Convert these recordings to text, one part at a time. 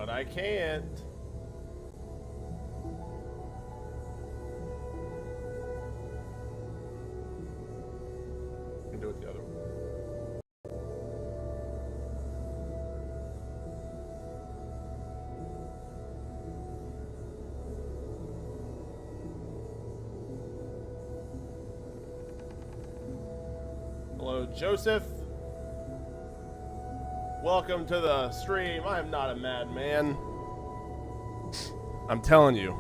But I can't. I can do it the other way. Hello, Joseph. Welcome to the stream. I am not a madman. I'm telling you.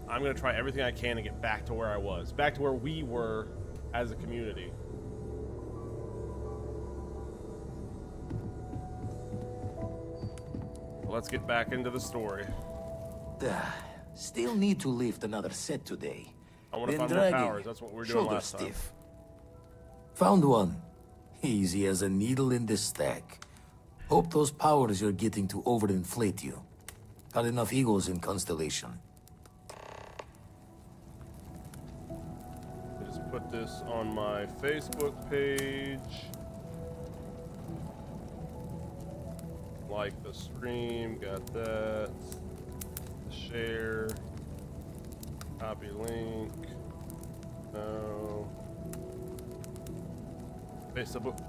I'm going to try everything I can to get back to where I was. Back to where we were as a community. Let's get back into the story. Still need to lift another set today. I want to find more powers. That's what we were doing last time. Stiff. Found one. Easy as a needle in the stack. Hope those powers you're getting to overinflate you. Got enough egos in Constellation. Just put this on my Facebook page. Like the stream, got that. Share. Copy link. No. Facebook.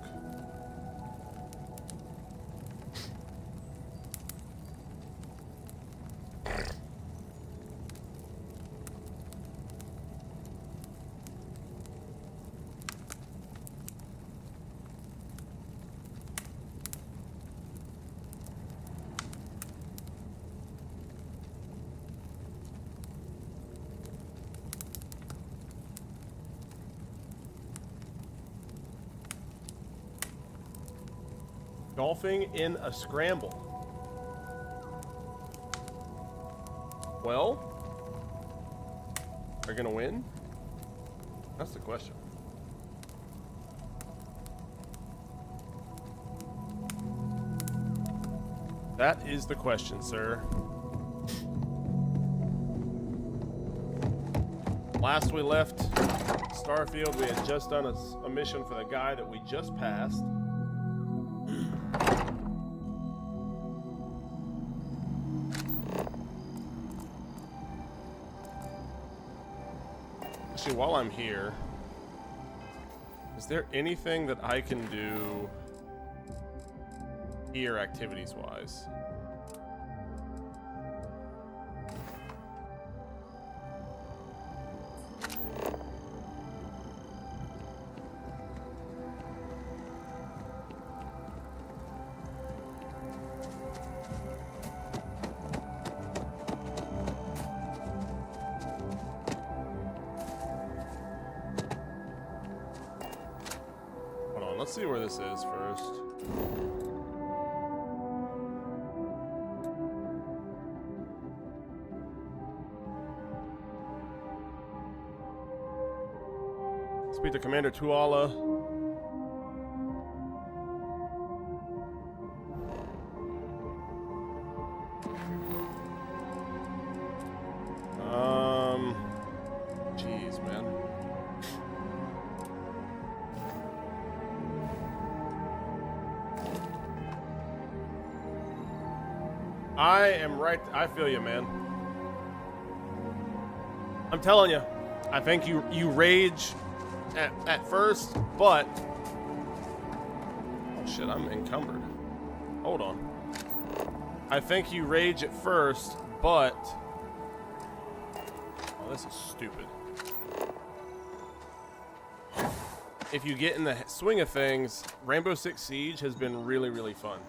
Golfing in a scramble. Well, are you gonna win? That's the question. That is the question, sir. Last we left Starfield, we had just done a mission for the guy that we just passed. Actually, while I'm here, is there anything that I can do here activities-wise? Let's see where this is first. Speak to Commander Tuala. Jeez, man. I am right. I feel you, man. I'm telling you. I think you rage at first, but oh shit, I'm encumbered. Hold on. I think you rage at first, but oh, this is stupid. If you get in the swing of things, Rainbow Six Siege has been really, really fun.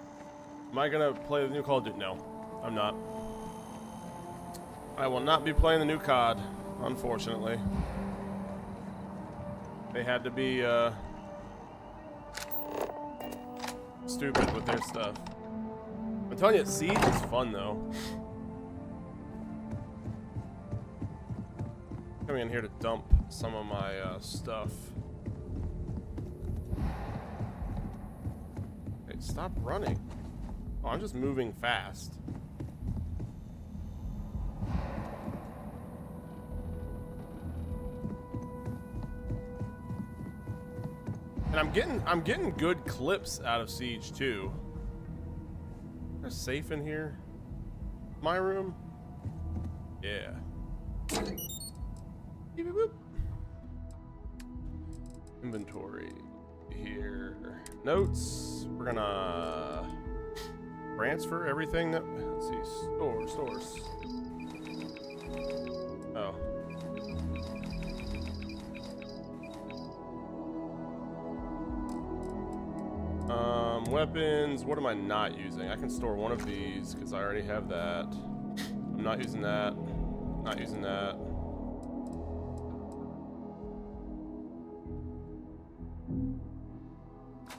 Am I gonna play the new Call of Duty? No. I'm not. I will not be playing the new COD, unfortunately. They had to be stupid with their stuff. I'm telling you, Siege is fun though. Coming in here to dump some of my stuff. Hey, stop running. Oh, I'm just moving fast. And I'm getting good clips out of Siege too. a safe in here? My room? Yeah. Beep, beep, boop. Inventory here. Notes. We're gonna transfer everything that. Let's see. Stores. Oh. Weapons. What am I not using? I can store one of these because I already have that. I'm not using that. Not using that.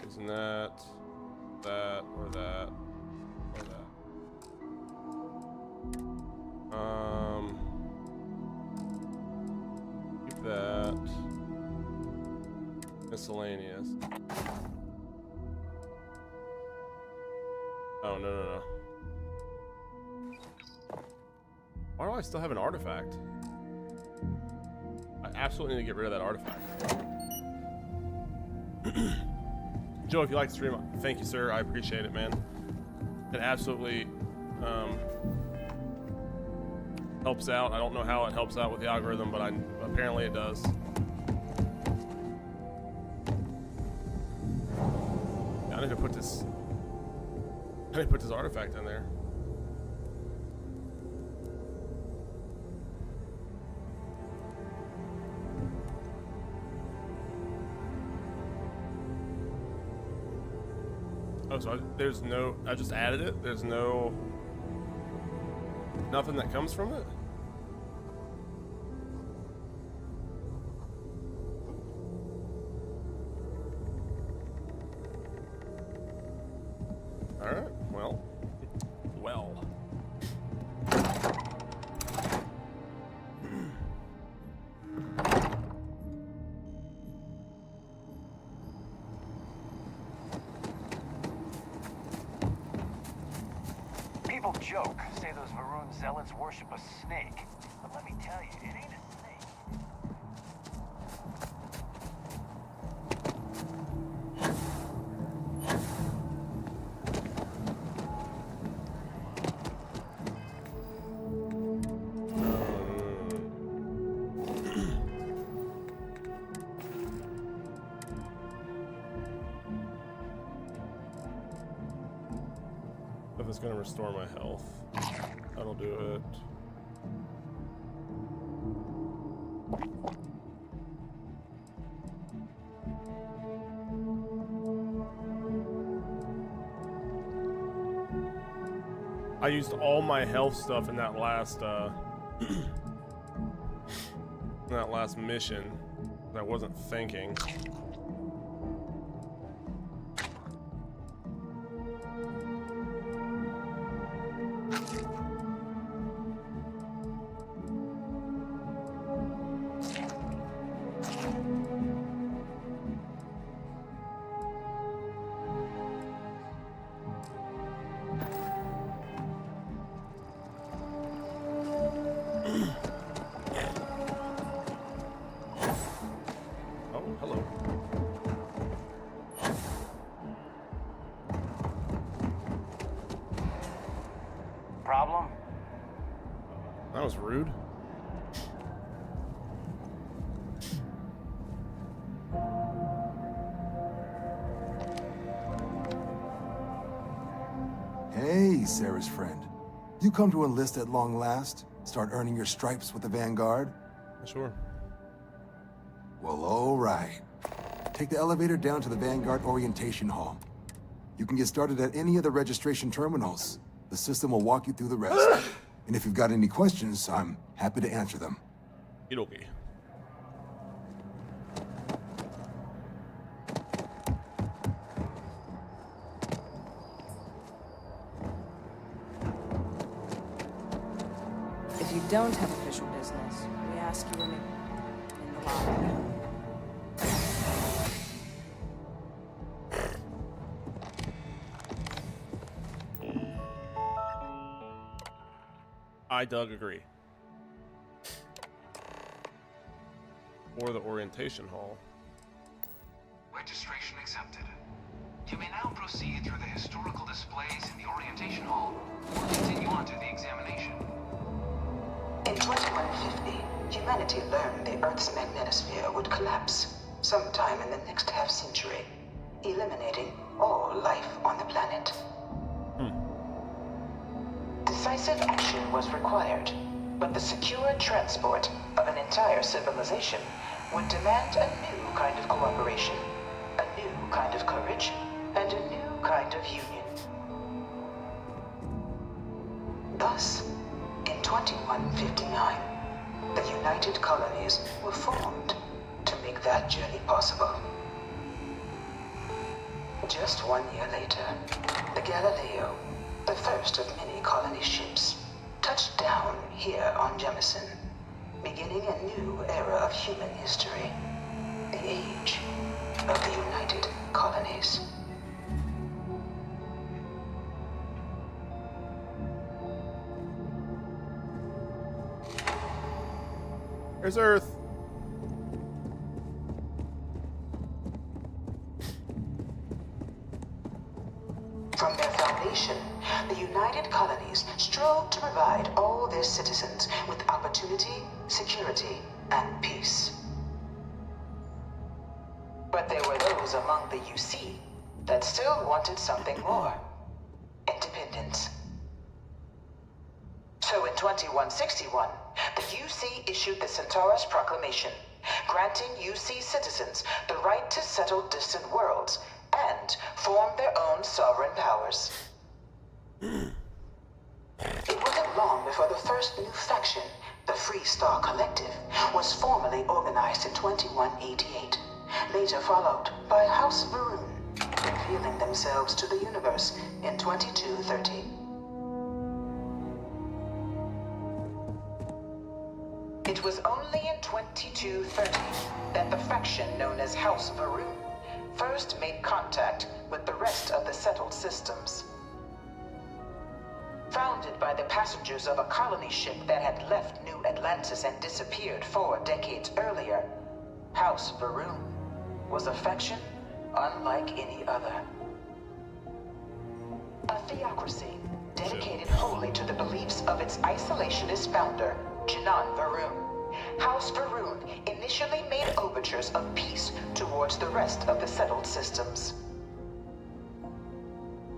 Using that. That or that or that. Keep that. Miscellaneous. Oh, no. Why do I still have an artifact? I absolutely need to get rid of that artifact. Joe, if you like the stream, thank you, sir. I appreciate it, man. It absolutely helps out. I don't know how it helps out with the algorithm, but apparently it does. Yeah, I need to put this artifact in there. Oh, so there's no, I just added it? There's nothing that comes from it? Alright, well. People joke, say those maroon zealots worship a snake. But let me tell you, it ain't a snake. If it's gonna restore my health, that'll do it. I used all my health stuff in that last mission. I wasn't thinking. Problem? That was rude. Hey, Sarah's friend. You come to enlist at long last? Start earning your stripes with the Vanguard? Sure. Well, all right. Take the elevator down to the Vanguard Orientation Hall. You can get started at any of the registration terminals. The system will walk you through the rest. And if you've got any questions, I'm happy to answer them. Okay. If you don't have official business, we ask you remain in the lobby. I, Doug, agree. Or the orientation hall. Registration accepted. You may now proceed through the historical displays in the orientation hall, or continue on to the examination. In 2150, humanity learned the Earth's magnetosphere would collapse sometime in the next half-century, eliminating all life on the planet. Decisive action was required, but the secure transport of an entire civilization would demand a new kind of cooperation, a new kind of courage, and a new kind of union. Thus, in 2159, the United Colonies were formed to make that journey possible. Just 1 year later, the Galileo, the first of many colony ships, touched down here on Jemison, beginning a new era of human history, the age of the United Colonies. There's Earth. From their foundation, the United Colonies strove to provide all their citizens with opportunity, security, and peace. But there were those among the UC that still wanted something more: independence. So in 2161, the UC issued the Centaurus Proclamation, granting UC citizens the right to settle distant worlds and form their own sovereign powers. It wasn't long before the first new faction, the Free Star Collective, was formally organized in 2188, later followed by House Varun, revealing themselves to the universe in 2230. It was only in 2230 that the faction known as House Varun first made contact with the rest of the settled systems. Founded by the passengers of a colony ship that had left New Atlantis and disappeared 4 decades earlier, House Varun was a faction unlike any other. A theocracy dedicated wholly to the beliefs of its isolationist founder, Janan Varun. House Varun initially made overtures of peace towards the rest of the settled systems.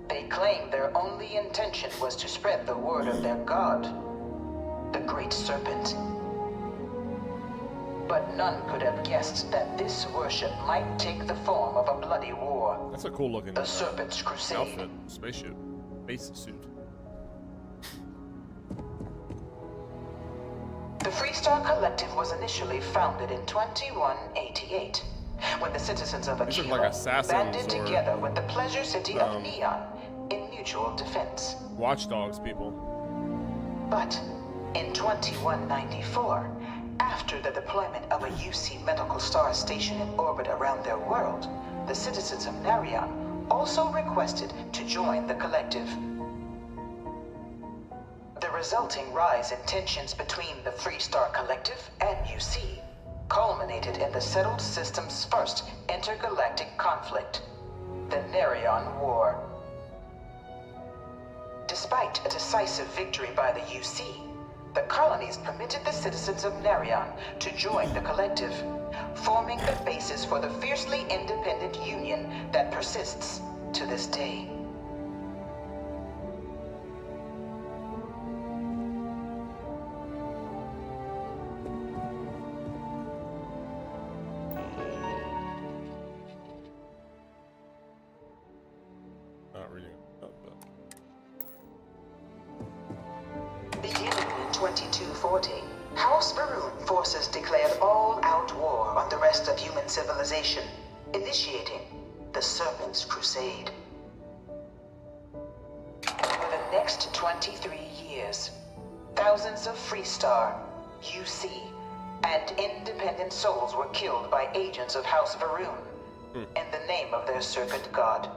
They claimed their only intention was to spread the word of their god, the Great Serpent. But none could have guessed that this worship might take the form of a bloody war. That's a cool looking The Serpent's Crusade. outfit, spaceship, base suit. The Freestar Collective was initially founded in 2188, when the citizens of These look Aquila like assassins banded or, together with the pleasure city of Neon in mutual defense. Watchdogs, people. But in 2194, after the deployment of a UC medical star station in orbit around their world, the citizens of Narion also requested to join the collective. The resulting rise in tensions between the Freestar Collective and UC culminated in the settled system's first intergalactic conflict, the Narion War. Despite a decisive victory by the UC, the colonies permitted the citizens of Narion to join the collective, forming the basis for the fiercely independent union that persists to this day. Not reading it. Oh, Beginning in 2240, House Varun forces declared all-out war on the rest of human civilization, initiating the Serpent's Crusade. For the next 23 years, thousands of Freestar, UC, and independent souls were killed by agents of House Varun in the name of their circuit god.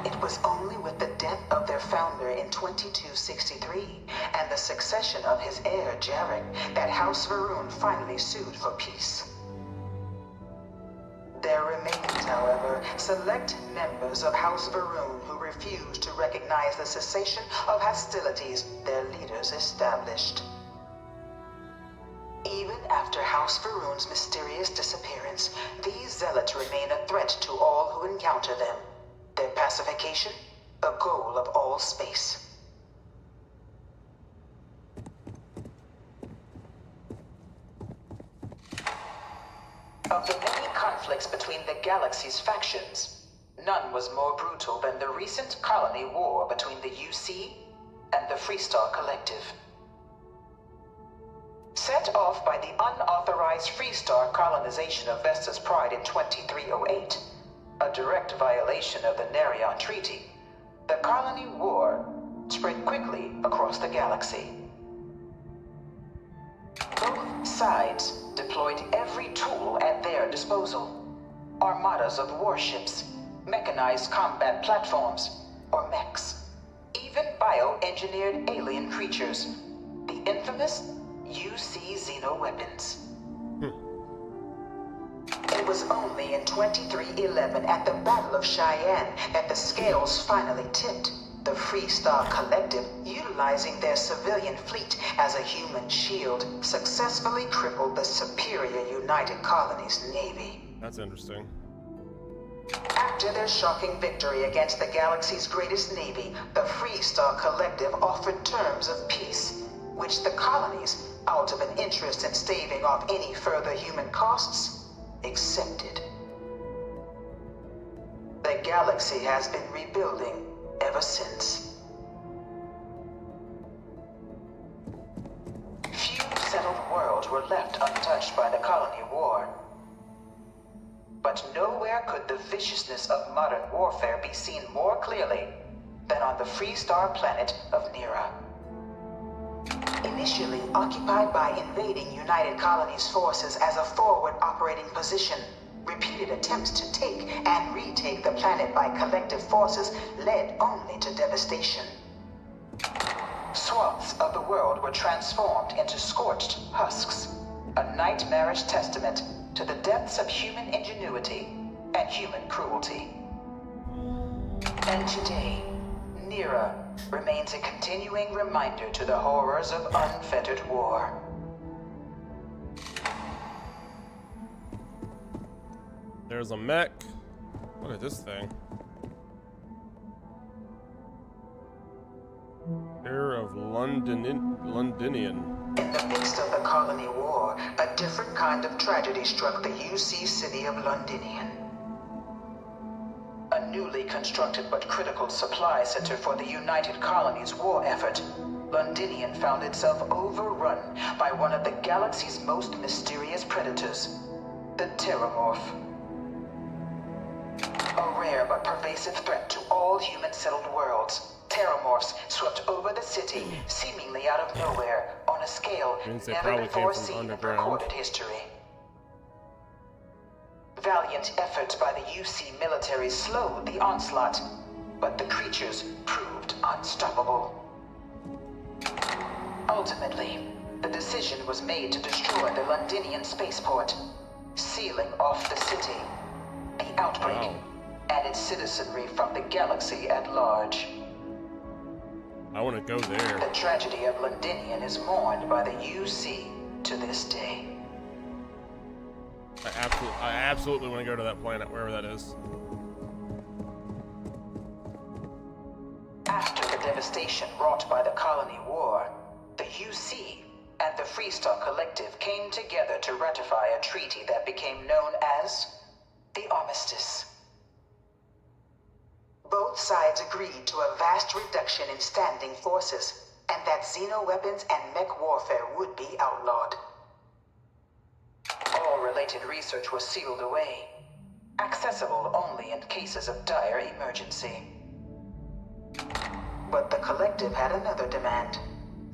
It was only with the death of their founder in 2263 and the succession of his heir Jarek that House Varun finally sued for peace. There remains, however, select members of House Varun who refuse to recognize the cessation of hostilities their leaders established. Even after House Varun's mysterious disappearance, these zealots remain a threat to all who encounter them. Their pacification, a goal of all space. Of the many conflicts between the galaxy's factions, none was more brutal than the recent colony war between the UC and the Freestar Collective. Set off by the unauthorized Freestar colonization of Vesta's Pride in 2308, a direct violation of the Nerion Treaty, the colony war spread quickly across the galaxy. Both sides deployed every tool at their disposal. Armadas of warships, mechanized combat platforms, or mechs. Even bioengineered alien creatures. The infamous UC xeno-weapons. It was only in 2311 at the Battle of Cheyenne that the scales finally tipped. The Freestar Collective, utilizing their civilian fleet as a human shield, successfully crippled the superior United Colonies Navy. That's interesting. After their shocking victory against the galaxy's greatest navy, the Freestar Collective offered terms of peace, which the colonies, out of an interest in staving off any further human costs, accepted. The galaxy has been rebuilding ever since. Few settled worlds were left untouched by the colony war. But nowhere could the viciousness of modern warfare be seen more clearly than on the Freestar planet of Nera. Initially occupied by invading United Colonies forces as a forward operating position, repeated attempts to take and retake the planet by collective forces led only to devastation. Swaths of the world were transformed into scorched husks, a nightmarish testament to the depths of human ingenuity and human cruelty. And today, Nera remains a continuing reminder to the horrors of unfettered war. There's a mech. Look at this thing. Air of Londinian. In the midst of the colony war, a different kind of tragedy struck the UC city of Londinian. A newly constructed but critical supply center for the United Colonies' war effort, Londinian found itself overrun by one of the galaxy's most mysterious predators, the Terramorph. A rare but pervasive threat to all human-settled worlds, Terramorphs swept over the city, seemingly out of nowhere, on a scale never before seen in recorded history. Valiant efforts by the UC military slowed the onslaught, but the creatures proved unstoppable. Ultimately, the decision was made to destroy the Londinian spaceport, sealing off the city, the outbreak, and its citizenry from the galaxy at large. I want to go there. The tragedy of Londinian is mourned by the UC to this day. I absolutely want to go to that planet, wherever that is. After the devastation wrought by the colony war, the UC and the Freestar Collective came together to ratify a treaty that became known as the Armistice. Both sides agreed to a vast reduction in standing forces, and that xeno-weapons and mech warfare would be outlawed. All related research was sealed away, accessible only in cases of dire emergency. But the Collective had another demand,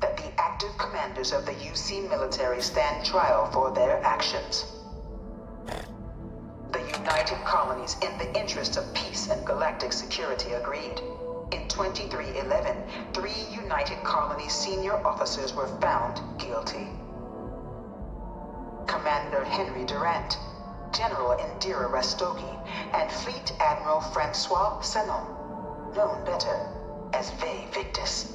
that the active commanders of the UC military stand trial for their actions. The United Colonies, in the interest of peace and galactic security, agreed. In 2311, 3 United Colonies senior officers were found guilty. Commander Henry Durant, General Indira Rastogi and Fleet Admiral Francois Sanon, known better as Ve Victus.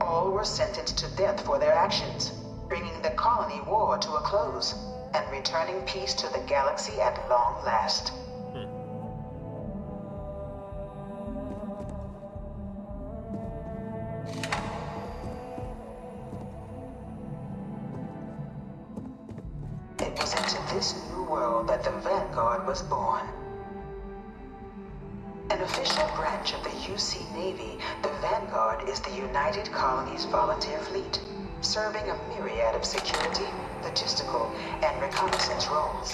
All were sentenced to death for their actions, bringing the colony war to a close and returning peace to the galaxy at long last. It was into this new world that the Vanguard was born. An official branch of the UC Navy, the Vanguard is the United Colonies Volunteer Fleet, serving a myriad of security, logistical, and reconnaissance roles.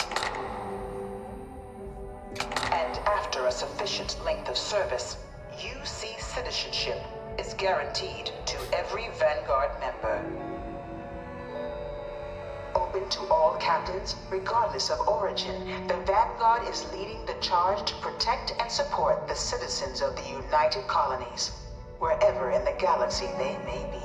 And after a sufficient length of service, UC citizenship is guaranteed to every Vanguard member. Open to all captains, regardless of origin, the Vanguard is leading the charge to protect and support the citizens of the United Colonies, wherever in the galaxy they may be.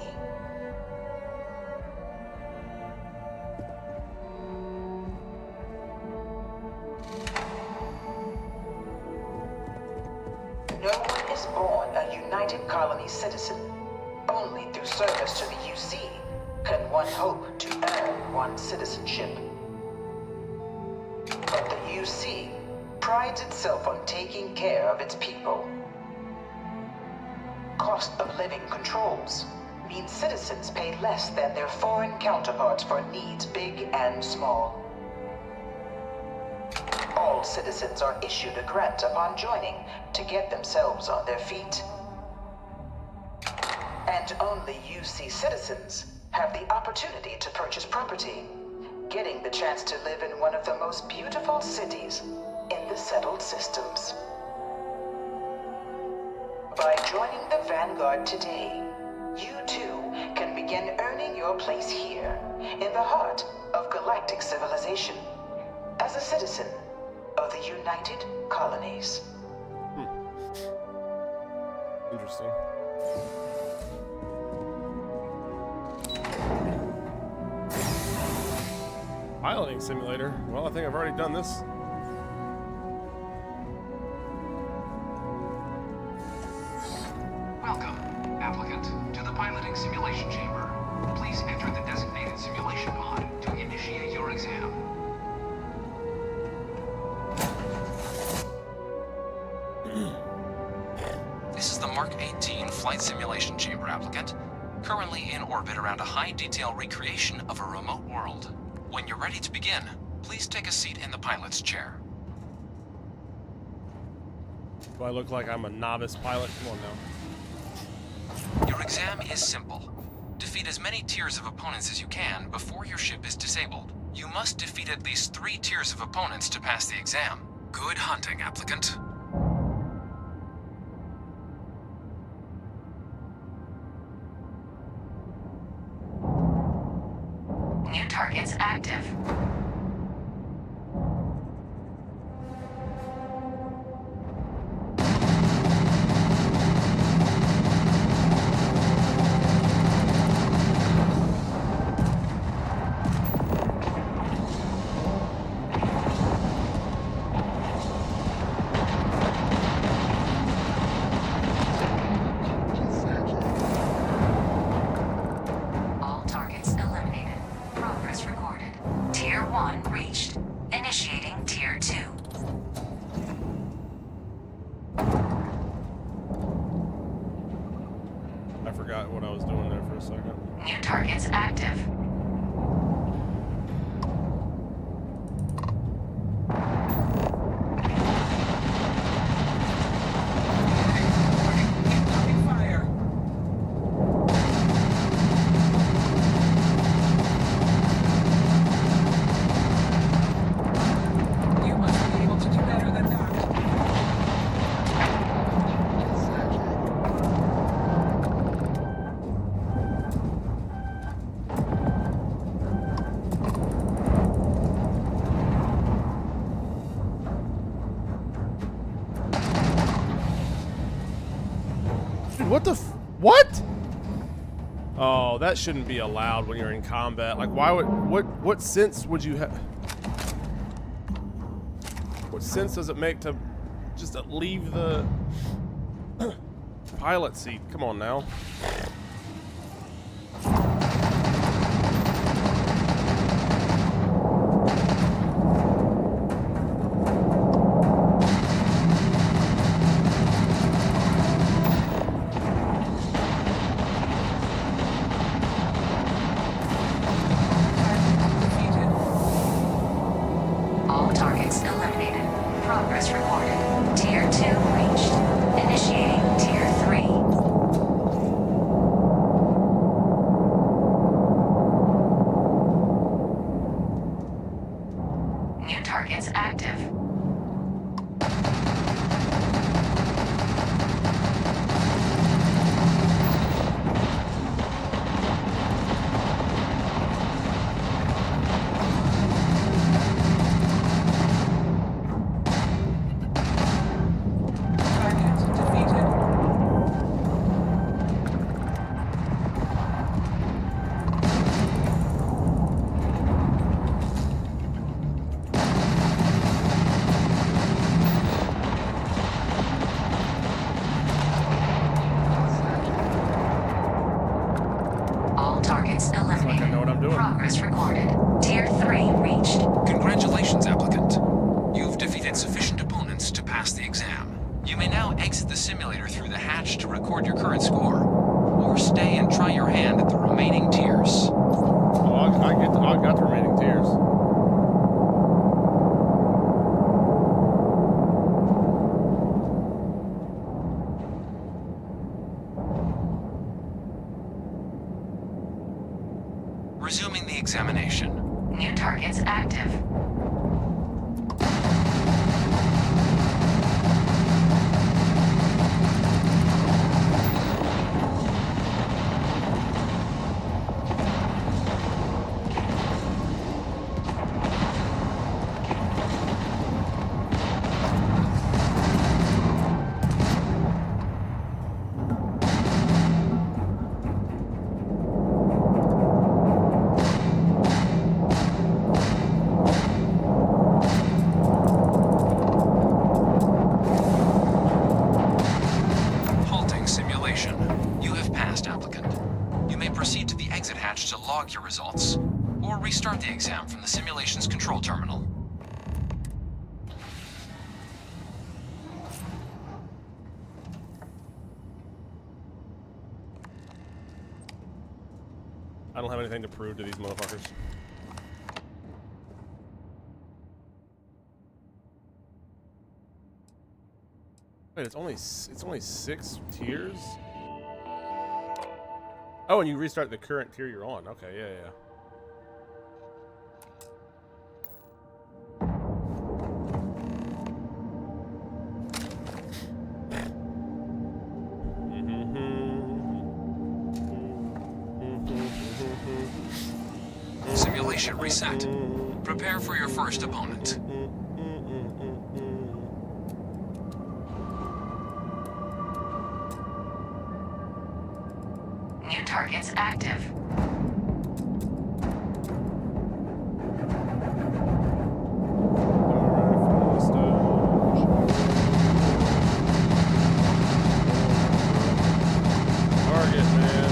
No one is born a United Colony citizen. Only through service to the UC can one hope to earn one's citizenship. But the UC prides itself on taking care of its people. Cost of living controls mean citizens pay less than their foreign counterparts for needs big and small. All citizens are issued a grant upon joining to get themselves on their feet. And only UC citizens have the opportunity to purchase property, getting the chance to live in one of the most beautiful cities in the settled systems. By joining the Vanguard today, you too can begin earning your place here, in the heart of galactic civilization, as a citizen of the United Colonies. Interesting. Piloting simulator. Well, I think I've already done this. Welcome, applicant, to the piloting simulation chamber. Please enter the designated simulation pod to initiate your exam. This is the Mark 18 flight simulation chamber, applicant. Currently in orbit around a high-detail recreation of a remote world. When you're ready to begin, please take a seat in the pilot's chair. Do I look like I'm a novice pilot? Come on now. Your exam is simple. Defeat as many tiers of opponents as you can before your ship is disabled. You must defeat at least 3 tiers of opponents to pass the exam. Good hunting, applicant. New targets active. All targets eliminated. Progress recorded. Tier 1 reached. Initiating Tier 2. I forgot what I was doing there for a second. New targets active. Dude, what the what? Oh, that shouldn't be allowed when you're in combat. Like, why would, what sense would you have? What sense does it make to just leave the pilot seat? Come on now. All targets eliminated. Progress recorded. Tier 2 reached. Initiating Tier 3. New targets active. All targets eliminated. I know what I'm doing. Progress recorded. Tier 3 reached. Congratulations, applicant. You've defeated sufficient opponents to pass the exam. You may now exit the simulator through the hatch to record your current score, or stay and try your hand at the remaining tiers. Oh, I got the remaining tiers. Resuming the examination. New targets active. Halting simulation. You have passed, applicant. You may proceed to the exit hatch to log your results, or restart the exam from the simulation's control terminal. I don't have anything to prove to these motherfuckers. Wait, it's only 6 tiers? Oh, and you restart the current tier you're on. Okay, yeah. Simulation reset. Prepare for your first opponent. New targets active. Target, man.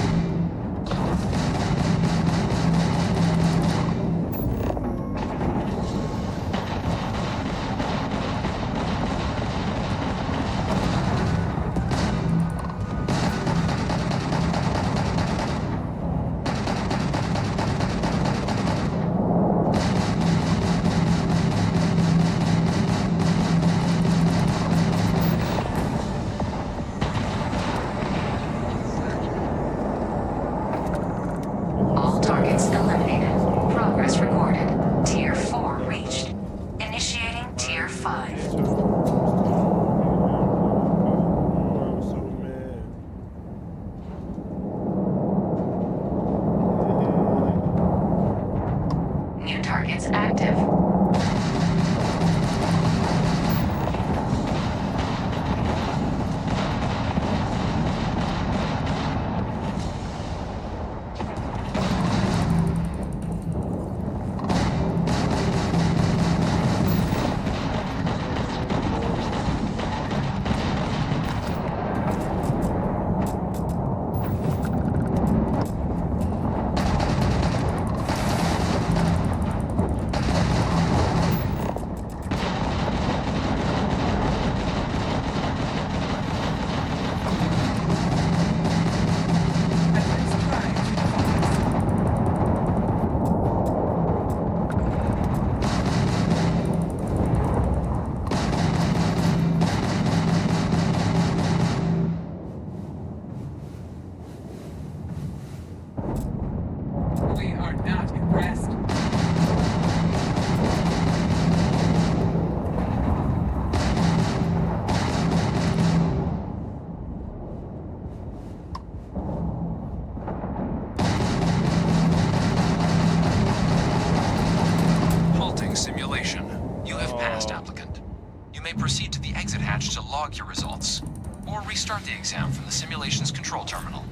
may proceed to the exit hatch to log your results, or restart the exam from the simulation's control terminal.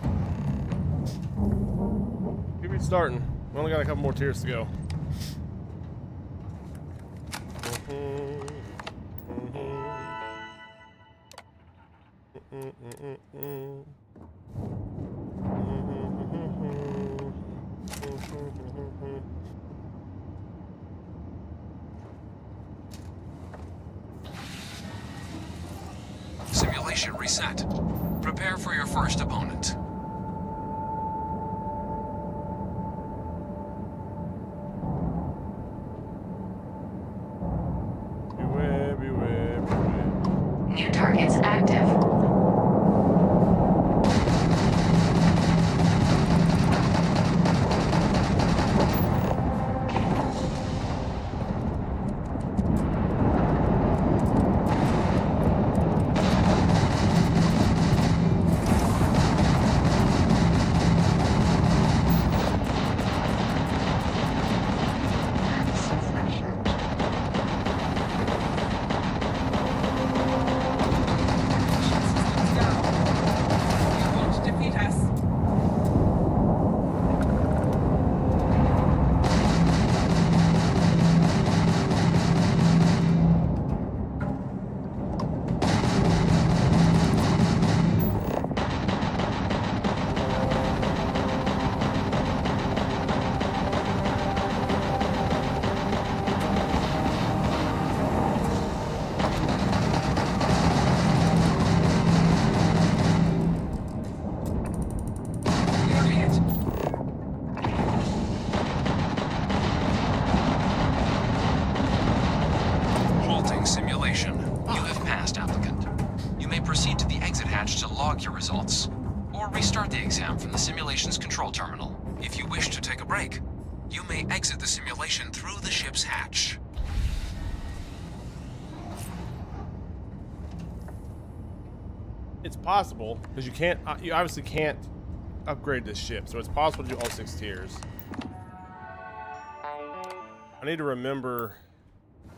Keep restarting. We only got a couple more tiers to go. Simulation reset. Prepare for your first opponent. Beware. New targets active. Your results, or restart the exam from the simulation's control terminal. If you wish to take a break, you may exit the simulation through the ship's hatch. It's possible, because you obviously can't upgrade this ship, so it's possible to do all 6 tiers. I need to remember,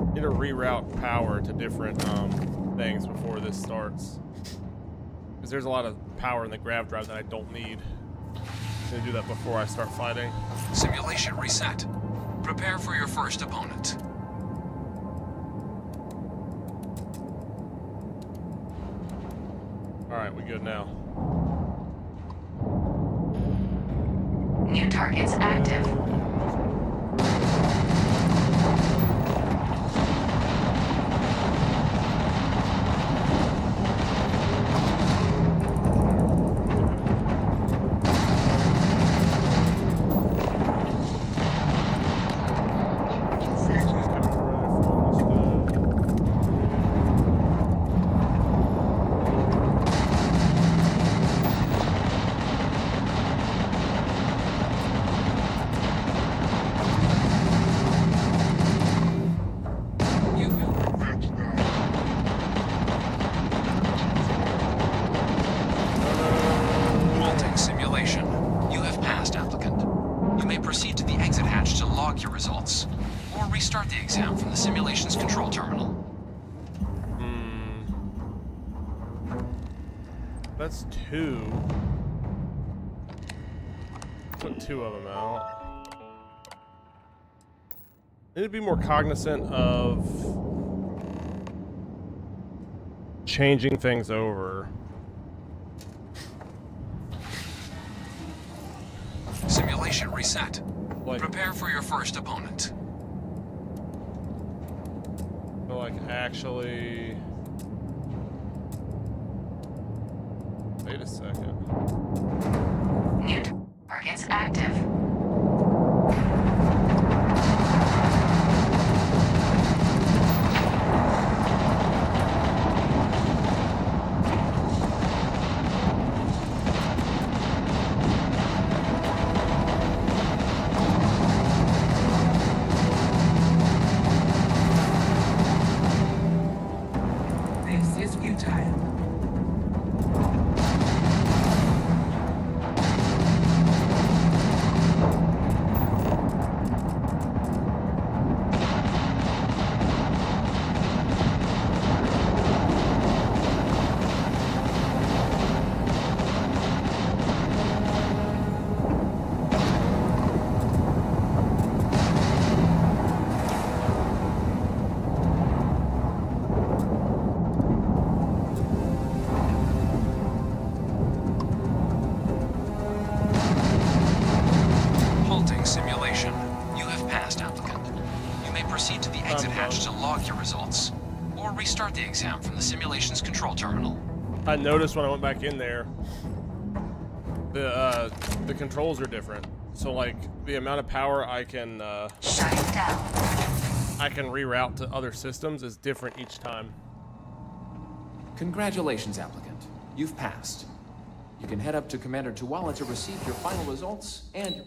I need to reroute power to different things before this starts. Because there's a lot of power in the grav drive that I don't need. I'm gonna do that before I start fighting. Simulation reset. Prepare for your first opponent. Alright, we good now. New targets active. That's 2. Took 2 of them out. I need to be more cognizant of changing things over. Simulation reset. Like, prepare for your first opponent. So like actually... Wait a second. New targets active. This is futile. restart the exam from the simulation's control terminal. I noticed when I went back in there, the controls are different. So like the amount of power I can Shutting down. I can reroute to other systems is different each time. Congratulations, applicant. You've passed. You can head up to Commander Tuwala to receive your final results and your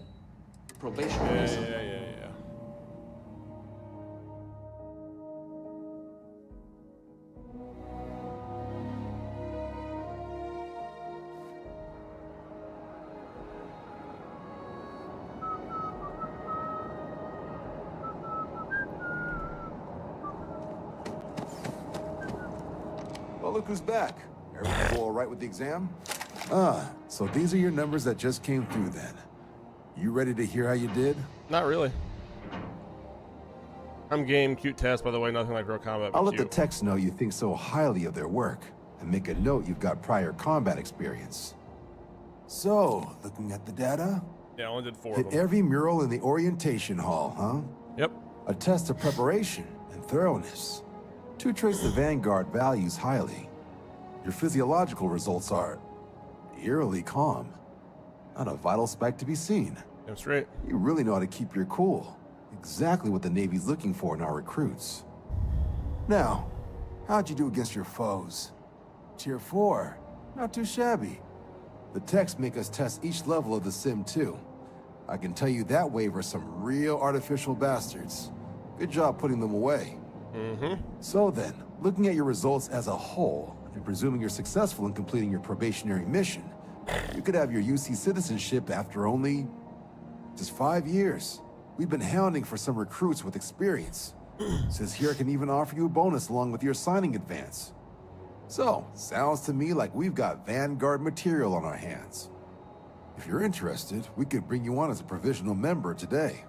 probation. Yeah. Well, look who's back. Everything go all right with the exam? So these are your numbers that just came through then. You ready to hear how you did? Not really. I'm game. Cute test, by the way. Nothing like real combat. I'll let the cute. techs know you think so highly of their work, and make a note you've got prior combat experience. So, looking at the data, Yeah, I only did 4 hit of them. every mural in the orientation hall, huh? Yep. A test of preparation and thoroughness. 2 traits the Vanguard values highly. Your physiological results are eerily calm. Not a vital spike to be seen. Damn straight. You really know how to keep your cool. Exactly what the Navy's looking for in our recruits. Now, how'd you do against your foes? Tier 4. Not too shabby. The techs make us test each level of the sim too. I can tell you that waiver some real artificial bastards. Good job putting them away. So then, looking at your results as a whole, and presuming you're successful in completing your probationary mission, you could have your UC citizenship after only just 5 years. We've been hounding for some recruits with experience. Says here I can even offer you a bonus along with your signing advance. So, sounds to me like we've got Vanguard material on our hands. If you're interested, we could bring you on as a provisional member today.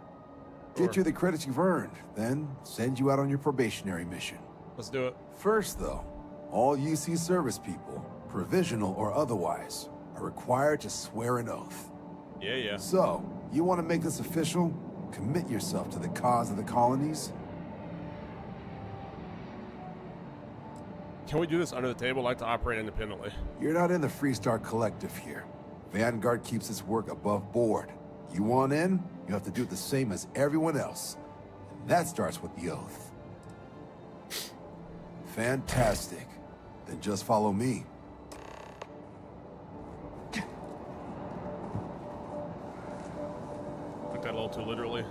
Get you the credits you've earned, then send you out on your probationary mission. Let's do it. First, though, all UC service people, provisional or otherwise, are required to swear an oath. Yeah. So, you want to make this official? Commit yourself to the cause of the colonies? Can we do this under the table? I like to operate independently. You're not in the Freestar Collective here. Vanguard keeps its work above board. You want in, you have to do the same as everyone else. And that starts with the oath. Fantastic. Then just follow me. Took that a little too literally.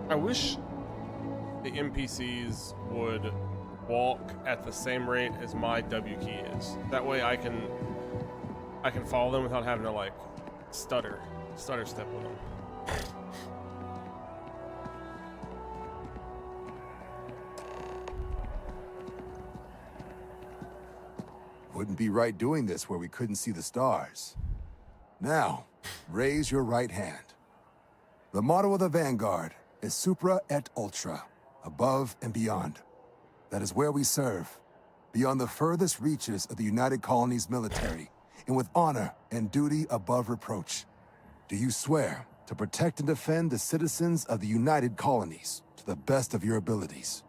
I wish the NPCs would walk at the same rate as my W key is. That way I can follow them without having to like stutter step with them. Wouldn't be right doing this where we couldn't see the stars. Now, raise your right hand. The motto of the Vanguard is Supra et Ultra, above and beyond. That is where we serve, beyond the furthest reaches of the United Colonies military, and with honor and duty above reproach. Do you swear to protect and defend the citizens of the United Colonies to the best of your abilities?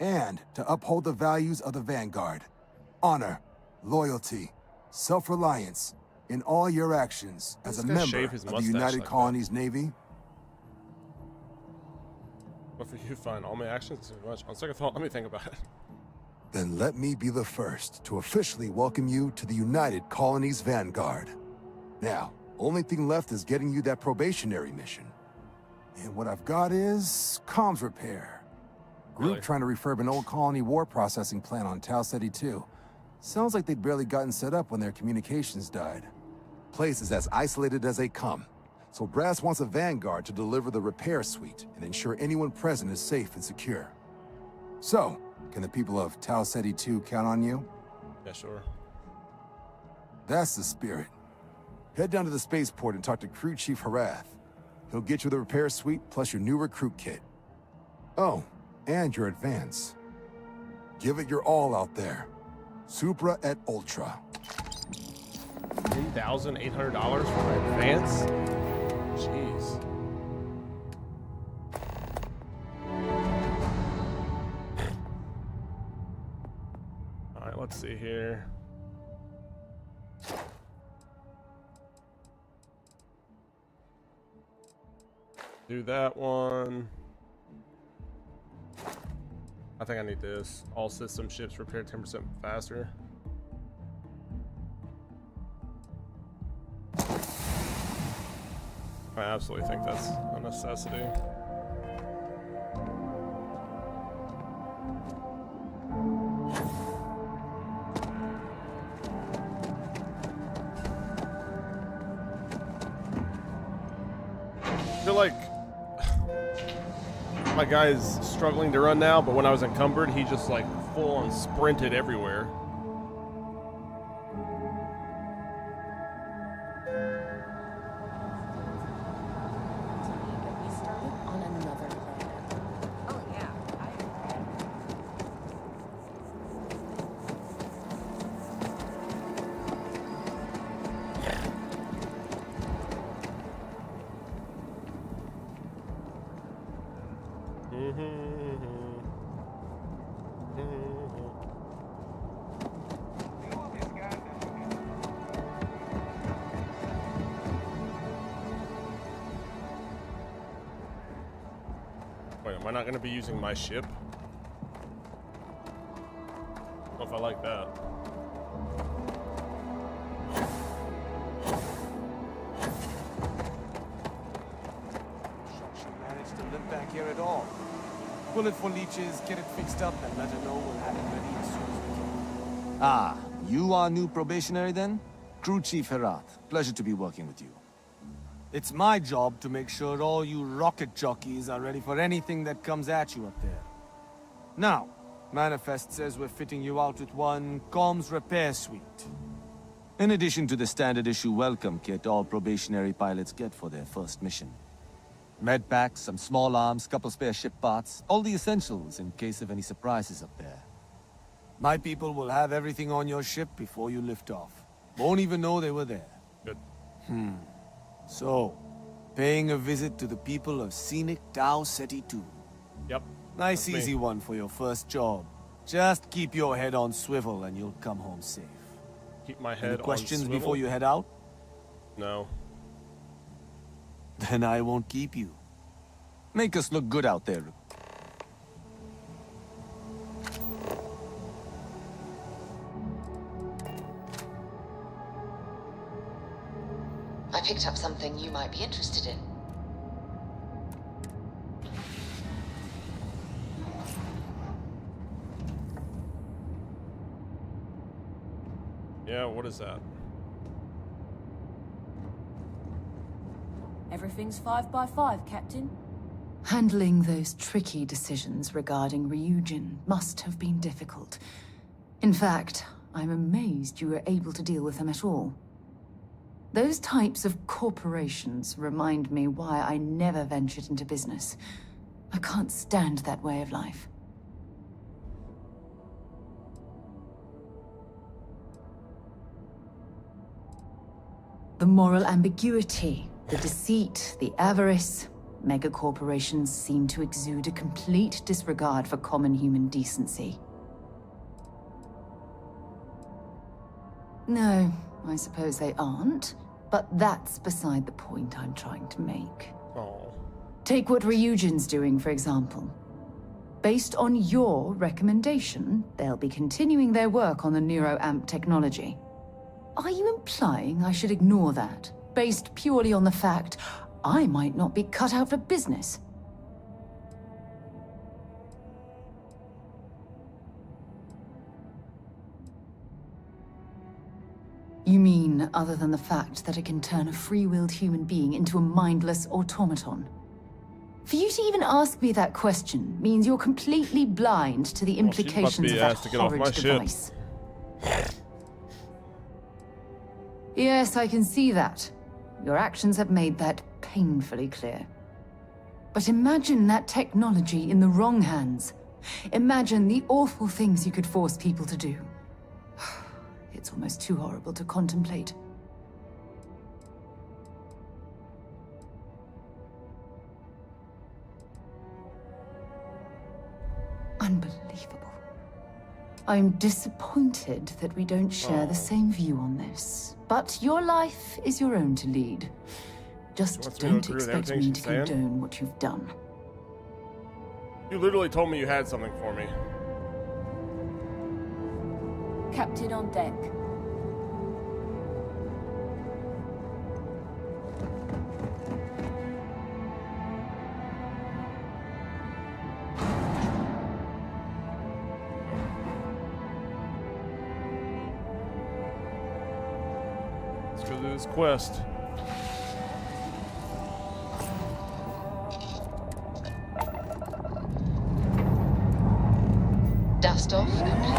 And to uphold the values of the Vanguard, honor, loyalty, self-reliance, in all your actions as a This guy member shaved his of the mustache United like that. Colonies Navy? But for you, fine. All my actions too much. On second thought, let me think about it. Then let me be the first to officially welcome you to the United Colonies Vanguard. Now, only thing left is getting you that probationary mission. And what I've got is comms repair. Group Really? trying to refurb an old colony war processing plant on Tau Ceti 2. Sounds like they'd barely gotten set up when their communications died. Place is as isolated as they come. So Brass wants a Vanguard to deliver the repair suite and ensure anyone present is safe and secure. So, can the people of Tau Ceti 2 count on you? Yeah, sure. That's the spirit. Head down to the spaceport and talk to Crew Chief Harath. He'll get you the repair suite plus your new recruit kit. Oh, and your advance. Give it your all out there. Supra et Ultra. $10,800 for my advance? Jeez. Alright, let's see here. Do that one. I think I need this. All system ships repair 10% faster. I absolutely think that's a necessity. I feel like my guy is struggling to run now, but when I was encumbered, he just like full on sprinted everywhere. Get me started on another planet. Oh yeah, Wait, am I not going to be using my ship? I don't know if I like that. She managed to live back here at all. Pull it for leeches, get it fixed up, and let her know we'll have it ready as soon as we can. Ah, you are new probationary then? Crew Chief Herat. Pleasure to be working with you. It's my job to make sure all you rocket jockeys are ready for anything that comes at you up there. Now, Manifest says we're fitting you out with one comms repair suite. In addition to the standard issue welcome kit all probationary pilots get for their first mission. Med packs, some small arms, couple spare ship parts, all the essentials in case of any surprises up there. My people will have everything on your ship before you lift off. Won't even know they were there. Good. So, paying a visit to the people of scenic Tau Ceti 2. Yep. Nice That's easy me. one for your first job. Just keep your head on swivel and you'll come home safe. Keep my head Any questions on swivel. before you head out? No. Then I won't keep you. Make us look good out there. I picked up something you might be interested in. Yeah, what is that? Everything's 5 by 5, Captain. Handling those tricky decisions regarding Ryujin must have been difficult. In fact, I'm amazed you were able to deal with them at all. Those types of corporations remind me why I never ventured into business. I can't stand that way of life. The moral ambiguity, the deceit, the avarice. Megacorporations seem to exude a complete disregard for common human decency. No, I suppose they aren't, but that's beside the point I'm trying to make. Oh. Take what Ryujin's doing, for example. Based on your recommendation, they'll be continuing their work on the NeuroAmp technology. Are you implying I should ignore that, based purely on the fact I might not be cut out for business? You mean, other than the fact that it can turn a free-willed human being into a mindless automaton? For you to even ask me that question means you're completely blind to the implications of that horrid device. Yes, I can see that. Your actions have made that painfully clear. But imagine that technology in the wrong hands. Imagine the awful things you could force people to do. It's almost too horrible to contemplate. Unbelievable. I'm disappointed that we don't share the same view on this. But your life is your own to lead. Just don't expect me to condone what you've done. You literally told me you had something for me. Captain on deck. Let's go do this quest. Dust off complete.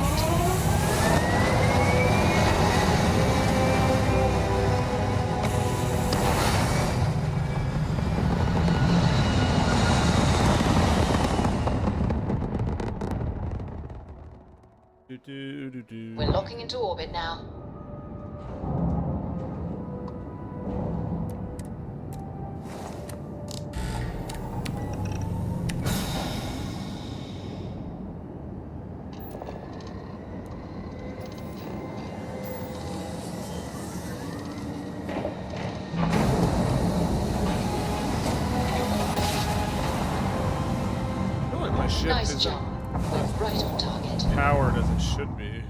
We're locking into orbit now. I feel like my ship Nice isn't job. We're right on target. powered as it should be.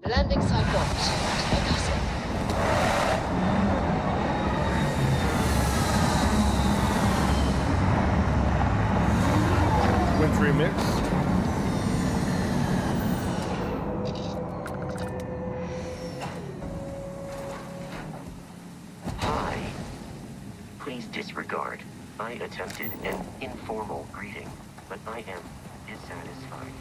Landing site locked. Take us in. Wintry mix. Hi. Please disregard. I attempted an informal greeting, but I am dissatisfied.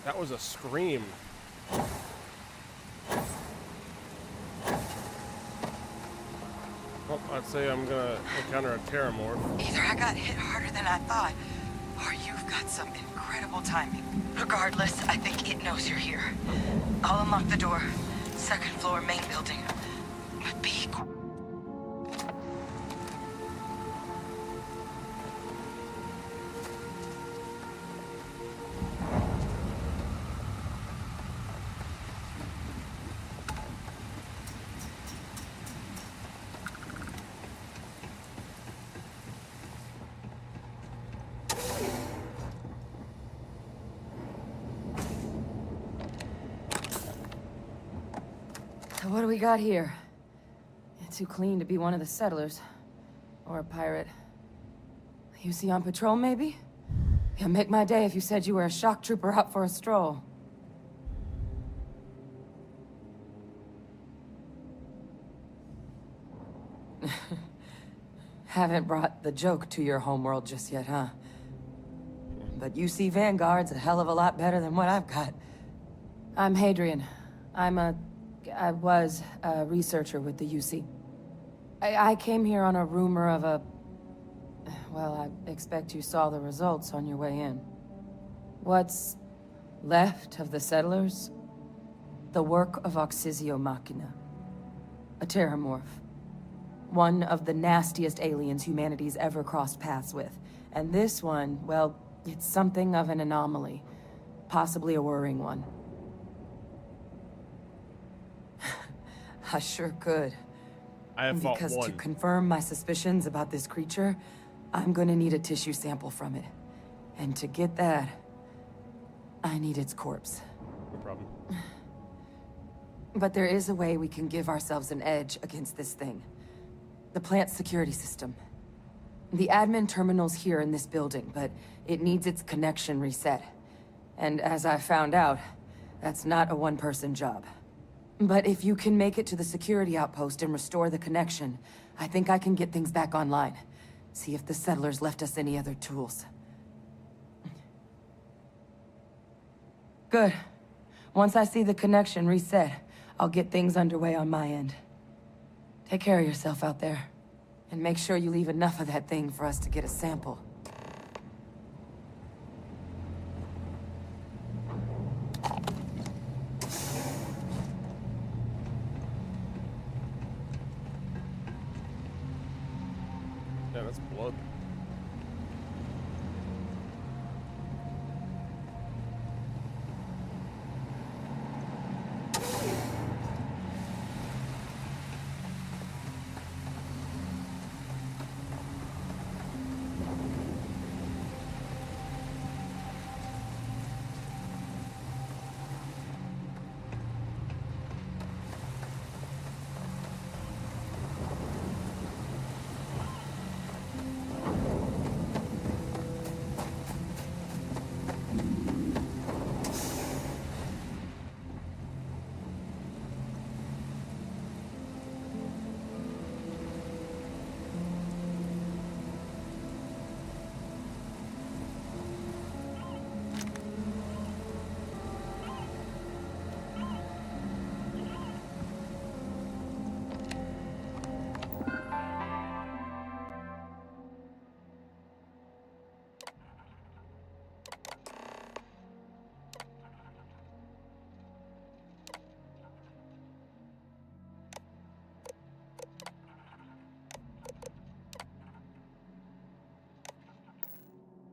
That was a scream. Well, I'd say I'm gonna encounter a Terramorph. Either I got hit harder than I thought, or you've got some incredible timing. Regardless, I think it knows you're here. I'll unlock the door. Second floor, main building. But be quick. So what do we got here? You're too clean to be one of the settlers. Or a pirate. You see on patrol, maybe? Yeah, make my day if you said you were a shock trooper out for a stroll. Haven't brought the joke to your homeworld just yet, huh? But UC Vanguard's a hell of a lot better than what I've got. I'm Hadrian. I was a researcher with the UC. I came here on a rumor of a... Well, I expect you saw the results on your way in. What's left of the settlers? The work of Oxysio Machina. A terramorph. One of the nastiest aliens humanity's ever crossed paths with. And this one, well, it's something of an anomaly. Possibly a worrying one. I sure could. I have fought because one. to confirm my suspicions about this creature, I'm gonna need a tissue sample from it. And to get that, I need its corpse. No problem. But there is a way we can give ourselves an edge against this thing. The plant's security system. The admin terminal's here in this building, but it needs its connection reset. And as I found out, that's not a one-person job. But if you can make it to the security outpost and restore the connection, I think I can get things back online. See if the settlers left us any other tools. Good. Once I see the connection reset, I'll get things underway on my end. Take care of yourself out there. And make sure you leave enough of that thing for us to get a sample. Yeah, that's blood.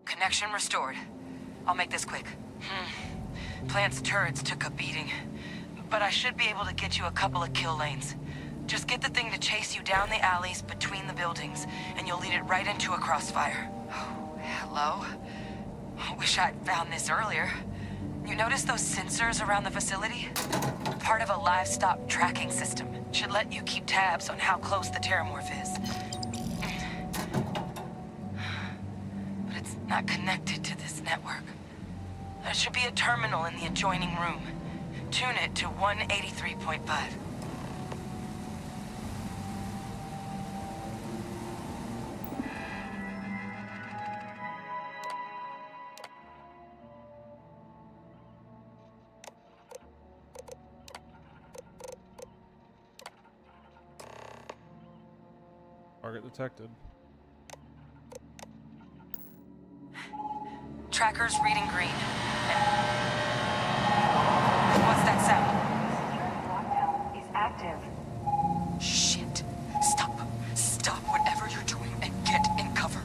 Connection restored. I'll make this quick. Plant's turrets took a beating, but I should be able to get you a couple of kill lanes. Just get the thing to chase you down the alleys between the buildings, and you'll lead it right into a crossfire. Oh, hello? Wish I'd found this earlier. You notice those sensors around the facility? Part of a livestock tracking system. Should let you keep tabs on how close the terramorph is. Not connected to this network. There should be a terminal in the adjoining room. Tune it to 183.5. Target detected. Tracker's reading green. What's that sound? Lockdown is active. Shit. Stop. Stop whatever you're doing and get in cover.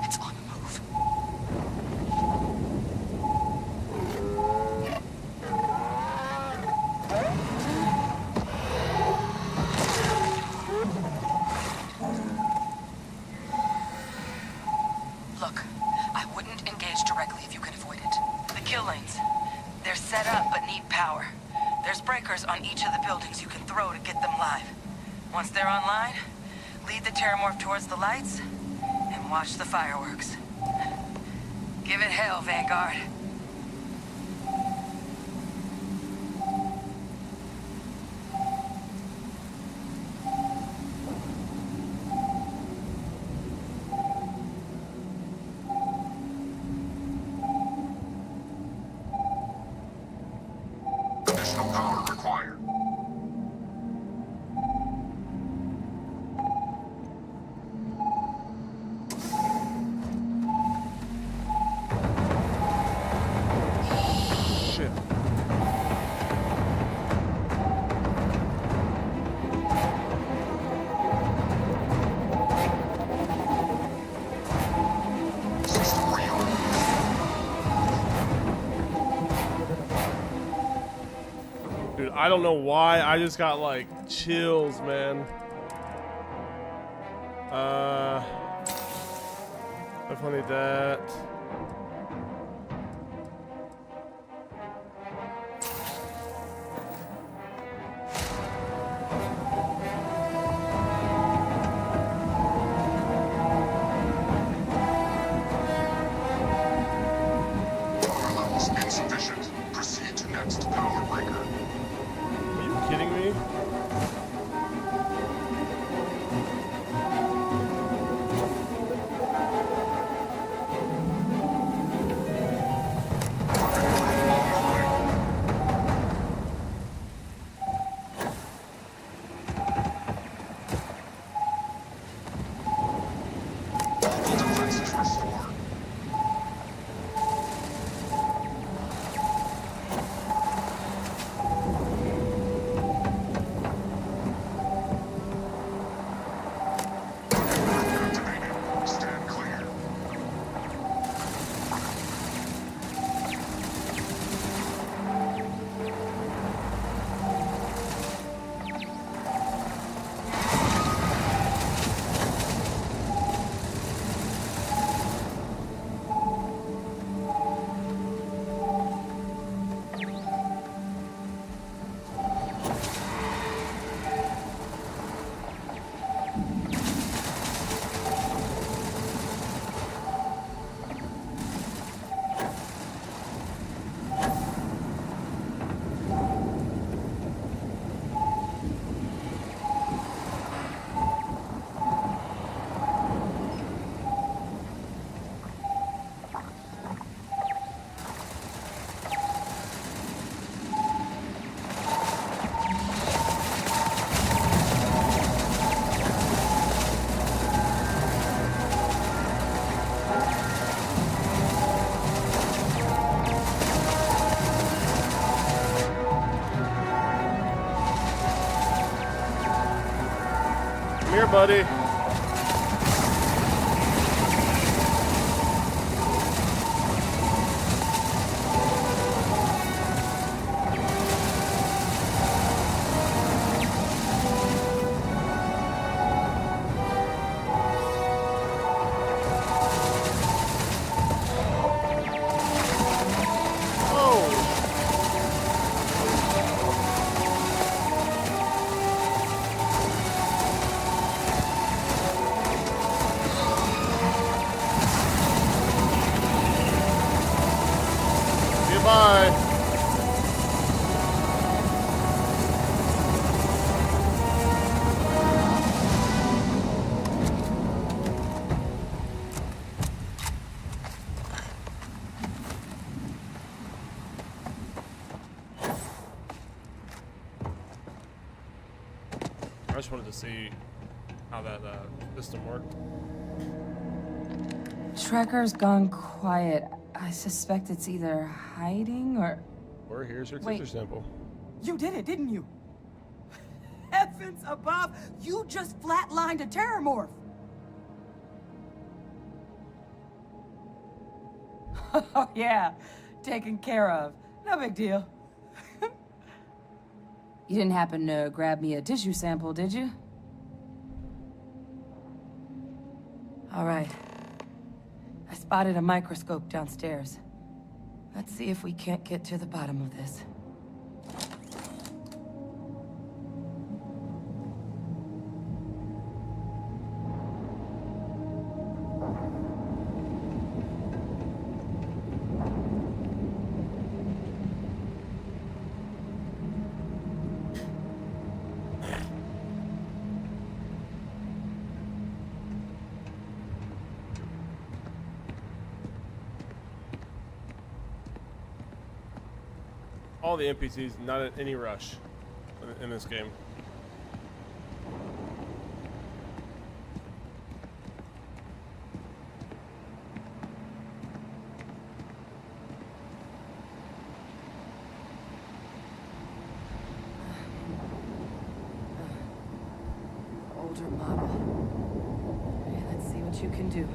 It's on the move. Look, I wouldn't engage directly if you can avoid it. The kill lanes. They're set up but need power. There's breakers on each each of the buildings you can throw to get them live. Once they're online, lead the Terramorph towards the lights and watch the fireworks. Give it hell, Vanguard. Additional power required. Shit. System reopened. Dude, I don't know why. I just got like chills, man. Definitely need that. Power levels insufficient. Proceed to next power breaker. Are you kidding me? All defenses restored. Activated. Stand clear. Come here, buddy. Goodbye. I just wanted to see how that system worked. Trekker's gone quiet. I suspect it's either hiding or... Or here's your Wait. teacher sample. You did it, didn't you? Heavens above! You just flatlined a Terramorph! Oh, yeah. Taken care of. No big deal. You didn't happen to grab me a tissue sample, did you? All right. I spotted a microscope downstairs. Let's see if we can't get to the bottom of this. all the NPCs, not at any rush in this game. Older model. Okay, let's see what you can do.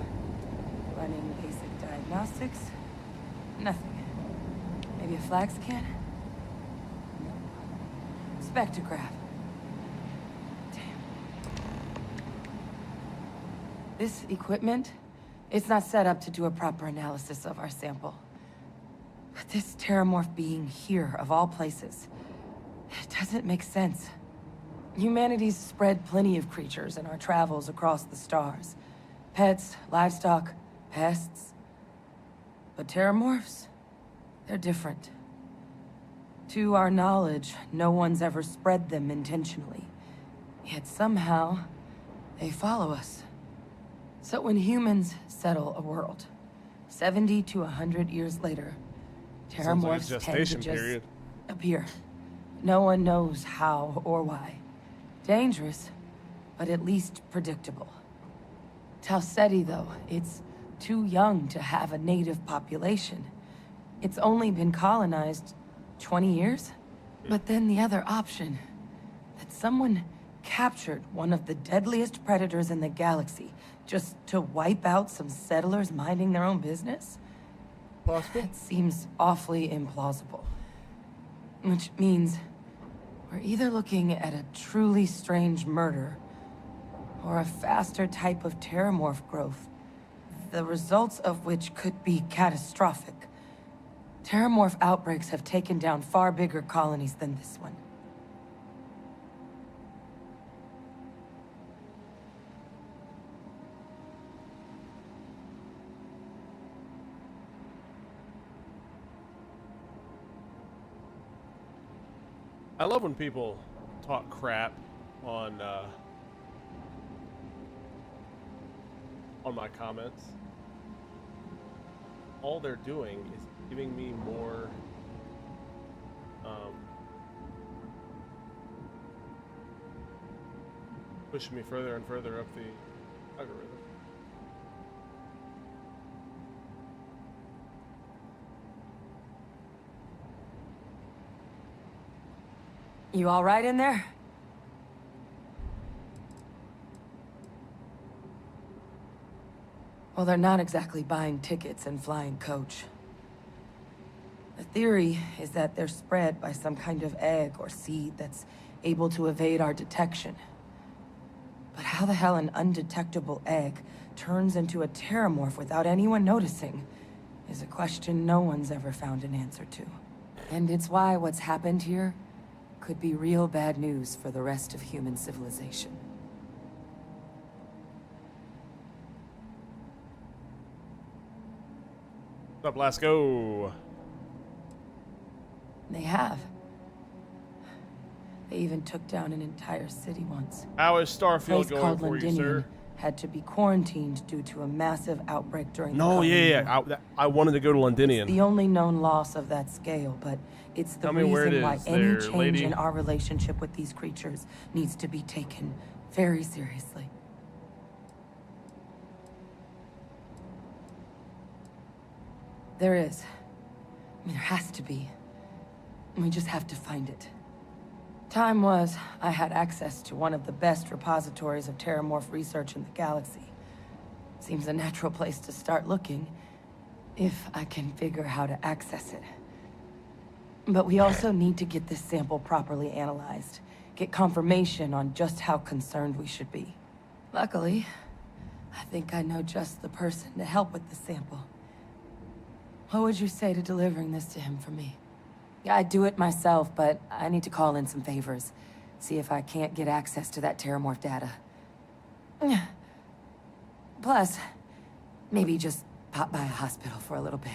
Running basic diagnostics. Nothing. Maybe a flag scan? Spectrograph. Damn. This equipment, it's not set up to do a proper analysis of our sample. But this terramorph being here, of all places, it doesn't make sense. Humanity's spread plenty of creatures in our travels across the stars. Pets, livestock, pests. But terramorphs? They're different. To our knowledge, no one's ever spread them intentionally. Yet somehow, they follow us. So when humans settle a world, 70 to 100 years later, terramorphs tend to just appear. No one knows how or why. Dangerous, but at least predictable. Tau Ceti, though, it's too young to have a native population. It's only been colonized 20 years? But then the other option, that someone captured one of the deadliest predators in the galaxy just to wipe out some settlers minding their own business? Possible? That seems awfully implausible. Which means we're either looking at a truly strange murder or a faster type of terramorph growth, the results of which could be catastrophic. Terramorph outbreaks have taken down far bigger colonies than this one. I love when people talk crap on my comments. All they're doing is giving me more pushing me further and further up the algorithm. You all right in there? Well, they're not exactly buying tickets and flying coach. The theory is that they're spread by some kind of egg or seed that's able to evade our detection. But how the hell an undetectable egg turns into a terramorph without anyone noticing is a question no one's ever found an answer to. And it's why what's happened here could be real bad news for the rest of human civilization. What's up, let's go. They have. They even took down an entire city once. How is Starfield Place going called for you, Londinium sir? had to be quarantined due to a massive outbreak during the No, Common yeah. War. I wanted to go to Londinium. It's the only known loss of that scale, but it's the Tell me where it reason why is any there, change lady. in our relationship with these creatures needs to be taken very seriously. There is. I mean, there has to be. We just have to find it. Time was, I had access to one of the best repositories of terramorph research in the galaxy. Seems a natural place to start looking, if I can figure how to access it. But we also need to get this sample properly analyzed, get confirmation on just how concerned we should be. Luckily, I think I know just the person to help with the sample. What would you say to delivering this to him for me? I'd do it myself, but I need to call in some favors. See if I can't get access to that terramorph data. Plus, maybe just pop by a hospital for a little bit.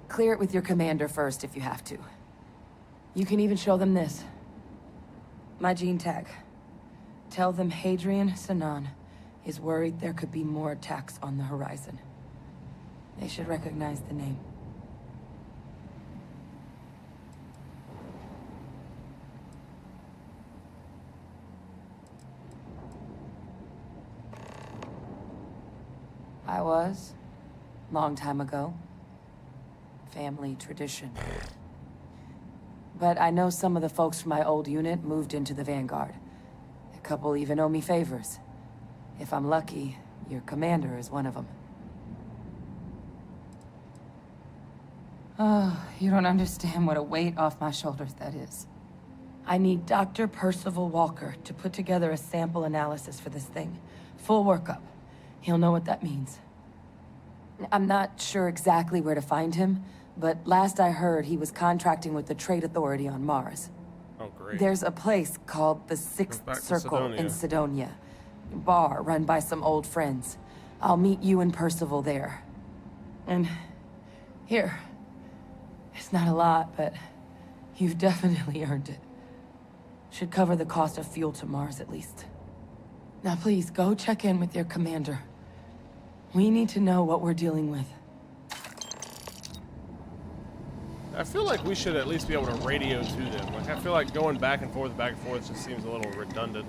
Clear it with your commander first if you have to. You can even show them this. My gene tag. Tell them Hadrian Sinan is worried there could be more attacks on the horizon. They should recognize the name. I was. Long time ago. Family tradition. But I know some of the folks from my old unit moved into the Vanguard. A couple even owe me favors. If I'm lucky, your commander is one of them. Oh, you don't understand what a weight off my shoulders that is. I need Dr. Percival Walker to put together a sample analysis for this thing. Full workup. He'll know what that means. I'm not sure exactly where to find him, but last I heard he was contracting with the Trade Authority on Mars. Oh, great. There's a place called the Sixth Circle in Sidonia. Bar run by some old friends. I'll meet you and Percival there. And here. It's not a lot, but you've definitely earned it. Should cover the cost of fuel to Mars at least. Now please, go check in with your commander. We need to know what we're dealing with. I feel like we should at least be able to radio to them. Like, I feel like going back and forth just seems a little redundant.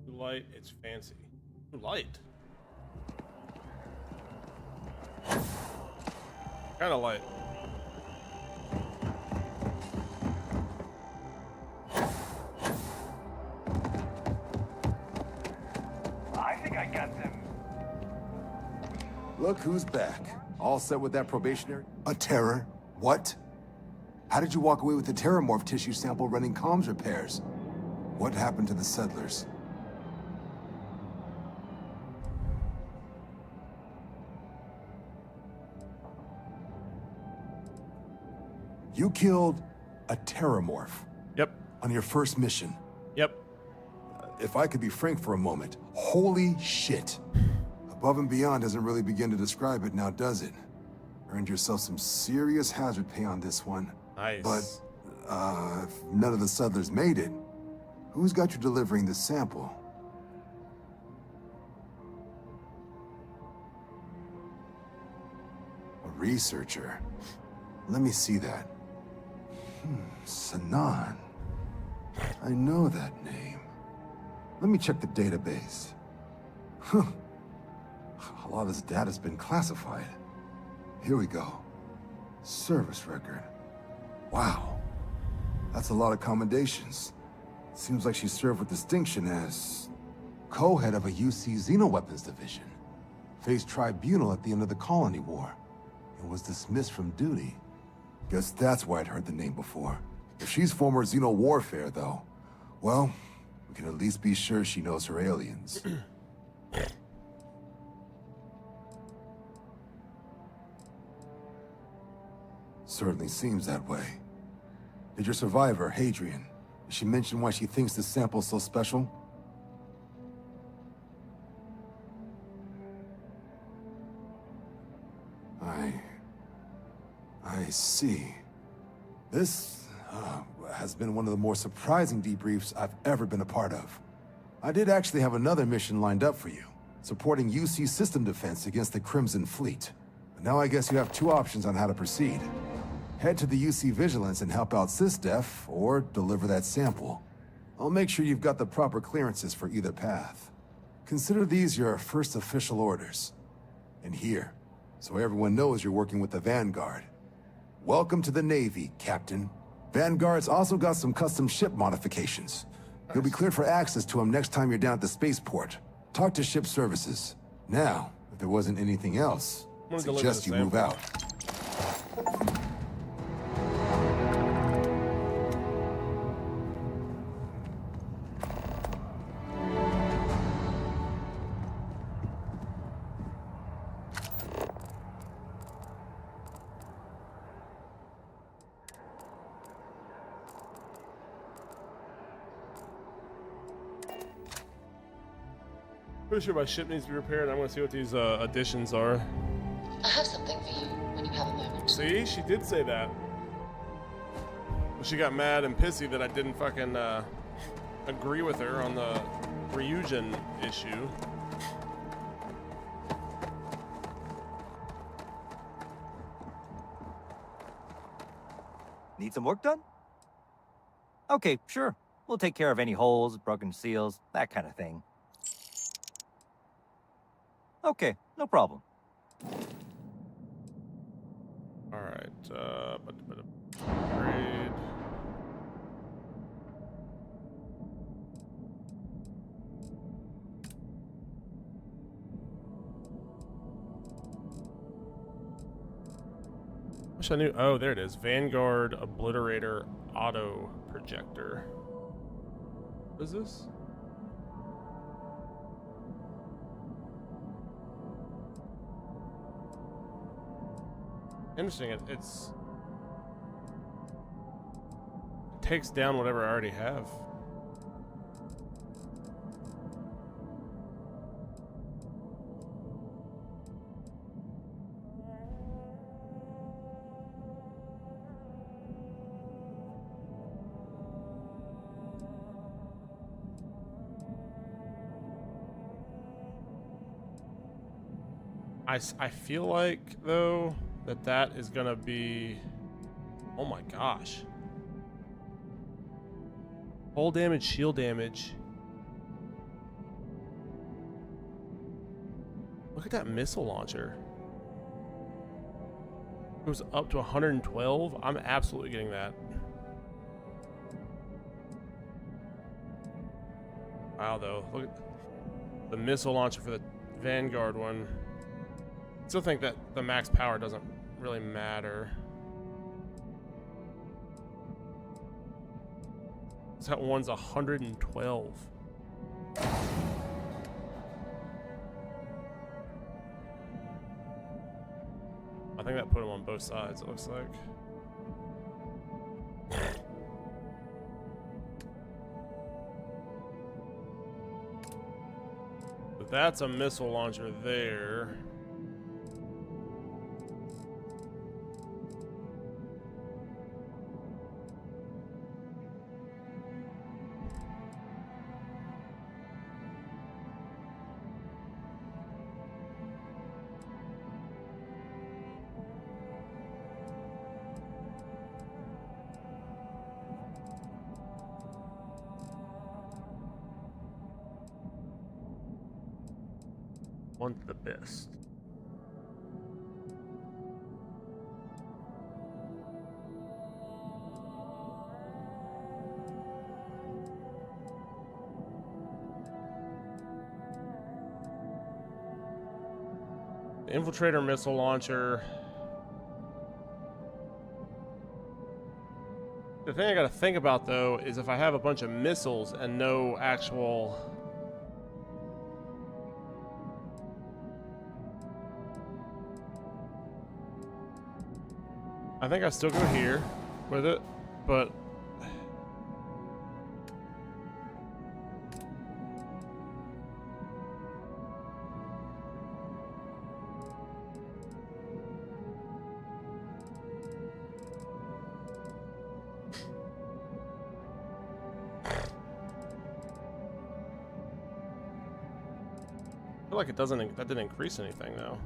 Light, it's fancy. Light. Kind of light. I think I got them. Look who's back. All set with that probationary? A terror? What? How did you walk away with the terramorph tissue sample running comms repairs? What happened to the settlers? You killed a terramorph. Yep. On your first mission. Yep. If I could be frank for a moment, holy shit. Above and beyond doesn't really begin to describe it now, does it? Earned yourself some serious hazard pay on this one. Nice. But, if none of the settlers made it, who's got you delivering the sample? A researcher. Let me see that. Sanan. I know that name. Let me check the database. Huh. A lot of this data's been classified. Here we go. Service record. Wow. That's a lot of commendations. Seems like she served with distinction as co-head of a UC Xenoweapons division. Faced tribunal at the end of the Colony War. And was dismissed from duty. Guess that's why I'd heard the name before. If she's former Xeno warfare, though, well, we can at least be sure she knows her aliens. Certainly seems that way. Did your survivor, Hadrian, did she mention why she thinks this sample's so special? I see. This has been one of the more surprising debriefs I've ever been a part of. I did actually have another mission lined up for you, supporting UC system defense against the Crimson Fleet. But now I guess you have two options on how to proceed. Head to the UC Vigilance and help out SysDef, or deliver that sample. I'll make sure you've got the proper clearances for either path. Consider these your first official orders. And here, so everyone knows you're working with the Vanguard. Welcome to the Navy, Captain. Vanguard's also got some custom ship modifications. You'll be cleared for access to them next time you're down at the spaceport. Talk to ship services. Now, if there wasn't anything else, I suggest you move out. Pretty sure my ship needs to be repaired. I'm gonna see what these additions are. I have something for you when you have a moment. See, she did say that. But she got mad and pissy that I didn't fucking agree with her on the Ryujin issue. Need some work done? Okay, sure. We'll take care of any holes, broken seals, that kind of thing. Okay, no problem. All right, upgrade. Wish I knew. Oh, there it is. Vanguard Obliterator Auto Projector. What is this? Interesting. It takes down whatever I already have. I feel like, though, that is gonna be... Oh my gosh. Hull damage, shield damage. Look at that missile launcher. It goes up to 112. I'm absolutely getting that. Wow, though. Look at the missile launcher for the Vanguard one. I still think that the max power doesn't really matter. That one's 112. I think that put him on both sides, it looks like. But that's a missile launcher there. Want the best. The infiltrator missile launcher. The thing I gotta think about, though, is if I have a bunch of missiles and no actual... I think I still go here with it, but... I feel like it doesn't, that didn't increase anything though.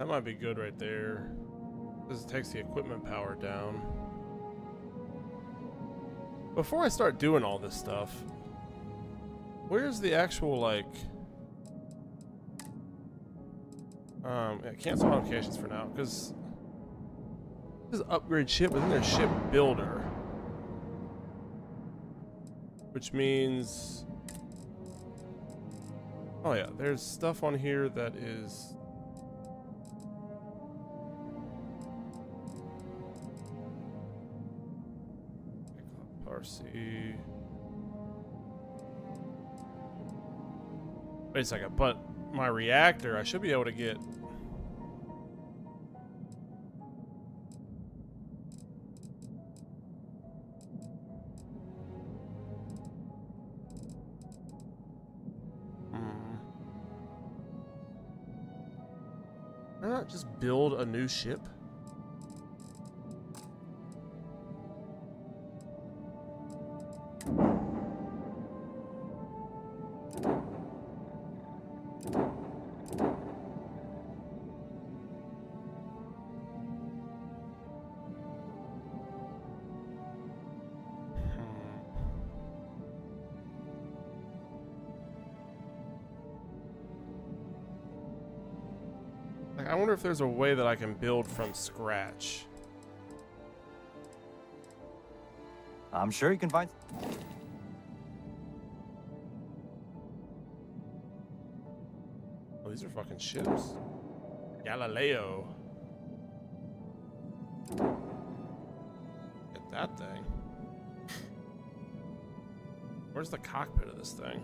That might be good right there. Because it takes the equipment power down. Before I start doing all this stuff, where's the actual, like... yeah, cancel modifications for now, because... This is upgrade ship, but then there's ship builder. Which means... Oh yeah, there's stuff on here that is... RC... Wait a second, but my reactor, I should be able to get... Why not just build a new ship? I wonder if there's a way that I can build from scratch. I'm sure you can find... Oh, these are fucking ships. Galileo. Get that thing. Where's the cockpit of this thing?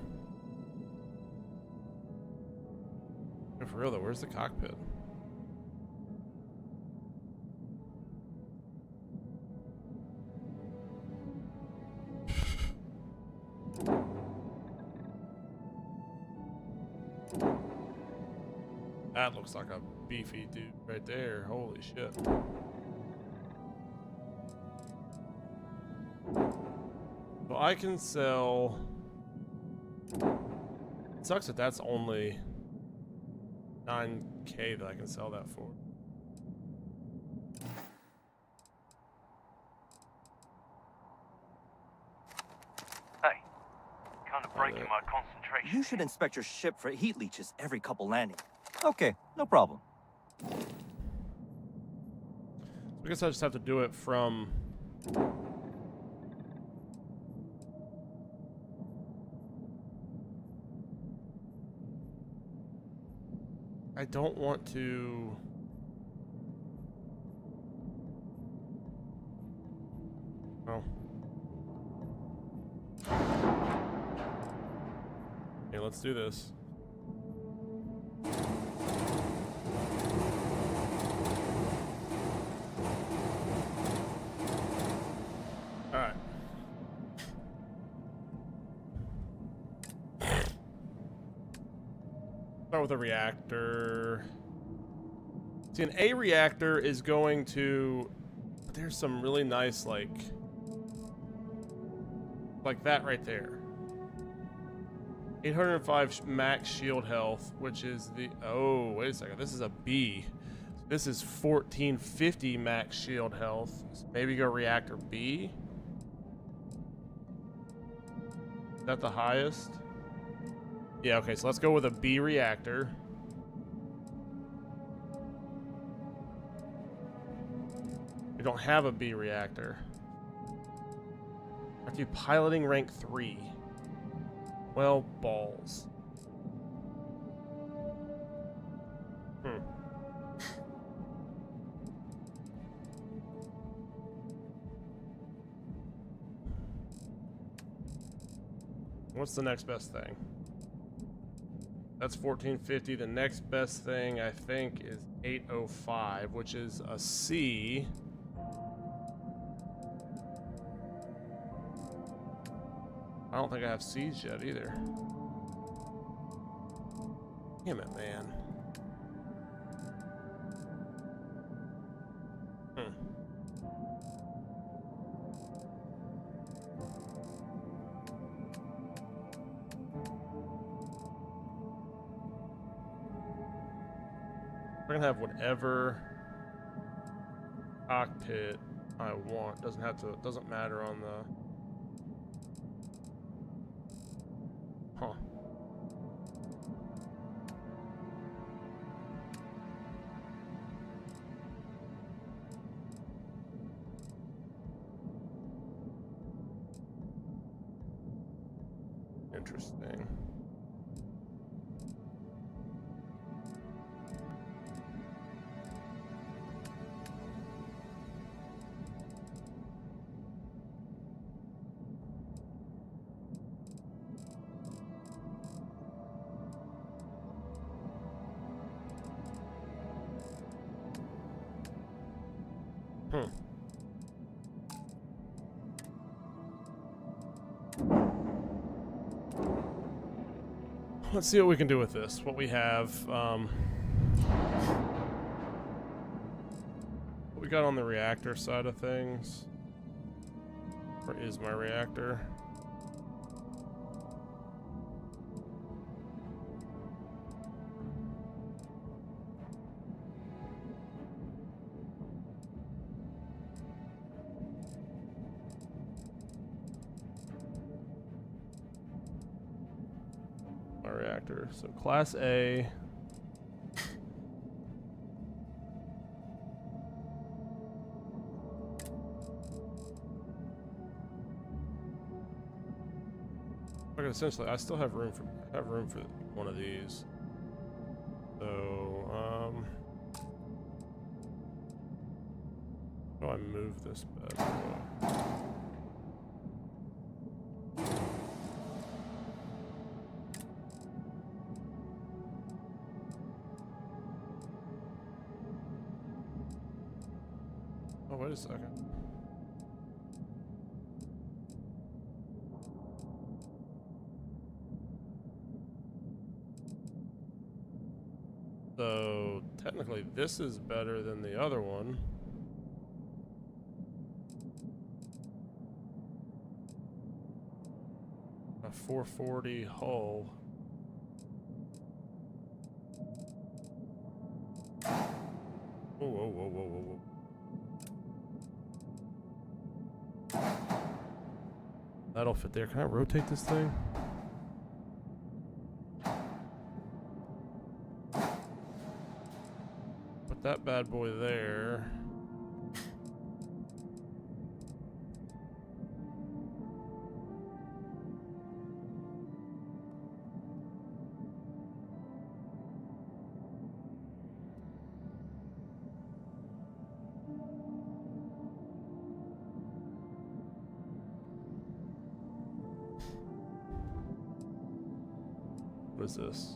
No, for real though, where's the cockpit? That looks like a beefy dude right there. Holy shit. So I can sell... It sucks that that's only 9K that I can sell that for. Hey, kind of breaking my concentration. You should inspect your ship for heat leeches every couple landings. Okay, no problem. I guess I just have to do it from... I don't want to... Oh. Okay, let's do this. Alright. Start with a reactor. See, an A reactor is going to... There's some really nice, like that right there. 805 max shield health, which is the... Oh, wait a second. This is a B. This is 1450 max shield health. So maybe go reactor B. Is that the highest? Yeah, okay, so let's go with a B reactor. We don't have a B reactor. I have to be piloting rank 3. Well, balls. What's the next best thing? That's 1450. The next best thing, I think, is 805, which is a C. I don't think I have C's yet either. Damn it, man. We're gonna have whatever cockpit I want. Doesn't matter on the. Huh. Interesting. Let's see what we can do with this. What we have. What we got on the reactor side of things. Where is my reactor? Reactor. So Class A. Okay, essentially, I still have room for one of these. So, how do I move this bed? Wait a second. So technically this is better than the other one. A 440 hull. Whoa, whoa, whoa, whoa, whoa, whoa. That'll fit there. Can I rotate this thing? Put that bad boy there. What is this?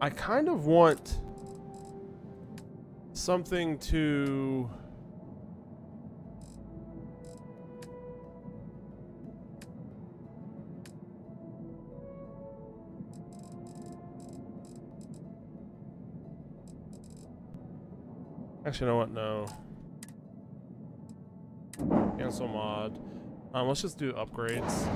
I kind of want something to actually, you know what? No. Cancel mod. Let's just do upgrades.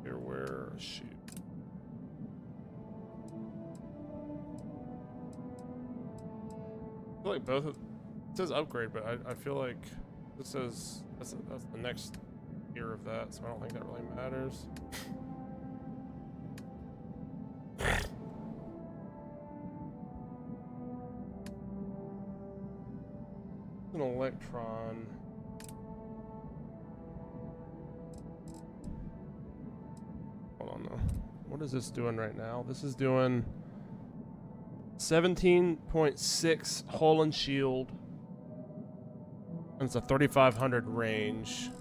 Here, where? Shoot. I feel like both of it says upgrade, but I feel like this says that's the next tier of that, so I don't think that really matters. An electron. Hold on though. What is this doing right now? This is doing 17.6 hull and shield. And it's a 3500 range.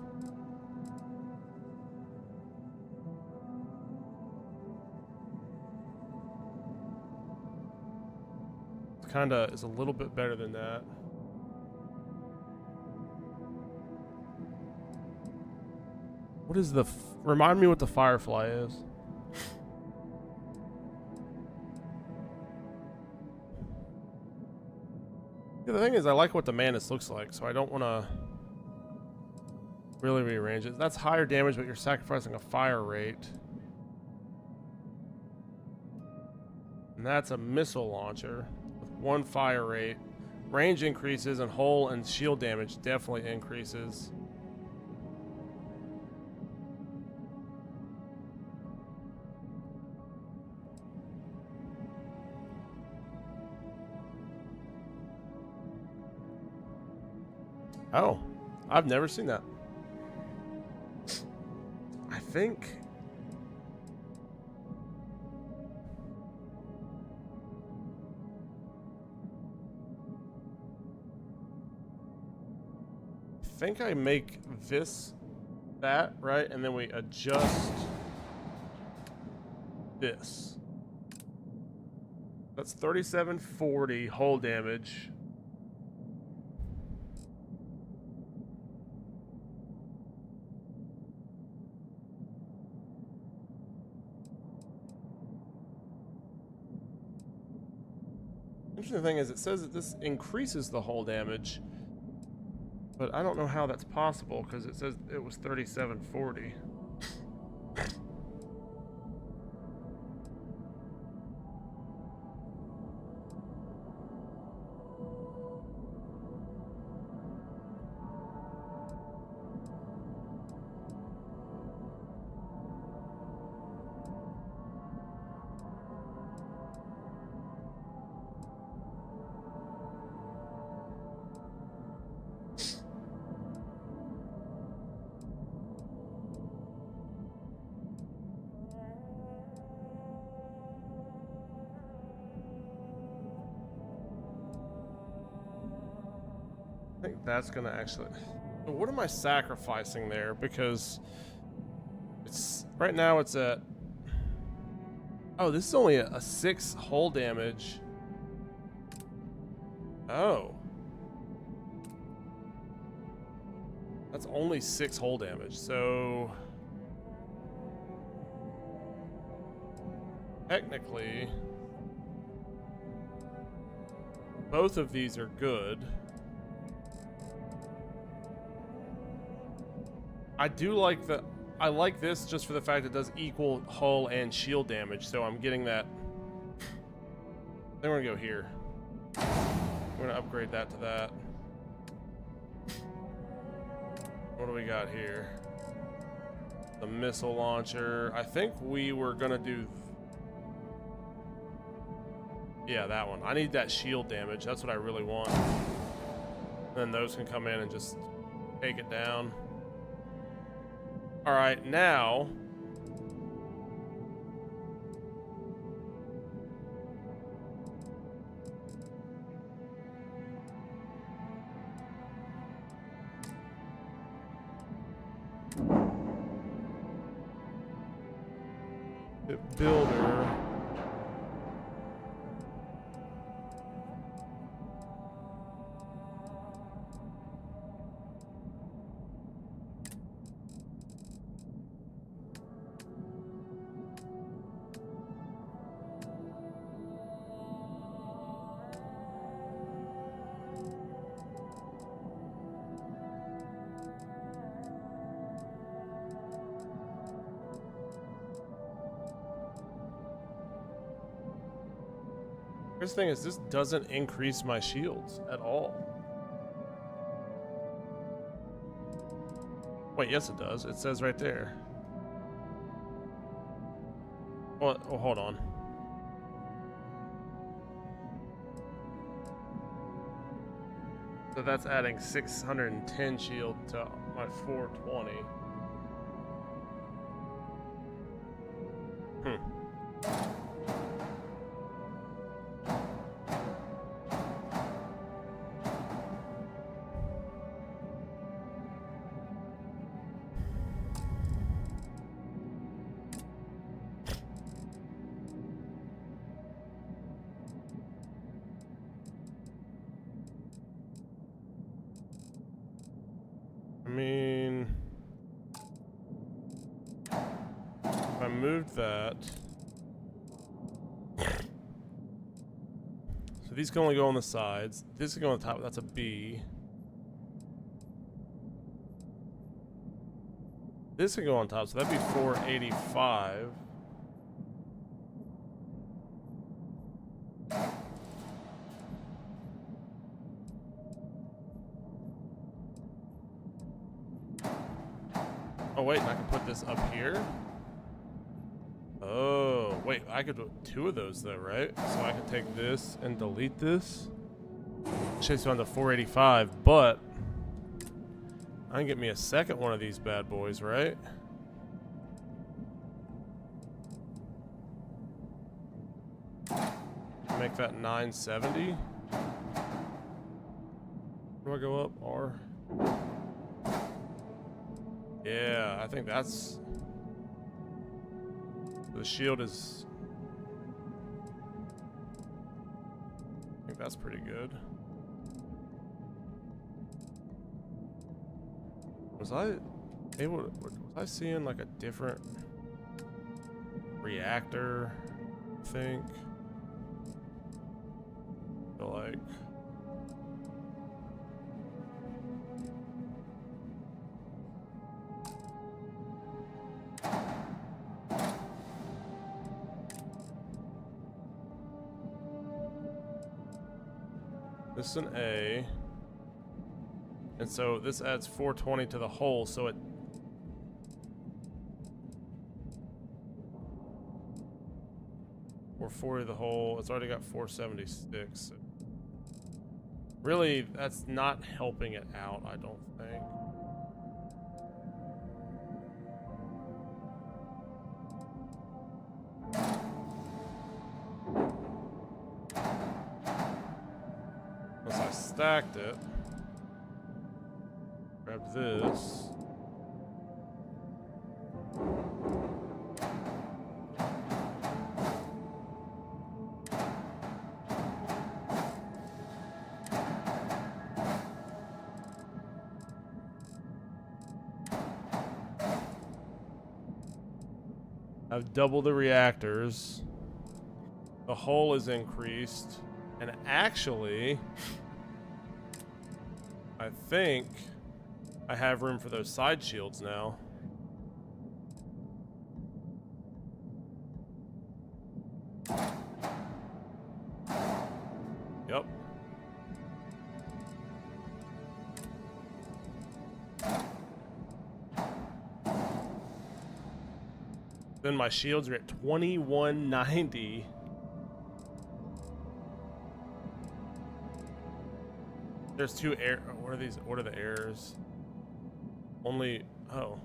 kinda is a little bit better than that. What is the remind me what the Firefly is? Yeah, the thing is, I like what the Mantis looks like, so I don't want to really rearrange it. That's higher damage, but you're sacrificing a fire rate. And that's a missile launcher with 1 fire rate. Range increases, and hull and shield damage definitely increases. Oh, I've never seen that. I think I make this that, right? And then we adjust this. That's 3740 hull damage. Interesting thing is, it says that this increases the hull damage, but I don't know how that's possible because it says it was 3740. I think that's gonna actually. What am I sacrificing there? Because it's right now it's at. Oh, this is only a 6 hull damage. Oh, that's only 6 hull damage. So technically, both of these are good. I do like the. I like this just for the fact it does equal hull and shield damage, so I'm getting that. Then we're gonna go here. We're gonna upgrade that to that. What do we got here? The missile launcher. I think we were gonna do. Yeah, that one. I need that shield damage. That's what I really want. Then those can come in and just take it down. All right, now the builder. Here's the thing is, this doesn't increase my shields at all. Wait, yes it does. It says right there. Oh, hold on. So that's adding 610 shield to my 420. I mean, if I moved that, so these can only go on the sides. This can go on the top. That's a B. This can go on top, so that'd be 485. Oh wait, and I can put this up here? Oh, wait, I could do 2 of those though, right? So I could take this and delete this. Chase you on to 485, but I can get me a second one of these bad boys, right? Make that 970. Where do I go up? R. Yeah, I think that's... The shield is... I think that's pretty good. Was I able to... Was I seeing like a different reactor, I think? I feel like... This is an A. And so this adds 420 to the whole, so it... Or 40 to the whole, it's already got 476. Really, that's not helping it out, I don't think. Once I stacked it, grab this. I've doubled the reactors. The hull is increased. And actually, I think I have room for those side shields now. Yep. Then my shields are at 2190. There's 2 air. What are these? What are the errors? Only. Oh.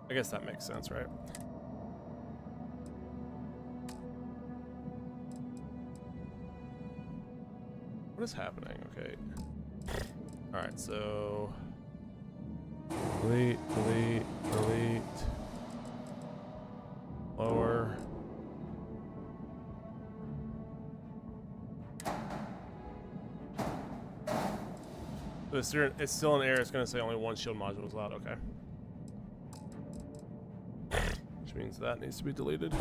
I guess that makes sense, right? What is happening? Okay. Alright, so. Delete, delete, delete. Lower. It's still an error. It's going to say only 1 shield module is allowed. Okay. Which means that needs to be deleted.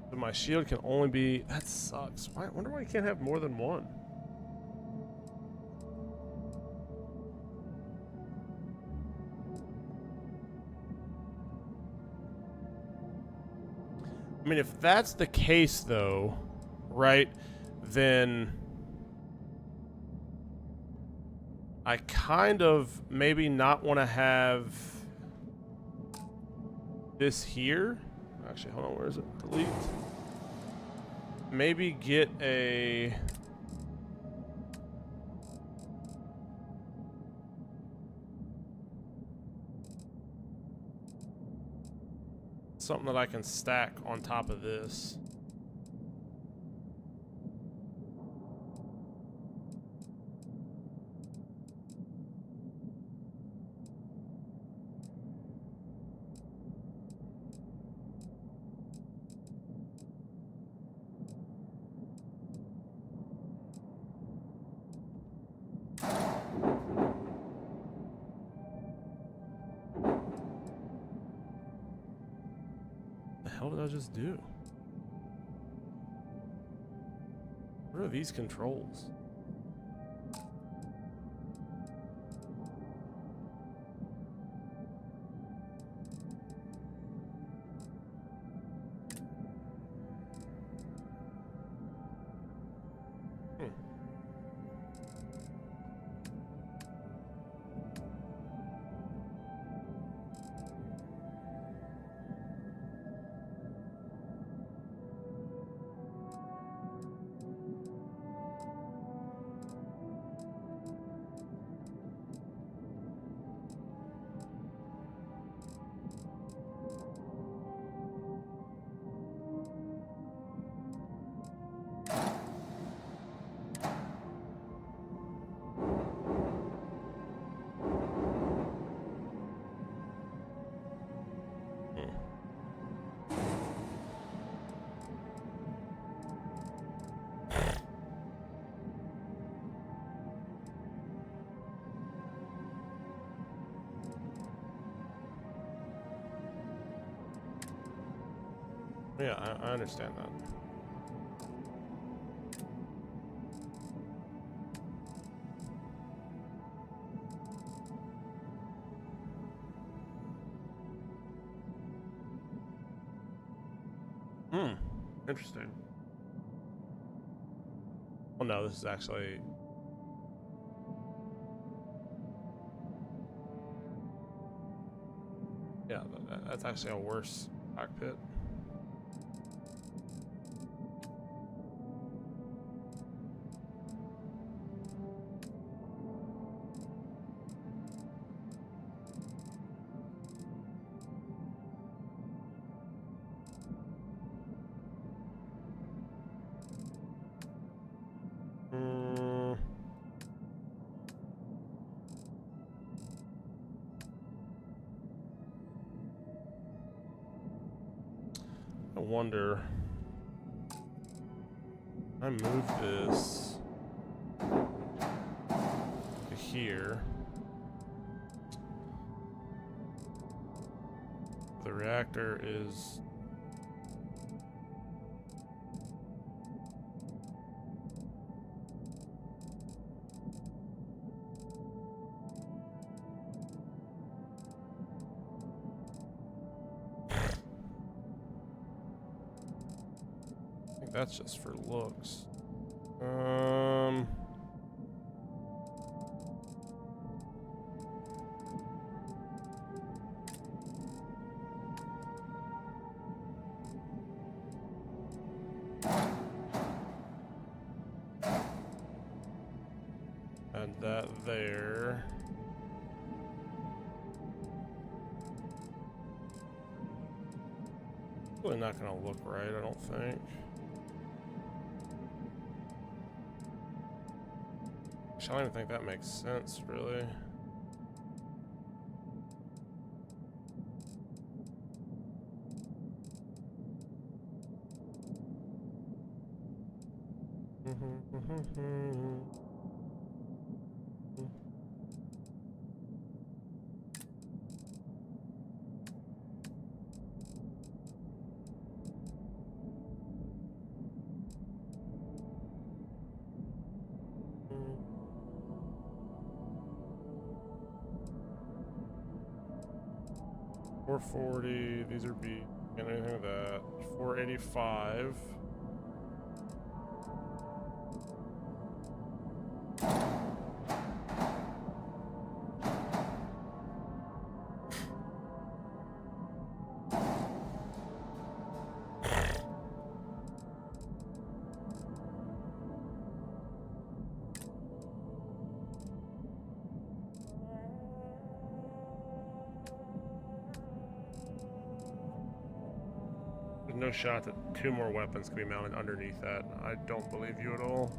But my shield can only be... That sucks. I wonder why you can't have more than 1. I mean, if that's the case, though, right, then... I kind of maybe not want to have this here. Actually, hold on, where is it? Delete. Maybe get a... Something that I can stack on top of this. hell did I just do? What are these controls? Yeah, I understand that. Interesting. Well, no, this is actually... Yeah, that's actually a worse cockpit. I wonder, I move this to here. The reactor is that's just for looks. And that there. Really not gonna look right, I don't think. I don't even think that makes sense, really. $440, these are B, and anything like that. $485. There's no shot that 2 more weapons can be mounted underneath that. I don't believe you at all.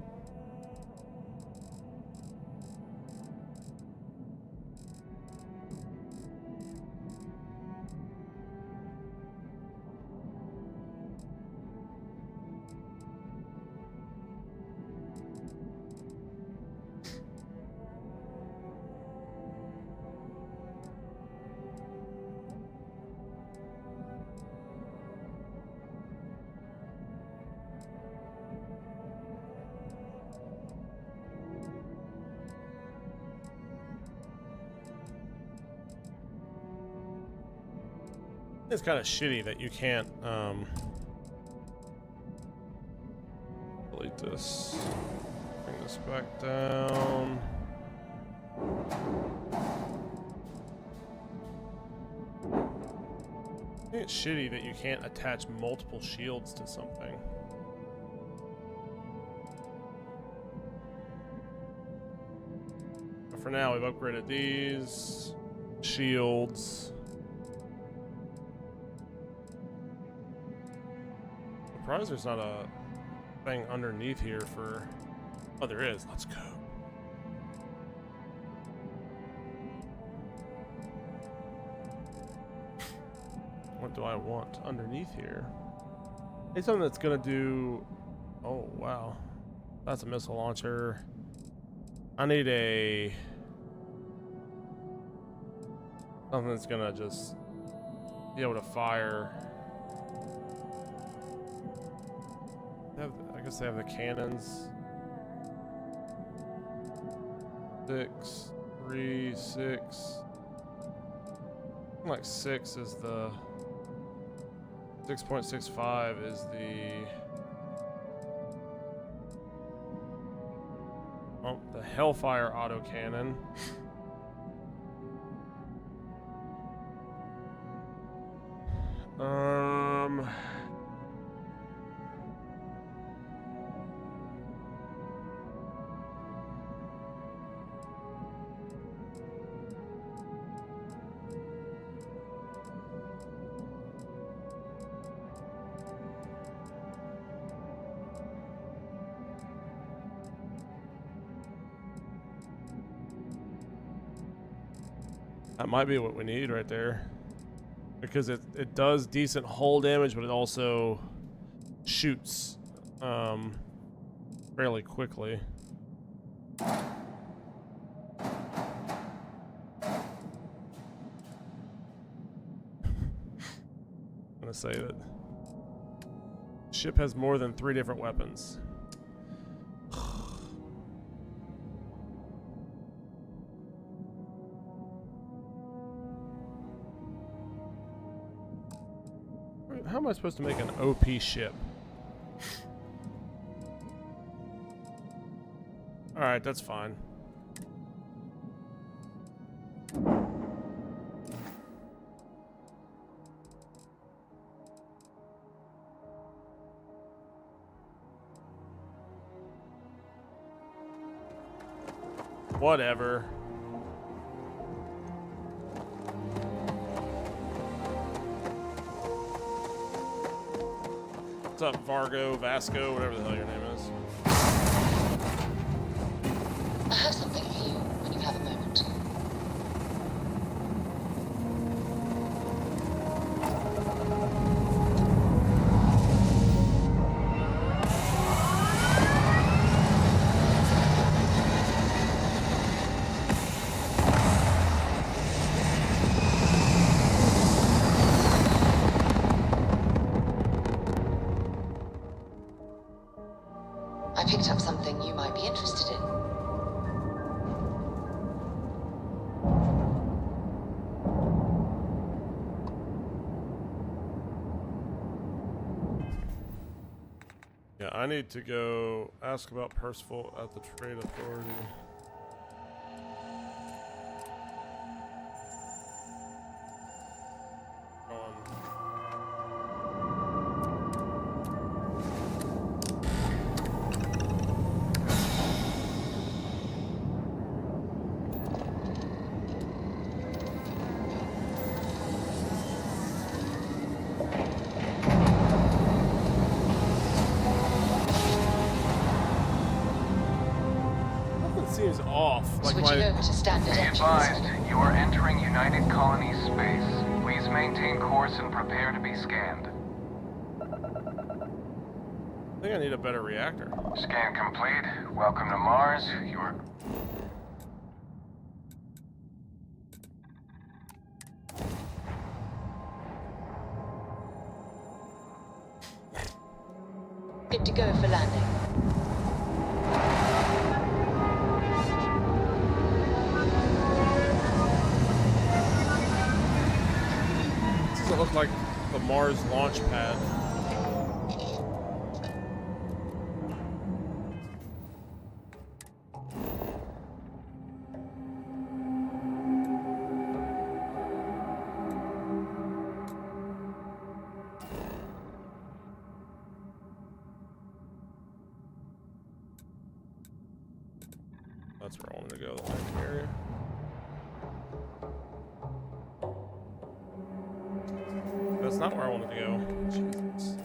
It's kind of shitty that you can't delete this. Bring this back down. I think it's shitty that you can't attach multiple shields to something. But for now, we've upgraded these shields. I'm surprised there's not a thing underneath here for... Oh, there is. Let's go. What do I want underneath here? It's something that's gonna do... Oh, wow. That's a missile launcher. I need a... something that's gonna just be able to fire. I guess they have the cannons. 6, 3, 6. Like 6 is the 6.65 is the Hellfire autocannon. That might be what we need right there, because it does decent hull damage, but it also shoots fairly quickly. I'm gonna say that ship has more than 3 different weapons. How am I supposed to make an OP ship? Alright, that's fine. Whatever. What's up, Vasco, whatever the hell your name is? I have something for you when you have a moment. I picked up something you might be interested in. Yeah, I need to go ask about Percival at the Trade Authority. Seems off. Like Switching over to standard Be engines. advised, you are entering United Colony space. Please maintain course and prepare to be scanned. I think I need a better reactor. Scan complete. Welcome to Mars. You're... Good to go for landing. looked like the Mars launch pad. That's where I wanted to go, the landing area. That's not where I wanted to go. Jesus.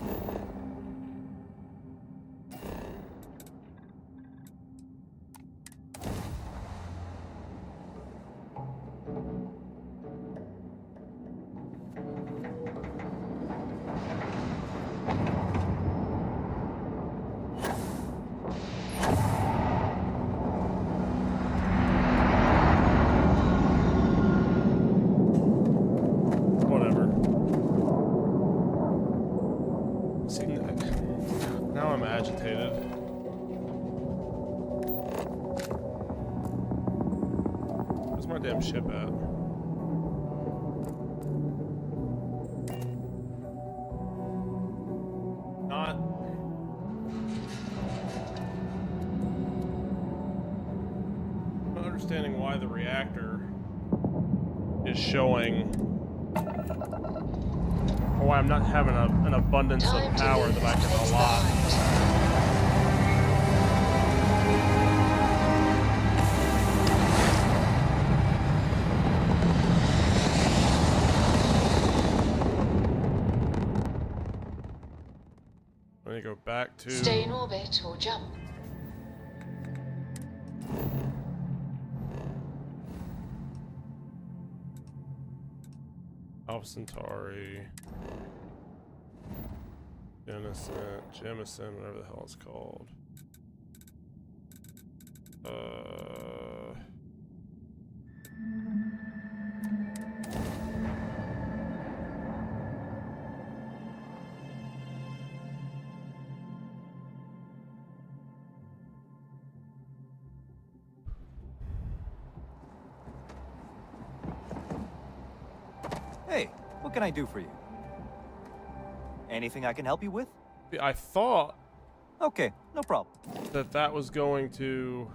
Ship at. Not understanding why the reactor is showing, or why I'm not having an abundance of power that I can allot. Go back to stay in orbit or jump. Alpha Centauri, Jemison, whatever the hell it's called. Hey, what can I do for you? Anything I can help you with? I thought... Okay, no problem. That was going to...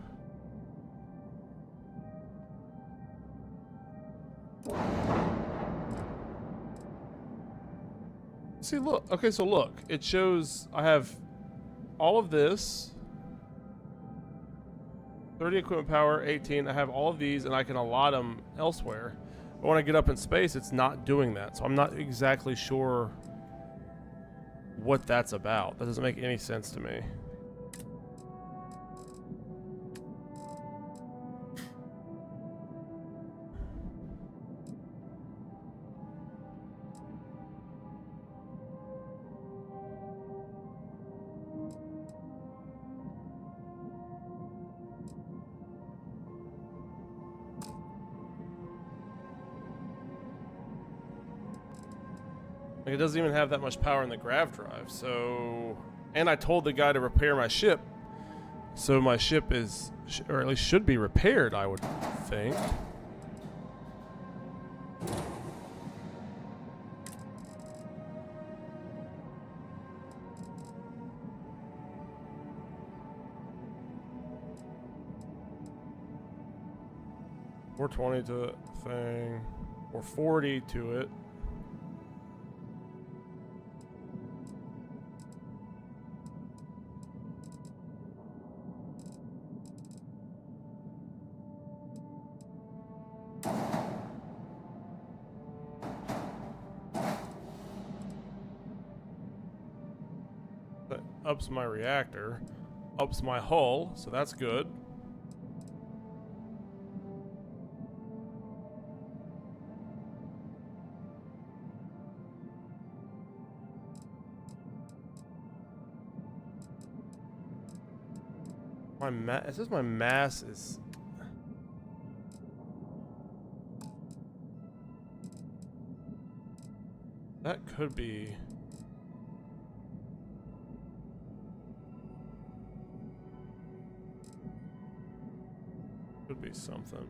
See, look. Okay, so look. It shows I have all of this. 30 equipment power, 18. I have all of these, and I can allot them elsewhere. But when I get up in space, it's not doing that. So I'm not exactly sure what that's about. That doesn't make any sense to me. Like, it doesn't even have that much power in the grav drive, so... And I told the guy to repair my ship, so my ship is... or at least should be repaired, I would think. $420 to the thing, or 40 to it. That ups my reactor, ups my hull, so that's good. It says my mass is... That could be... Could be something.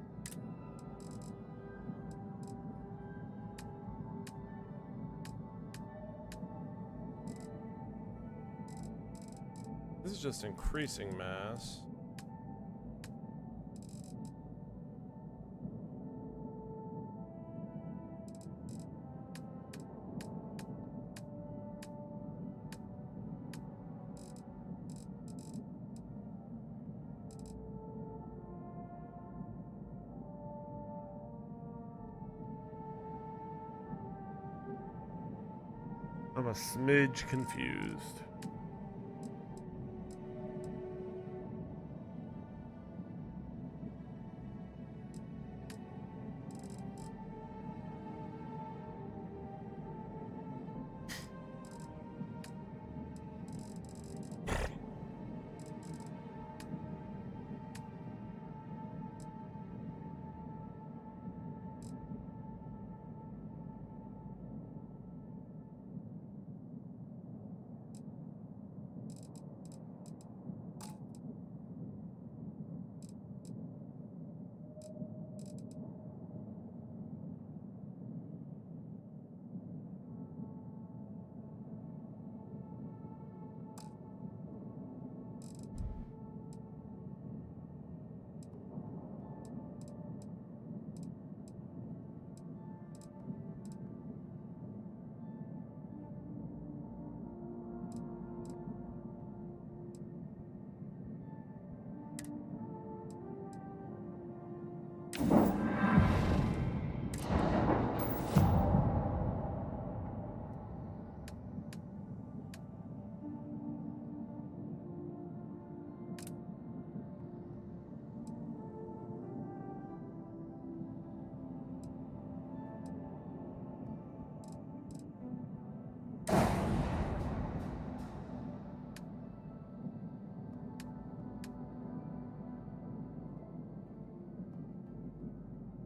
This is just increasing mass. I'm a smidge confused.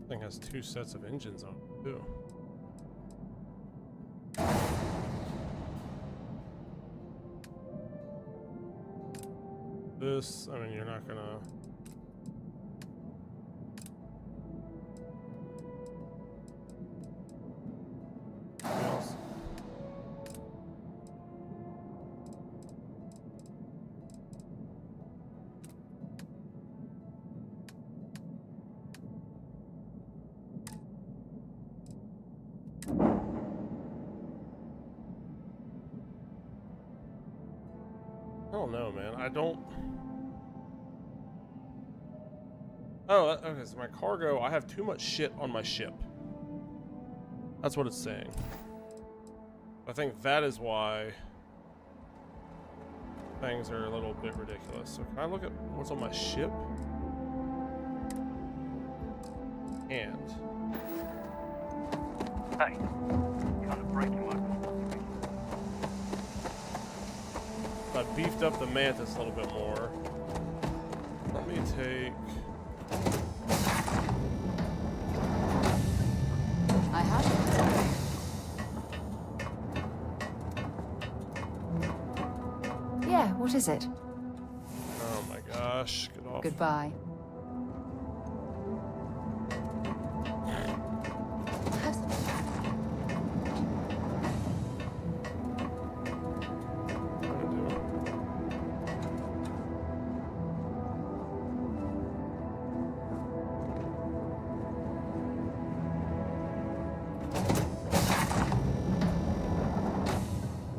Thing has 2 sets of engines on it too. This, I mean, you're not gonna. Else. I don't know, man. I don't. Oh, okay. So my cargo, I have too much shit on my ship. That's what it's saying. I think that is why things are a little bit ridiculous. So can I look at what's on my ship? And. Hey, kind of breaking my. I beefed up the Mantis a little bit more. Let me take. I have it. Yeah, what is it? Oh my gosh, get off. Goodbye.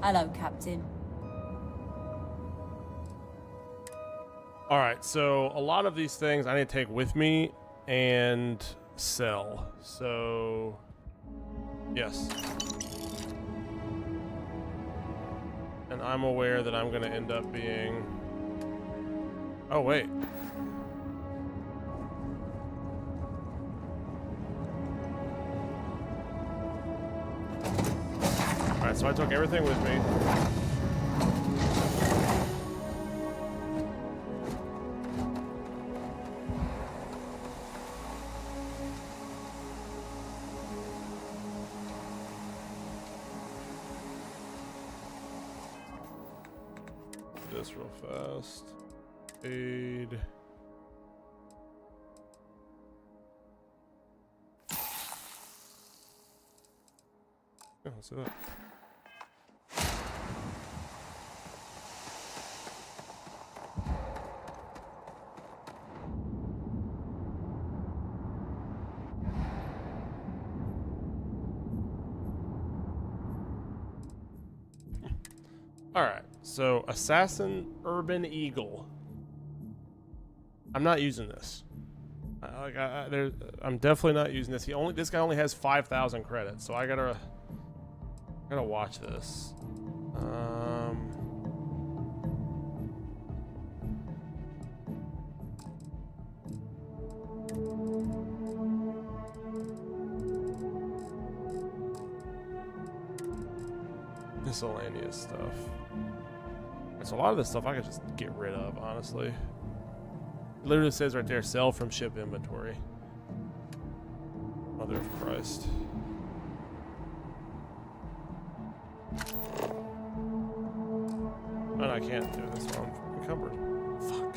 Hello, Captain. All right, so a lot of these things I need to take with me and sell. So, yes. And I'm aware that I'm going to end up being... Oh, wait. All right, so I took everything with me. This real fast. Aid. Yeah, let's do that. Alright, so Assassin Urban Eagle. I'm not using this. I'm definitely not using this. This guy only has 5,000 credits, so I gotta watch this. Miscellaneous stuff. So a lot of this stuff I could just get rid of, honestly. It literally says right there, sell from ship inventory. Mother of Christ. And I can't do this while I'm encumbered. Fuck.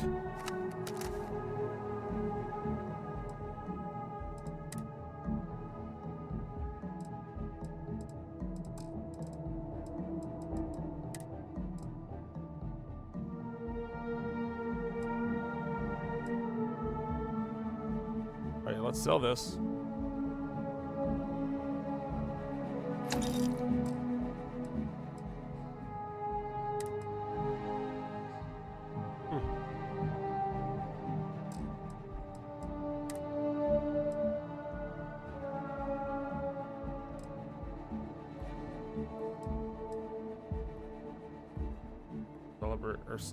Alright, let's sell this.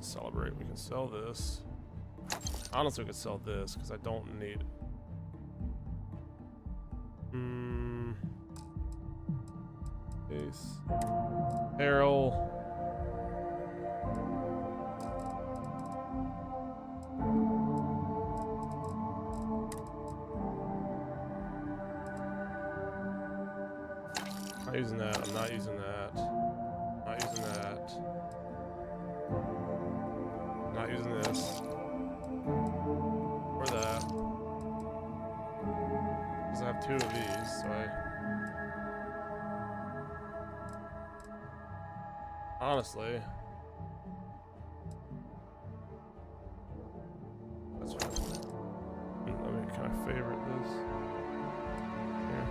Celebrate. We can sell this. Honestly, we could sell this because I don't need it. Base. Barrel. I'm not using that. I'm not using that. I'm not using that. Not using this. Or that. Because I have two of these, so honestly. That's fine. Let me kind of favorite this. Here.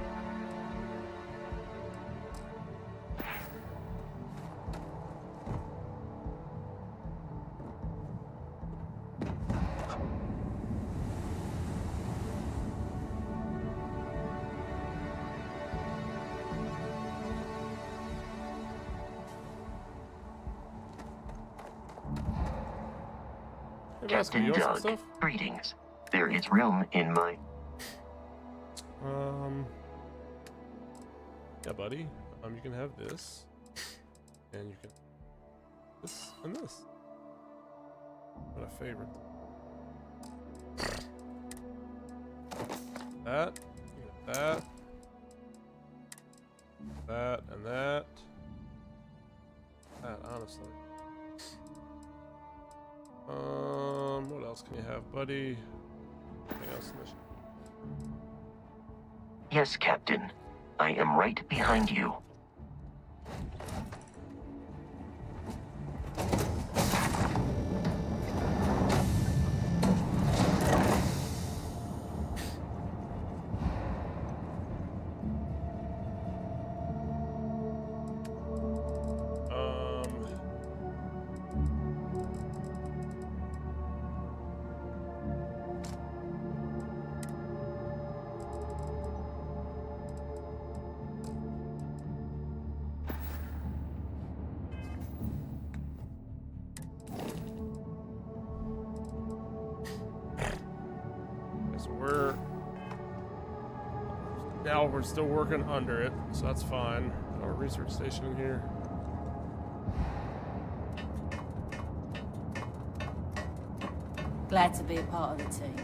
Captain Doug, greetings. There is room in my... Yeah, buddy. You can have this. And you can... This and this. What a favorite. That. You get that. That and that. That, honestly. What else can you have, buddy? Anything else in this? Yes, Captain. I am right behind you. We're still working under it, so that's fine. Got a research station in here. Glad to be a part of the team.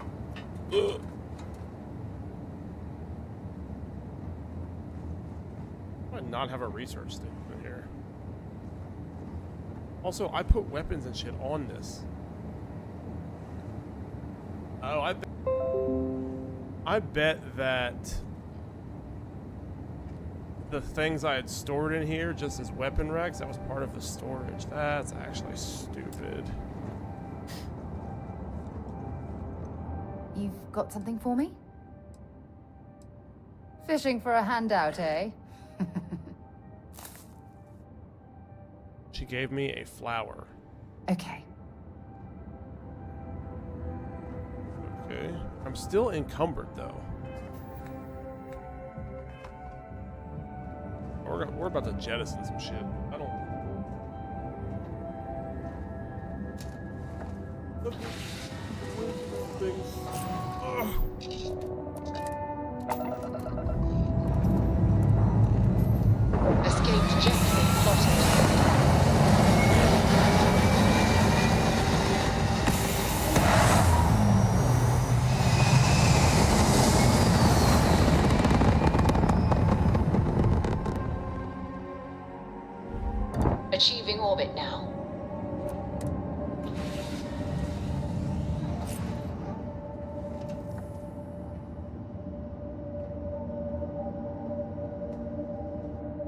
Why not have a research station in here? Also, I put weapons and shit on this. Oh, I bet that the things I had stored in here just as weapon racks, that was part of the storage. That's actually stupid. You've got something for me? Fishing for a handout, eh? She gave me a flower. Okay. Okay. I'm still encumbered though. We're about to jettison some shit. I don't. Things. Escaped jet spotted. Achieving orbit now.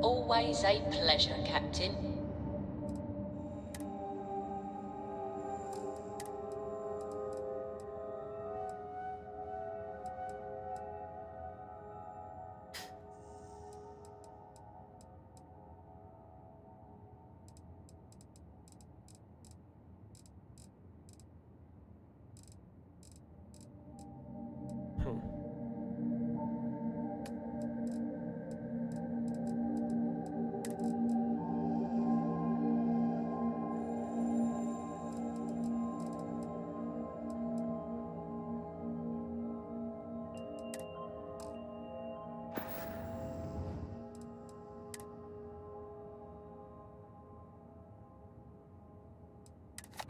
Always a pleasure, Captain.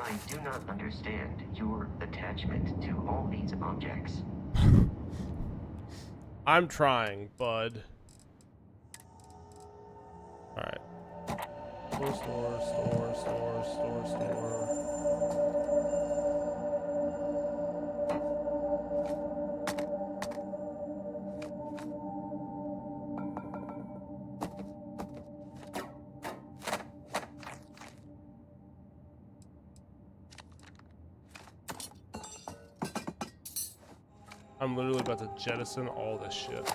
I do not understand your attachment to all these objects. I'm trying, bud. Alright. Store. I'm literally about to jettison all this shit.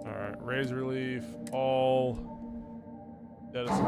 Alright, raise relief, all jettison.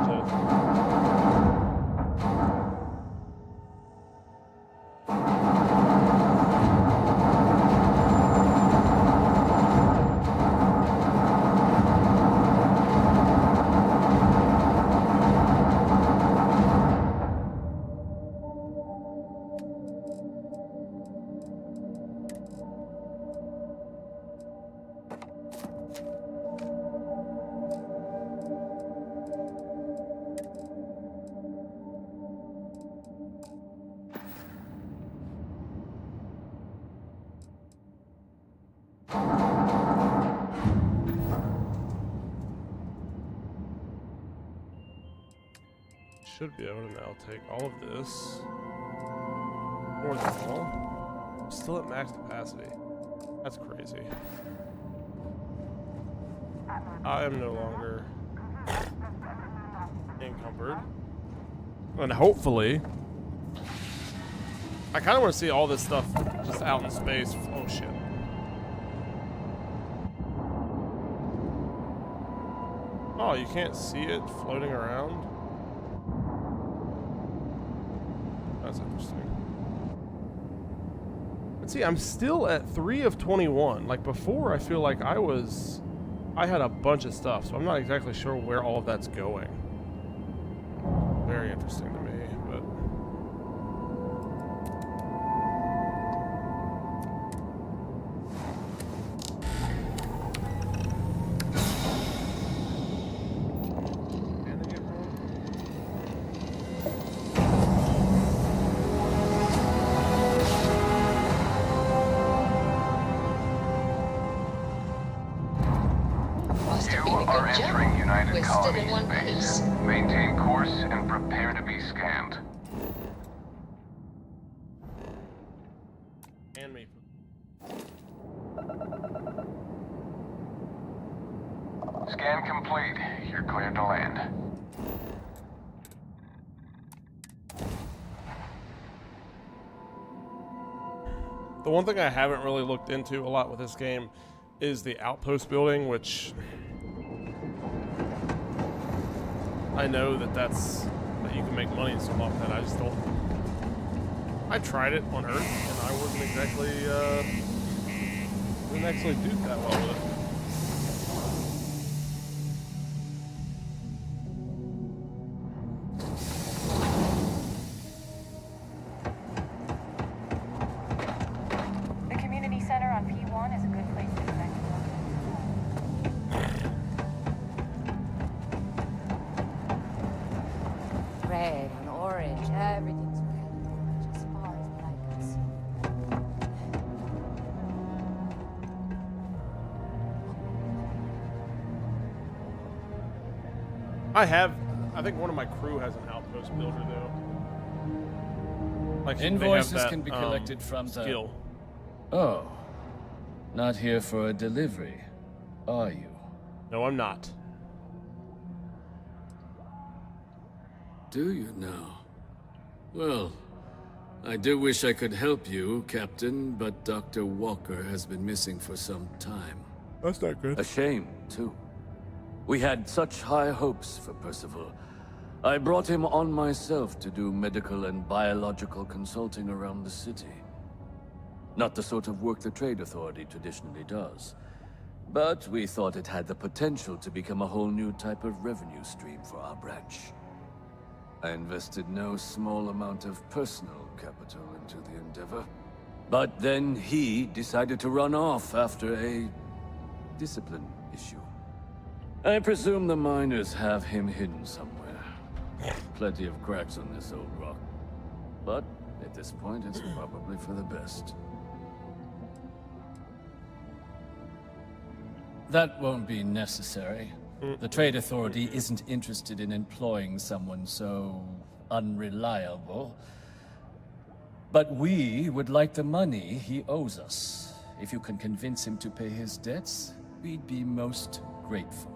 Should be able to now take all of this. More than all. I'm still at max capacity. That's crazy. I am no longer encumbered. And hopefully, I kind of want to see all this stuff just out in space. Oh shit. Oh, you can't see it floating around? That's interesting. But see, I'm still at 3 of 21. Like before, I feel like I had a bunch of stuff, so I'm not exactly sure where all of that's going. Very interesting to me, but... Maintain course and prepare to be scanned. And me. Scan complete. You're cleared to land. The one thing I haven't really looked into a lot with this game is the outpost building, which I know that you can make money and stuff off that. I just don't. I tried it on Earth, and I wasn't exactly didn't actually do that well with it. The community center on P1 is a good place to connect. Red and orange, everything's red and orange as far as I can see. I think one of my crew has an outpost builder though. Like Invoices they have that, can be collected from the... skill. Oh. Not here for a delivery, are you? No, I'm not. Do you now? Well, I do wish I could help you, Captain, but Dr. Walker has been missing for some time. That's not good. A shame, too. We had such high hopes for Percival. I brought him on myself to do medical and biological consulting around the city. Not the sort of work the Trade Authority traditionally does. But we thought it had the potential to become a whole new type of revenue stream for our branch. I invested no small amount of personal capital into the endeavor. But then he decided to run off after a discipline issue. I presume the miners have him hidden somewhere. Plenty of cracks on this old rock. But at this point, it's probably for the best. That won't be necessary. The Trade Authority isn't interested in employing someone so unreliable. But we would like the money he owes us. If you can convince him to pay his debts, we'd be most grateful.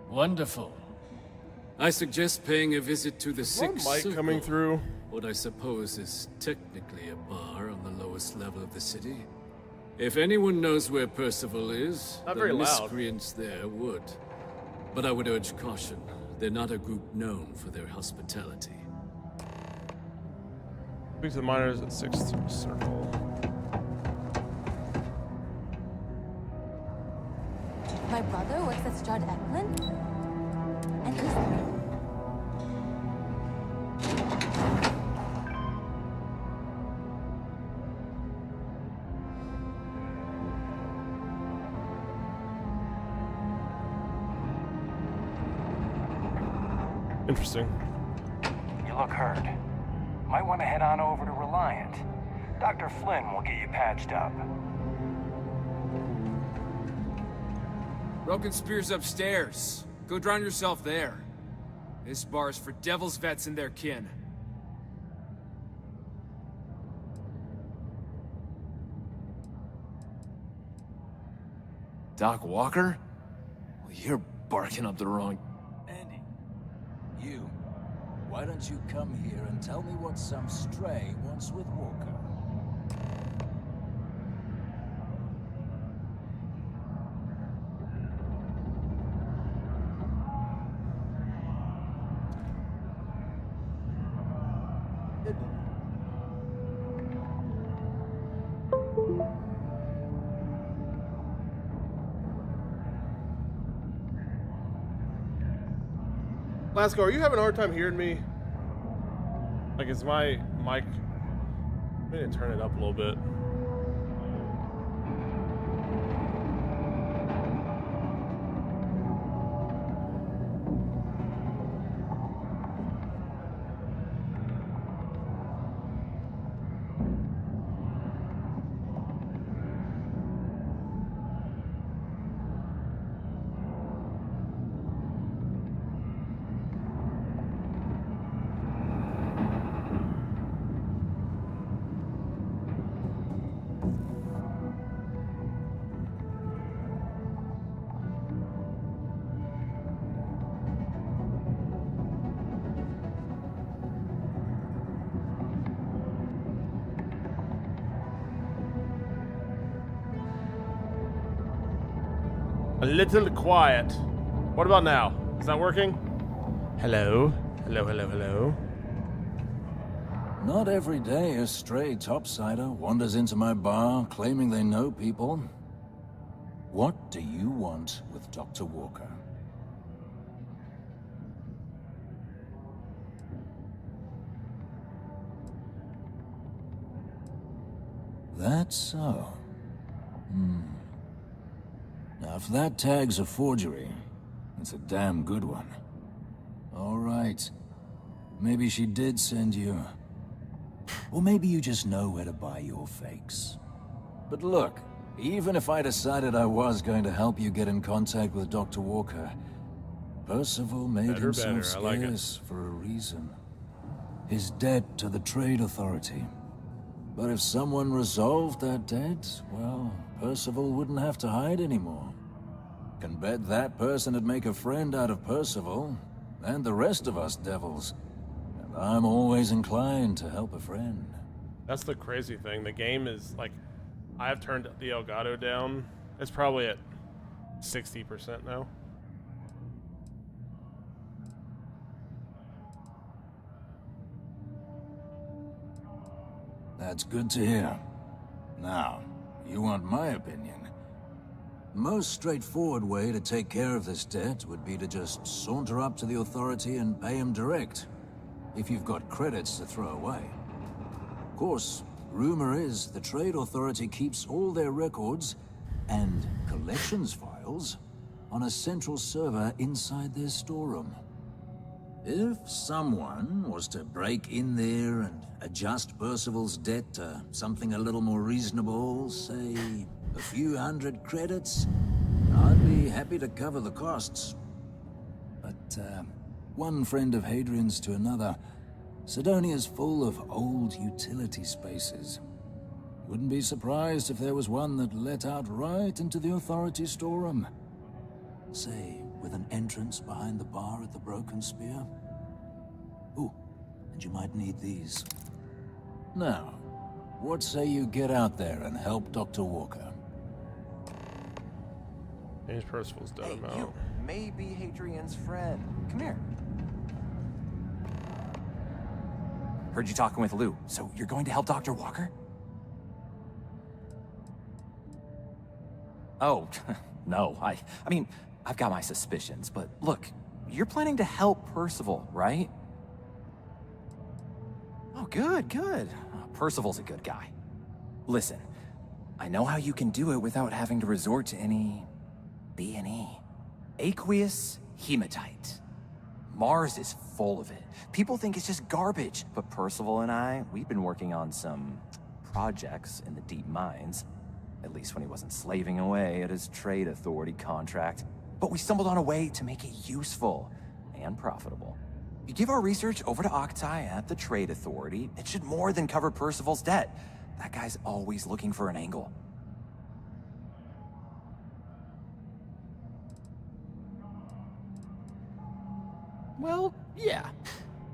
Wonderful. I suggest paying a visit to the Sixth mic Circle, coming through. what I suppose is technically a bar on the lowest level of the city. If anyone knows where Percival is, Not the very loud. miscreants there would. But I would urge caution. They're not a group known for their hospitality. Speak to the miners at 6th Circle. My brother works at Strad Eklund, and he's... Interesting. You look hurt. Might want to head on over to Reliant. Dr. Flynn will get you patched up. Broken Spear's upstairs. Go drown yourself there. This bar's for Devil's vets and their kin. Doc Walker? Well, you're barking up the wrong... Andy, you. Why don't you come here and tell me what some stray wants with Walker? Lasco, are you having a hard time hearing me? Like, is my mic... I'm gonna turn it up a little bit. A little quiet. What about now? Is that working? Hello? Hello, hello, hello. Not every day a stray topsider wanders into my bar claiming they know people. What do you want with Dr. Walker? That's so. Now, if that tag's a forgery, it's a damn good one. All right. Maybe she did send you. Or maybe you just know where to buy your fakes. But look, even if I decided I was going to help you get in contact with Dr. Walker, Percival made himself scarce for a reason. His debt to the Trade Authority. But if someone resolved that debt, well, Percival wouldn't have to hide anymore. Can bet that person would make a friend out of Percival, and the rest of us devils. And I'm always inclined to help a friend. That's the crazy thing. The game is like, I have turned the Elgato down. It's probably at 60% now. That's good to hear. Now, you want my opinion? The most straightforward way to take care of this debt would be to just saunter up to the authority and pay him direct, if you've got credits to throw away. Of course, rumor is the Trade Authority keeps all their records and collections files on a central server inside their storeroom. If someone was to break in there and adjust Percival's debt to something a little more reasonable, say a few hundred credits, I'd be happy to cover the costs. But one friend of Hadrian's to another, Sidonia's full of old utility spaces. Wouldn't be surprised if there was one that let out right into the authority storeroom. Say, with an entrance behind the bar at the Broken Spear. Ooh, and you might need these. Now, what say you get out there and help Dr. Walker? James Percival's done him out. You may be Hadrian's friend. Come here. Heard you talking with Lou, so you're going to help Dr. Walker? Oh, no, I mean, I've got my suspicions, but look, you're planning to help Percival, right? Oh, good, good. Percival's a good guy. Listen, I know how you can do it without having to resort to any B&E. Aqueous hematite. Mars is full of it. People think it's just garbage, but Percival and I, we've been working on some projects in the deep mines. At least when he wasn't slaving away at his Trade Authority contract. But we stumbled on a way to make it useful and profitable. You give our research over to Octai at the Trade Authority, it should more than cover Percival's debt. That guy's always looking for an angle. Well, yeah.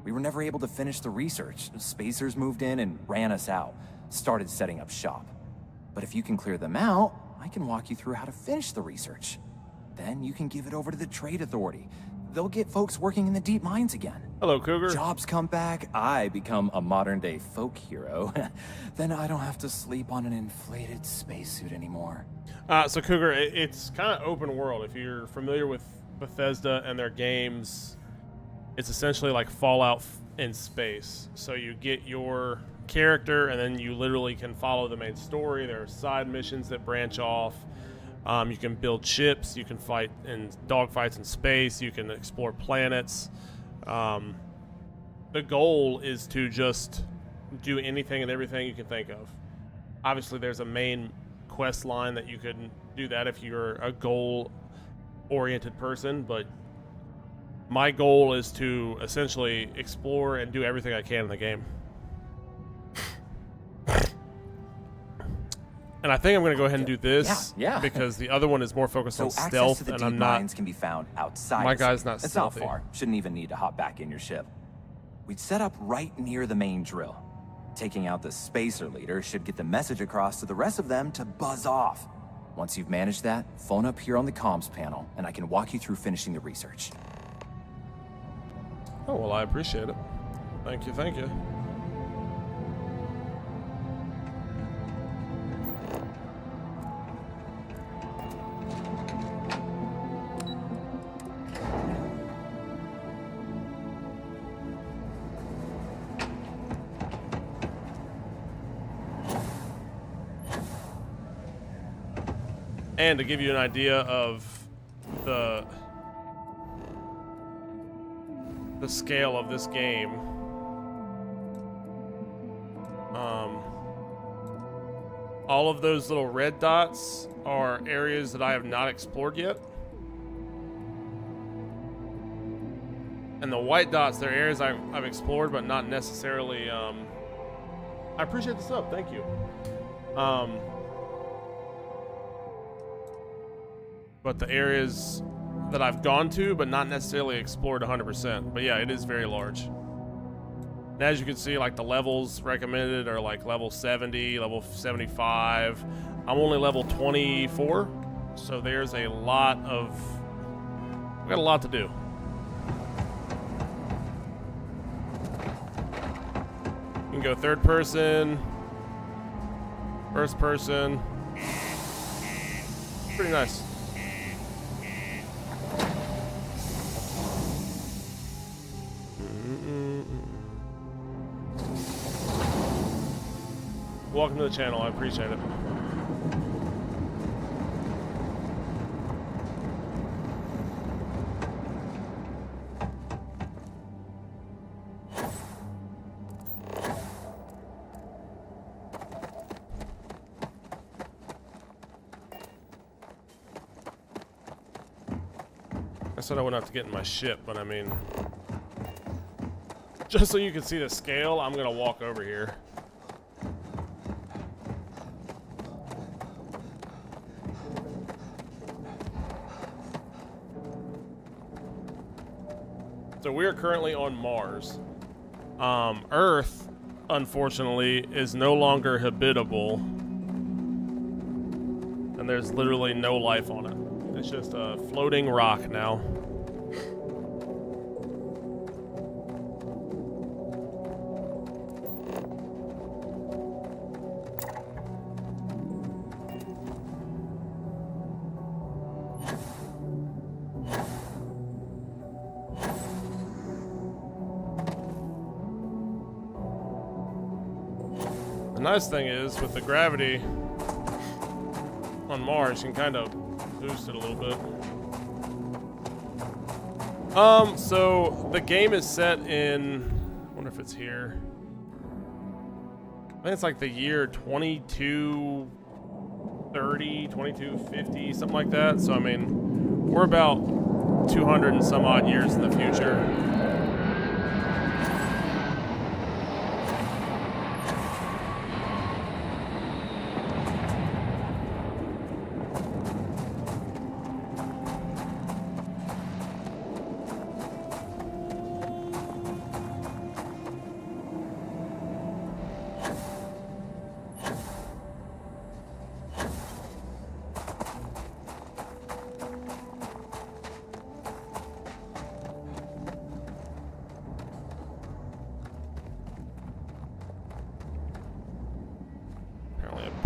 We were never able to finish the research. Spacers moved in and ran us out. Started setting up shop. But if you can clear them out, I can walk you through how to finish the research. Then you can give it over to the Trade Authority. They'll get folks working in the deep mines again. Hello, Cougar. Jobs come back, I become a modern-day folk hero. Then I don't have to sleep on an inflated spacesuit anymore. So Cougar, it's kind of open world. If you're familiar with Bethesda and their games, it's essentially like Fallout in space. So you get your character, and then you literally can follow the main story. There are side missions that branch off. You can build ships. You can fight in dogfights in space. You can explore planets. The goal is to just do anything and everything you can think of. Obviously, there's a main quest line that you can do that if you're a goal-oriented person, but my goal is to essentially explore and do everything I can in the game. And I think I'm going to go ahead and do this because the other one is more focused on stealth, to the and deep I'm not. mines can be found outside. My the guy's city. not It's stealthy. not far. Shouldn't even need to hop back in your ship. We'd set up right near the main drill. Taking out the spacer leader should get the message across to the rest of them to buzz off. Once you've managed that, phone up here on the comms panel, and I can walk you through finishing the research. Oh, well, I appreciate it. Thank you, thank you. And to give you an idea of the scale of this game, all of those little red dots are areas that I have not explored yet. And the white dots, they're areas I've explored, but not necessarily, I appreciate the sub, thank you. But the areas that I've gone to, but not necessarily explored 100%. But yeah, it is very large. And as you can see, like the levels recommended are like level 70, level 75. I'm only level 24, so there's a lot of, we got a lot to do. You can go third person, first person. Pretty nice. Welcome to the channel, I appreciate it. I said I wouldn't have to get in my ship, but I mean, just so you can see the scale, I'm gonna walk over here. So we are currently on Mars. Earth, unfortunately, is no longer habitable. And there's literally no life on it. It's just a floating rock now. The nice thing is, with the gravity on Mars, you can kind of boost it a little bit. So the game is set in, I wonder if it's here. I think it's like the year 2230, 2250, something like that. So I mean, we're about 200 and some odd years in the future.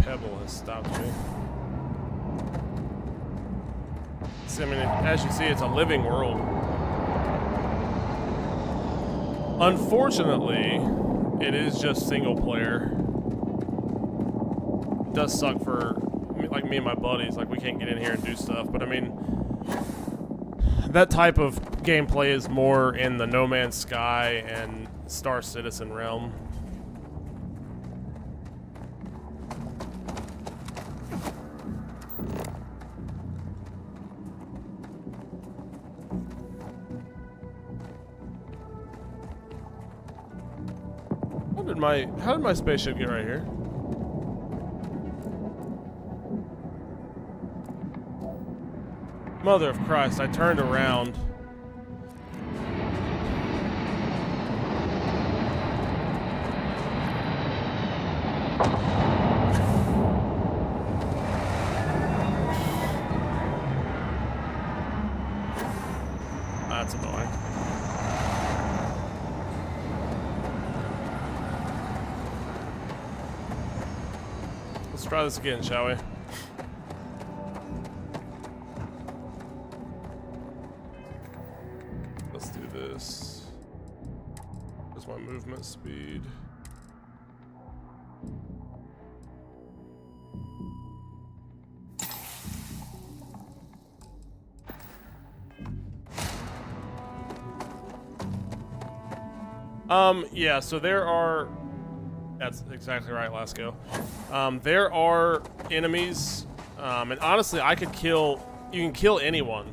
Pebble has stopped me. See, I mean, as you see, it's a living world. Unfortunately, it is just single player. It does suck for like me and my buddies. Like, we can't get in here and do stuff. But I mean, that type of gameplay is more in the No Man's Sky and Star Citizen realm. How did my spaceship get right here? Mother of Christ, I turned around. Let's try this again, shall we? Let's do this. Where's my movement speed? Yeah, so there are... That's exactly right, Lasco. There are enemies, and honestly, I could kill... You can kill anyone.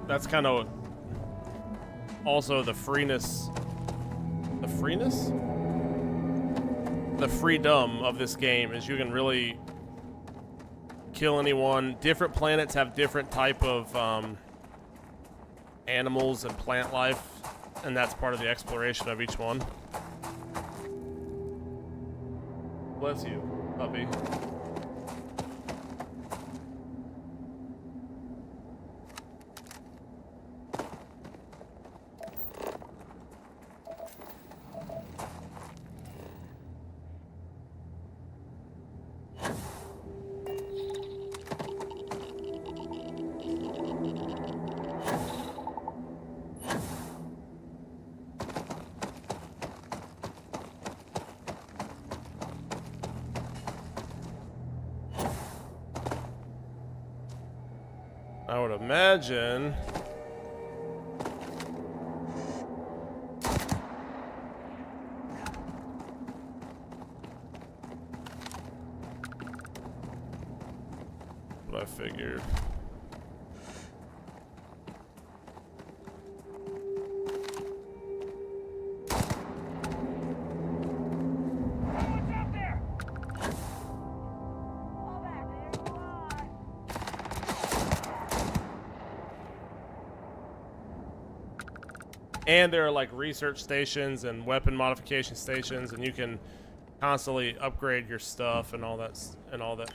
That's kind of... Also, the freeness... The freeness? The freedom of this game is you can really kill anyone. Different planets have different type of animals and plant life, and that's part of the exploration of each one. Bless you, puppy. I would imagine what I figured. And there are like research stations and weapon modification stations, and you can constantly upgrade your stuff and all that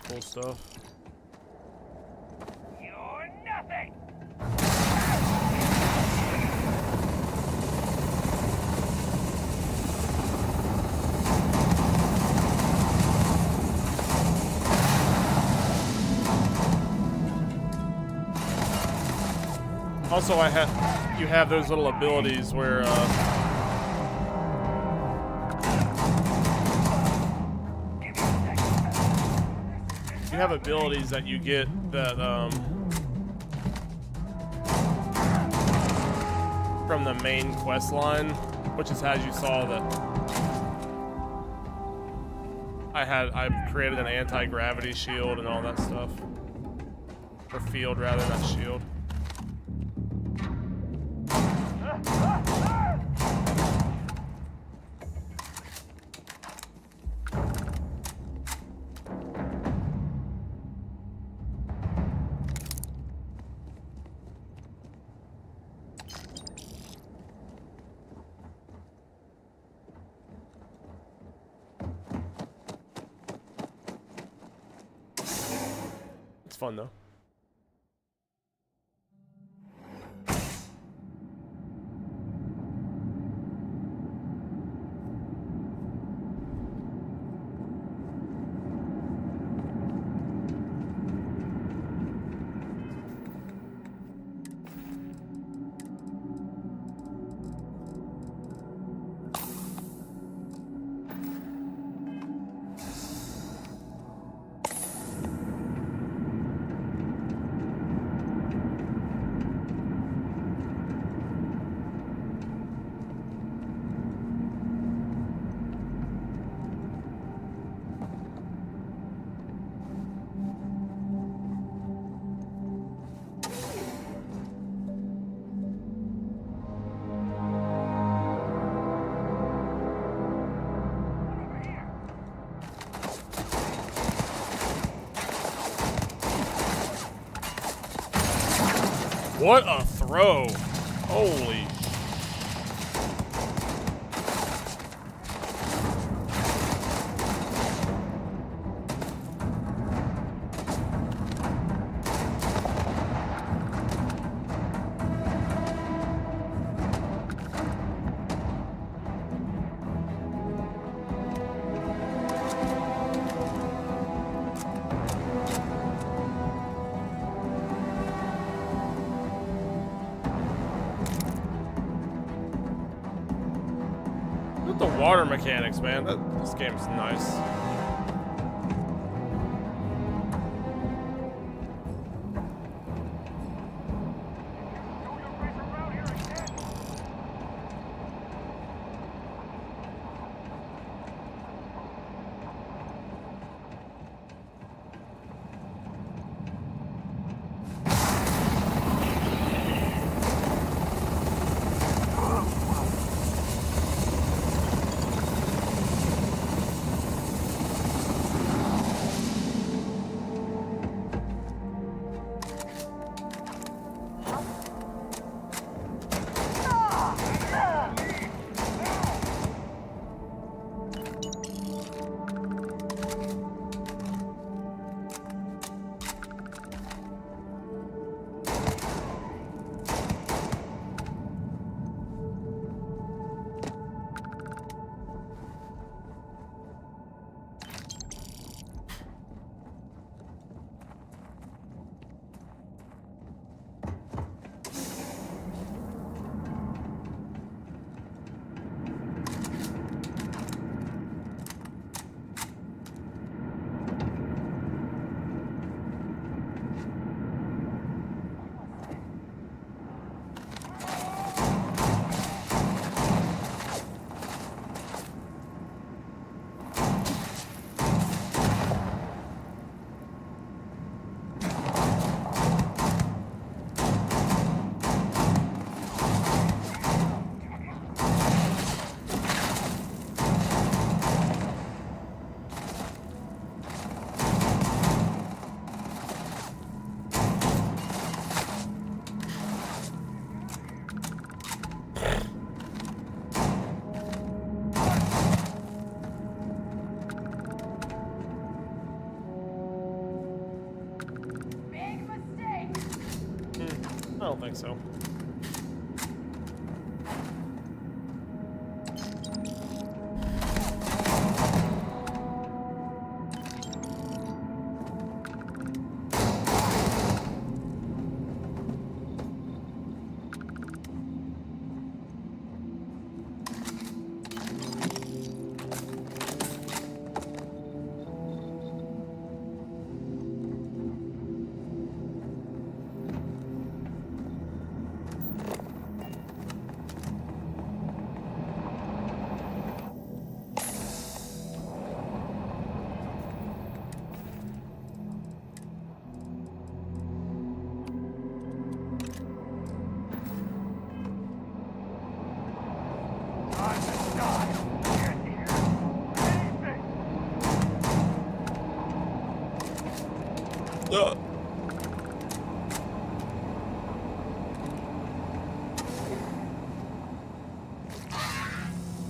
cool stuff. You're nothing. Also, you have those little abilities where you have abilities that you get that from the main quest line, which is how you saw that I created an anti-gravity shield and all that stuff, or field rather, not shield. It's fun though. What a throw! Holy. Water mechanics, man. This game's nice. I don't think so.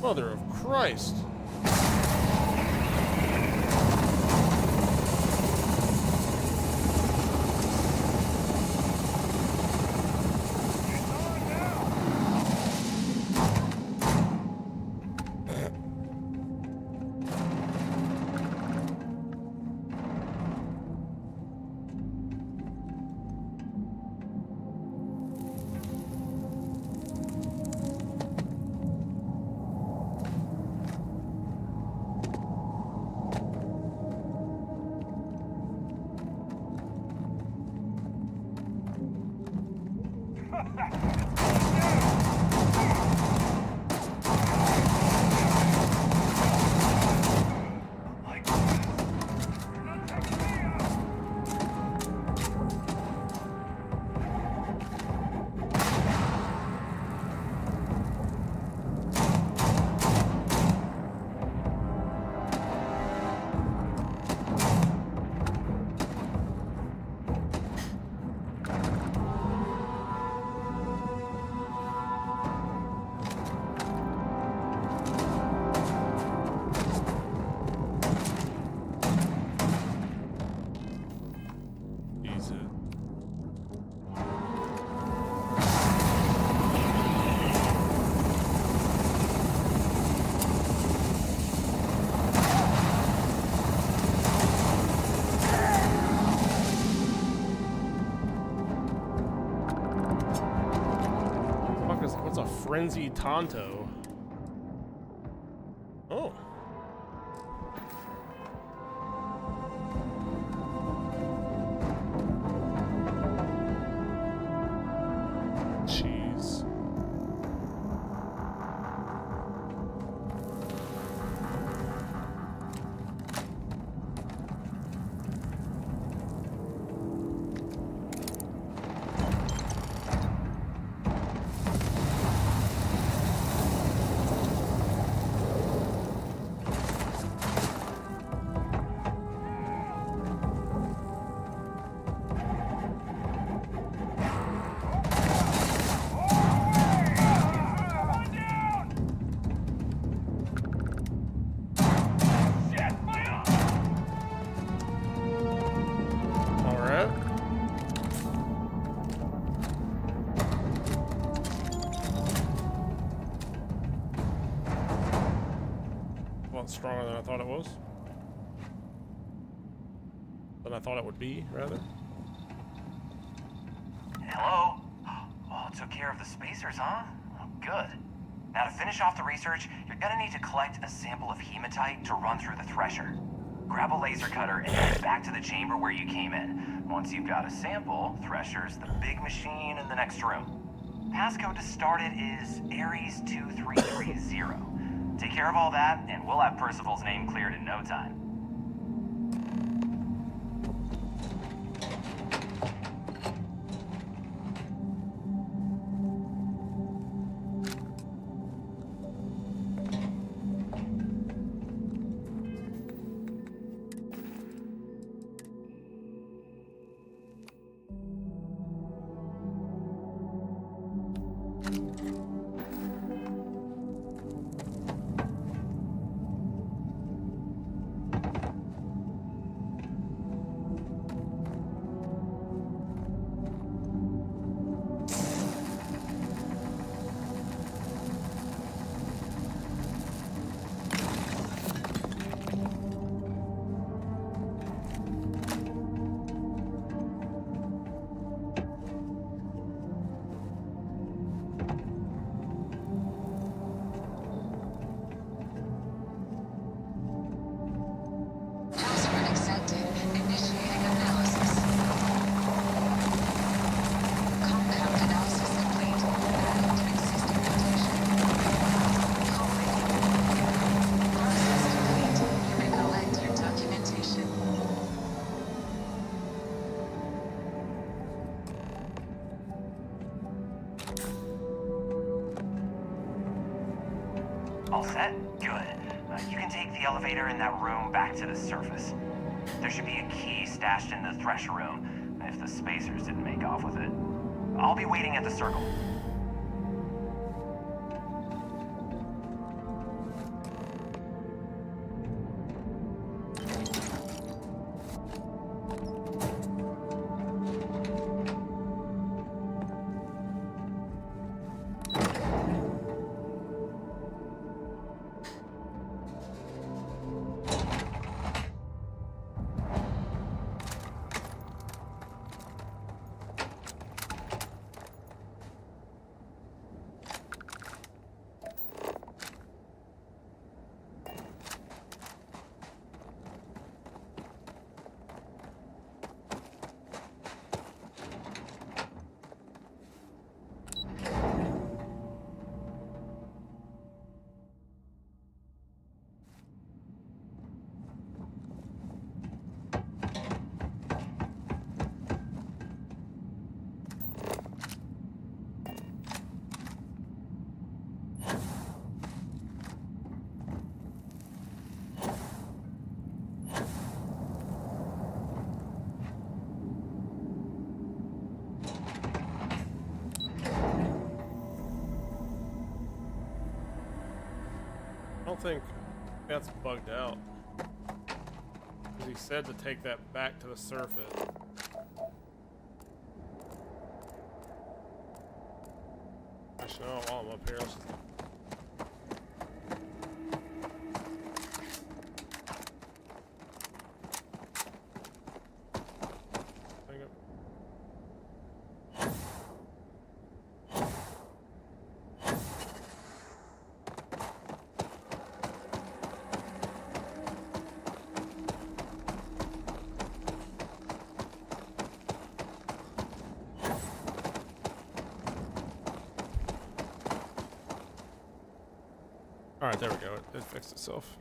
Mother of Christ. What's a frenzy Tonto? I thought it was. Than I thought it would be, rather. Hello? Oh, took care of the spacers, huh? Oh, good. Now to finish off the research, you're gonna need to collect a sample of hematite to run through the thresher. Grab a laser cutter and head back to the chamber where you came in. Once you've got a sample, Thresher's the big machine in the next room. Passcode to start it is Ares 2330. Take care of all that, and we'll have Percival's name cleared in no time. All set? Good. You can take the elevator in that room back to the surface. There should be a key stashed in the Thresher room, if the spacers didn't make off with it. I'll be waiting at the circle. I don't think that's bugged out. Because he said to take that back to the surface. Actually, no, while I'm up here, let's just... Alright, there we go. It fixed itself.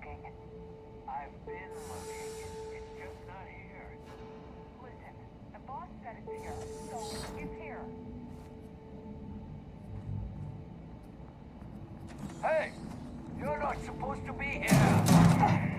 looking. I've been looking. It's just not here. Listen, the boss said it's here, so it's here. Hey! You're not supposed to be here!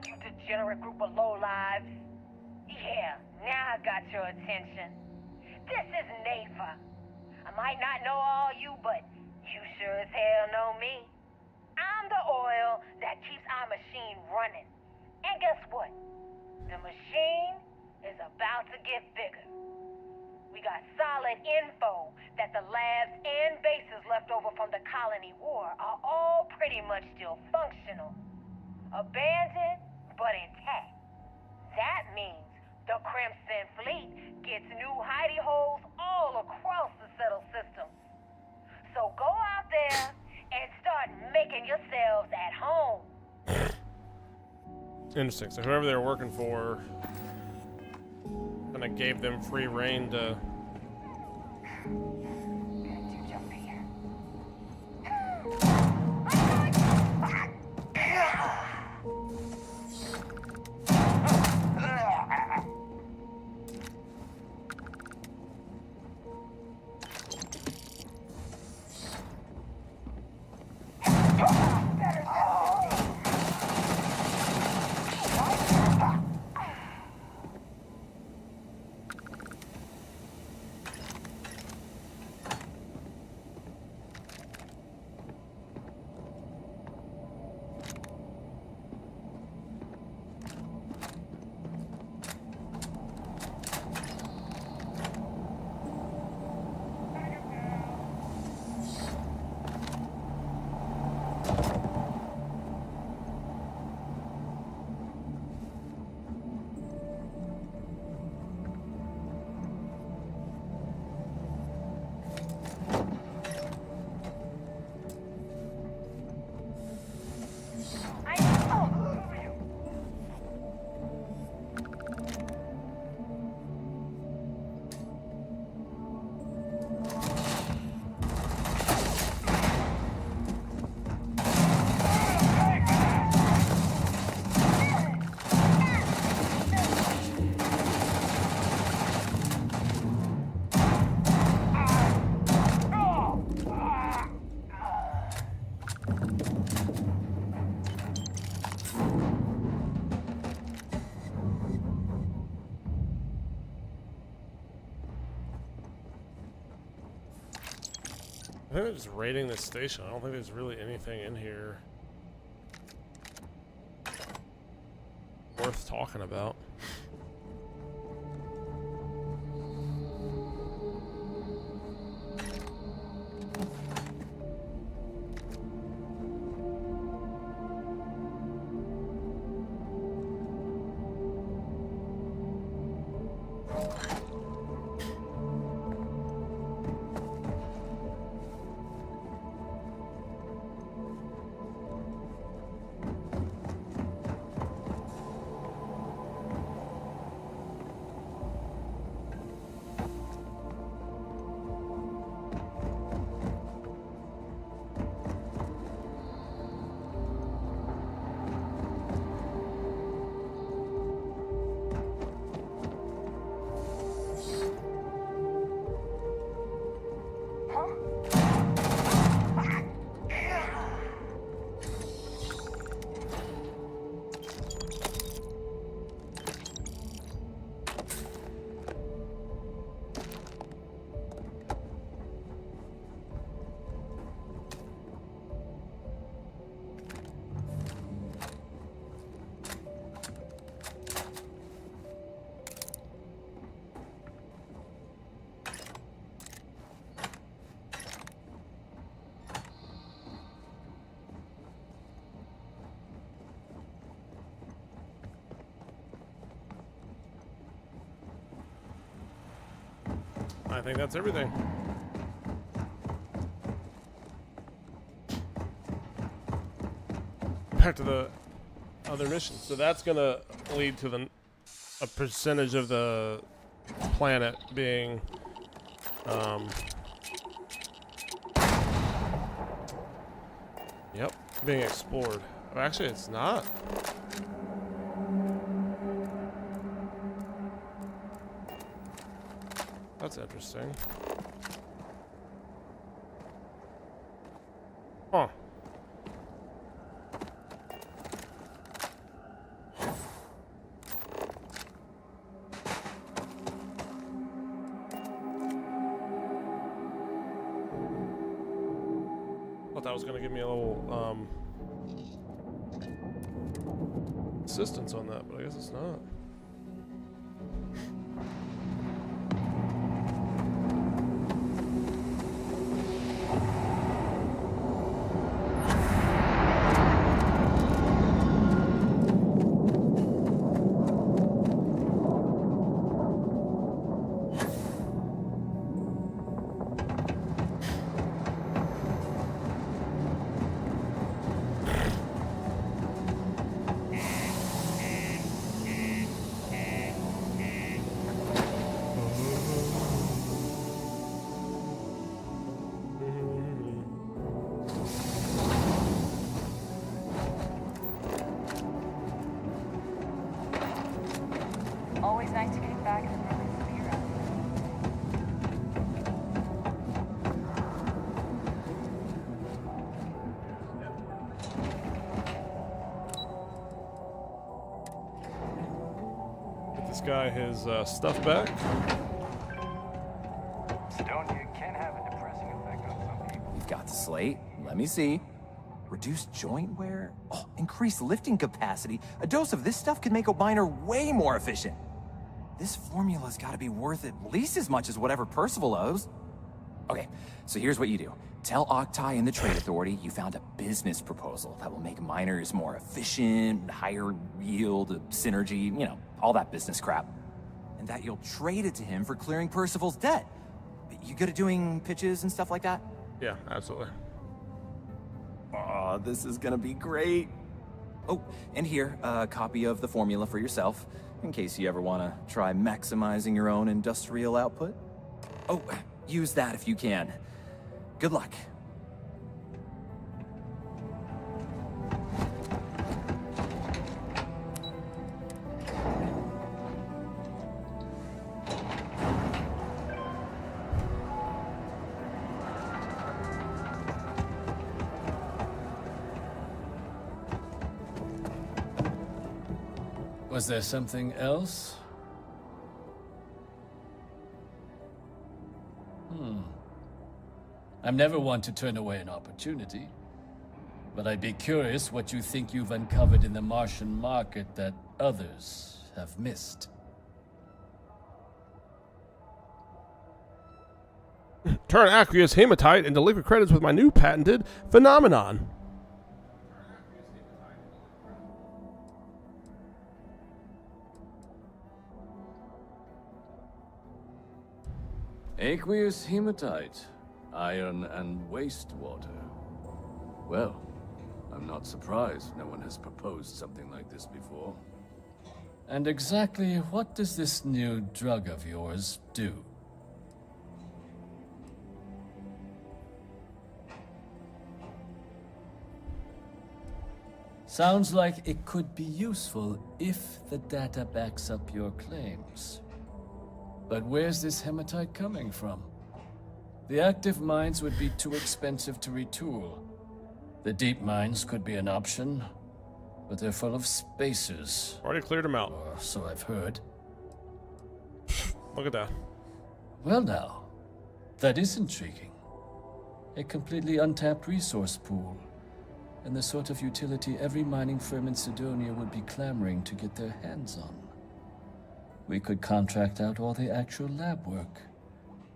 You degenerate group of lowlives. Yeah, now I got your attention. This is Nafa. I might not know all you, but you sure as hell know me. I'm the oil that keeps our machine running. And guess what? The machine is about to get bigger. We got solid info that the labs and bases left over from the colony war are all pretty much still functional. Abandoned, but intact. That means the Crimson Fleet gets new hidey holes all across the settled systems. So go out there and start making yourselves at home. Interesting. So whoever they were working for kind of gave them free reign to... I think they're just raiding this station. I don't think there's really anything in here worth talking about. I think that's everything. Back to the other mission. So that's gonna lead to a percentage of the planet being being explored. Oh, actually, it's not. That's interesting. Huh. Thought that was gonna give me a little assistance on that, but I guess it's not. Always nice to get back in the perfect spirit. Get this guy his stuff back. Stone, you can have a depressing effect on some people. You've got the slate. Let me see. Reduced joint wear? Oh, increased lifting capacity. A dose of this stuff could make a miner way more efficient. This formula's gotta be worth at least as much as whatever Percival owes. Okay, so here's what you do. Tell Octai and the Trade Authority you found a business proposal that will make miners more efficient, higher yield, synergy, you know, all that business crap. And that you'll trade it to him for clearing Percival's debt. You good at doing pitches and stuff like that? Yeah, absolutely. Oh, this is gonna be great. Oh, and here, a copy of the formula for yourself, in case you ever want to try maximizing your own industrial output. Oh, use that if you can. Good luck. Was there something else? I'm never one to turn away an opportunity, but I'd be curious what you think you've uncovered in the Martian market that others have missed. Turn aqueous hematite into liquid credits with my new patented phenomenon. Aqueous hematite, iron and wastewater. Well, I'm not surprised no one has proposed something like this before. And exactly what does this new drug of yours do? Sounds like it could be useful if the data backs up your claims. But where's this hematite coming from? The active mines would be too expensive to retool. The deep mines could be an option, but they're full of spacers. Already cleared them out. Or so I've heard. Look at that. Well now, that is intriguing. A completely untapped resource pool, and the sort of utility every mining firm in Sidonia would be clamoring to get their hands on. We could contract out all the actual lab work.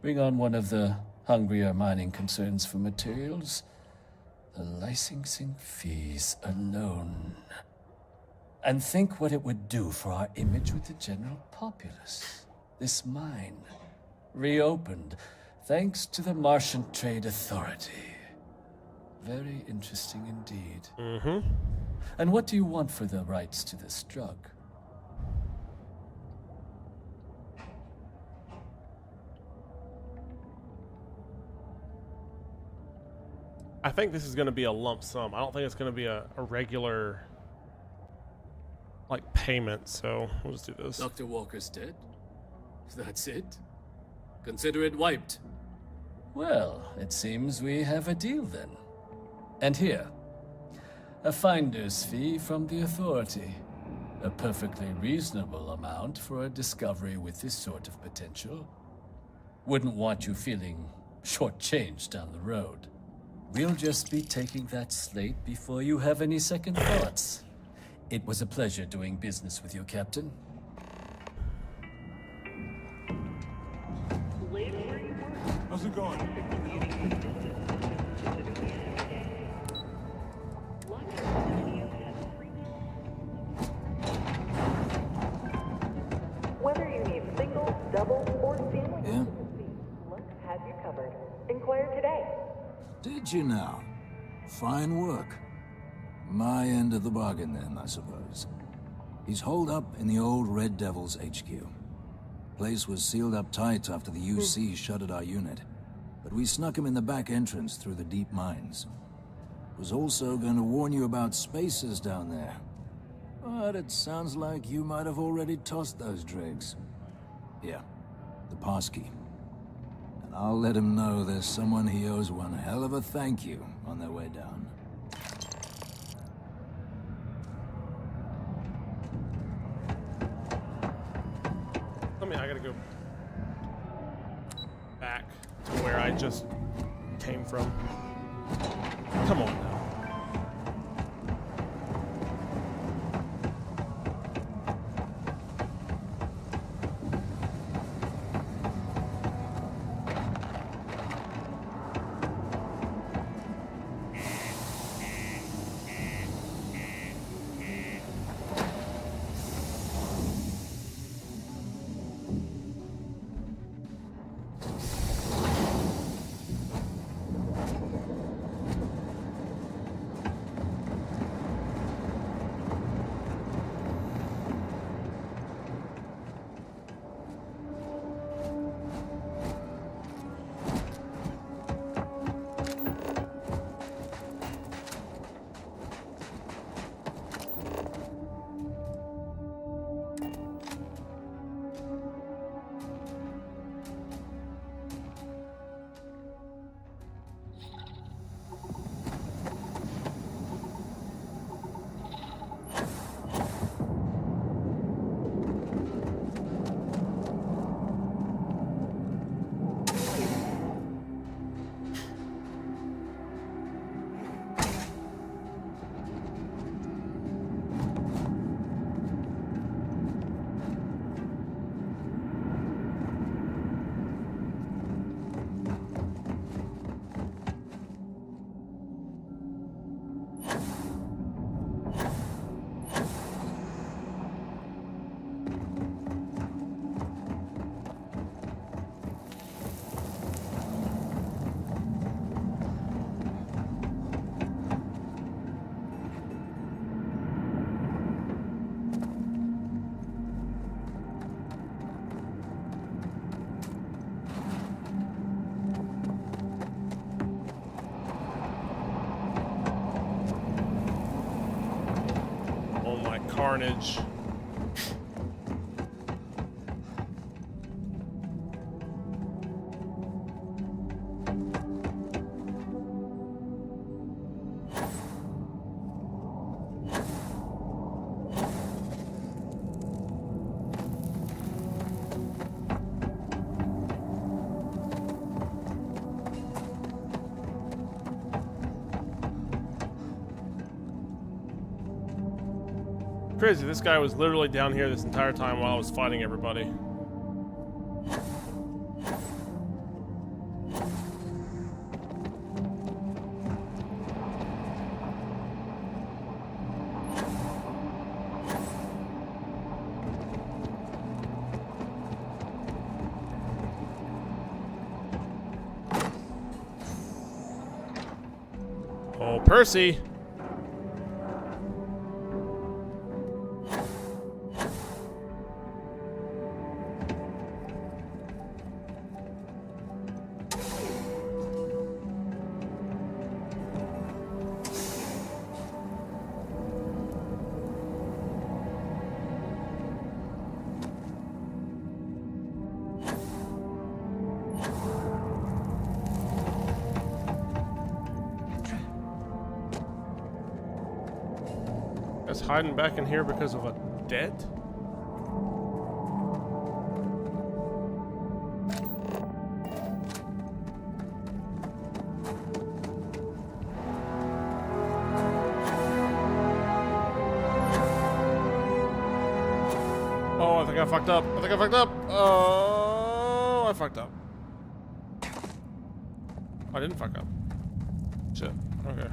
Bring on one of the hungrier mining concerns for materials. The licensing fees alone. And think what it would do for our image with the general populace. This mine, reopened, thanks to the Martian Trade Authority. Very interesting indeed. Mm-hmm. And what do you want for the rights to this drug? I think this is going to be a lump sum. I don't think it's going to be a regular, like, payment, so we'll just do this. Dr. Walker's dead? That's it? Consider it wiped. Well, it seems we have a deal then. And here, a finder's fee from the Authority. A perfectly reasonable amount for a discovery with this sort of potential. Wouldn't want you feeling shortchanged down the road. We'll just be taking that slate before you have any second thoughts. It was a pleasure doing business with you, Captain. How's it going? Whether you need single, double, or family, Yeah? Lux has you covered. Inquire today. Did you now? Fine work. My end of the bargain then, I suppose. He's holed up in the old Red Devil's HQ. Place was sealed up tight after the UC shuttered our unit, but we snuck him in the back entrance through the deep mines. Was also going to warn you about spacers down there. But it sounds like you might have already tossed those dregs. Here, the passkey. And I'll let him know there's someone he owes one hell of a thank you on their way down. I gotta go back to where I just came from. Come on now. Carnage. Crazy, this guy was literally down here this entire time while I was fighting everybody. Oh, Percy! That's hiding back in here because of a debt? Oh, I think I fucked up. I think I fucked up. Oh, I fucked up. I didn't fuck up. Shit. Okay.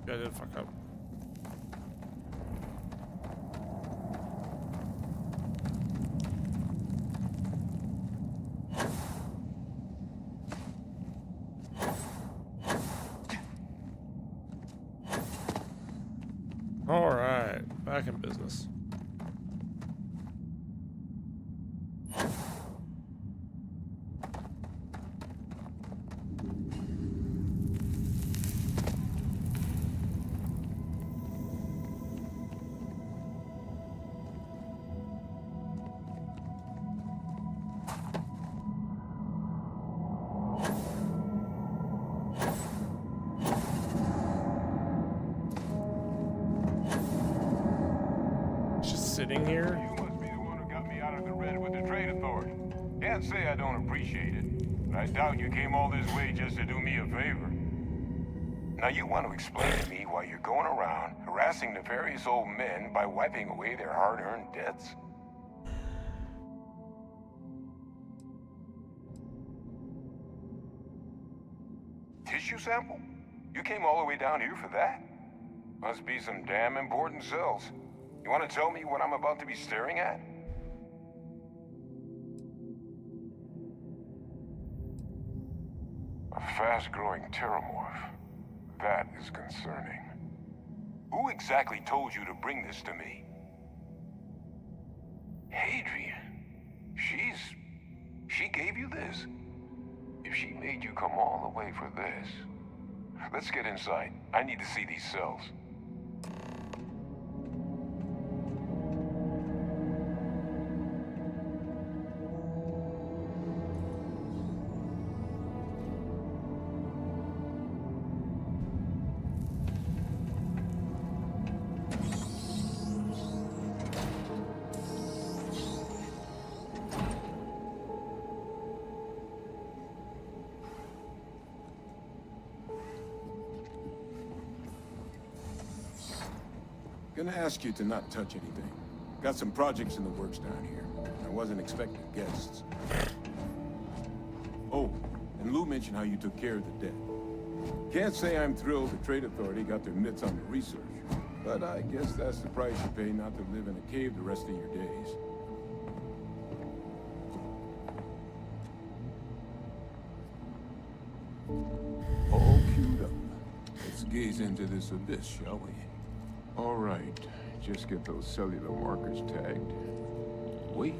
Yeah, I did fuck up. All right, back in business. Sitting here. You must be the one who got me out of the red with the trade authority. Can't say I don't appreciate it, but I doubt you came all this way just to do me a favor. Now you want to explain to me why you're going around harassing nefarious old men by wiping away their hard-earned debts? Tissue sample? You came all the way down here for that? Must be some damn important cells. You want to tell me what I'm about to be staring at? A fast-growing terramorph. That is concerning. Who exactly told you to bring this to me? Hadrian. She gave you this? If she made you come all the way for this... Let's get inside. I need to see these cells. Gonna ask you to not touch anything. Got some projects in the works down here. I wasn't expecting guests. Oh, and Lou mentioned how you took care of the debt. Can't say I'm thrilled the Trade Authority got their mitts on the research, but I guess that's the price you pay not to live in a cave the rest of your days. All queued up. Let's gaze into this abyss, shall we? All right, just get those cellular markers tagged. Wait,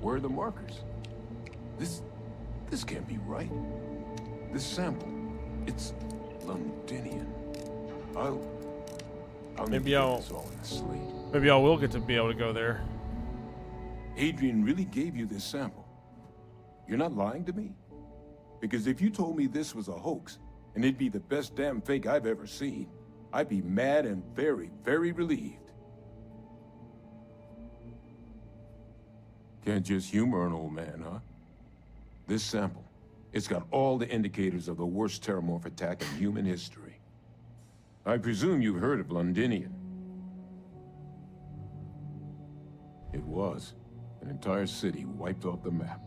where are the markers? This can't be right. This sample, it's Londinian. I'll Maybe need to get this all in a slate. Maybe I will get to be able to go there. Adrian really gave you this sample. You're not lying to me? Because if you told me this was a hoax, and it'd be the best damn fake I've ever seen, I'd be mad and very, very relieved. Can't just humor an old man, huh? This sample, it's got all the indicators of the worst terramorph attack in human history. I presume you've heard of Londinian. It was an entire city wiped off the map.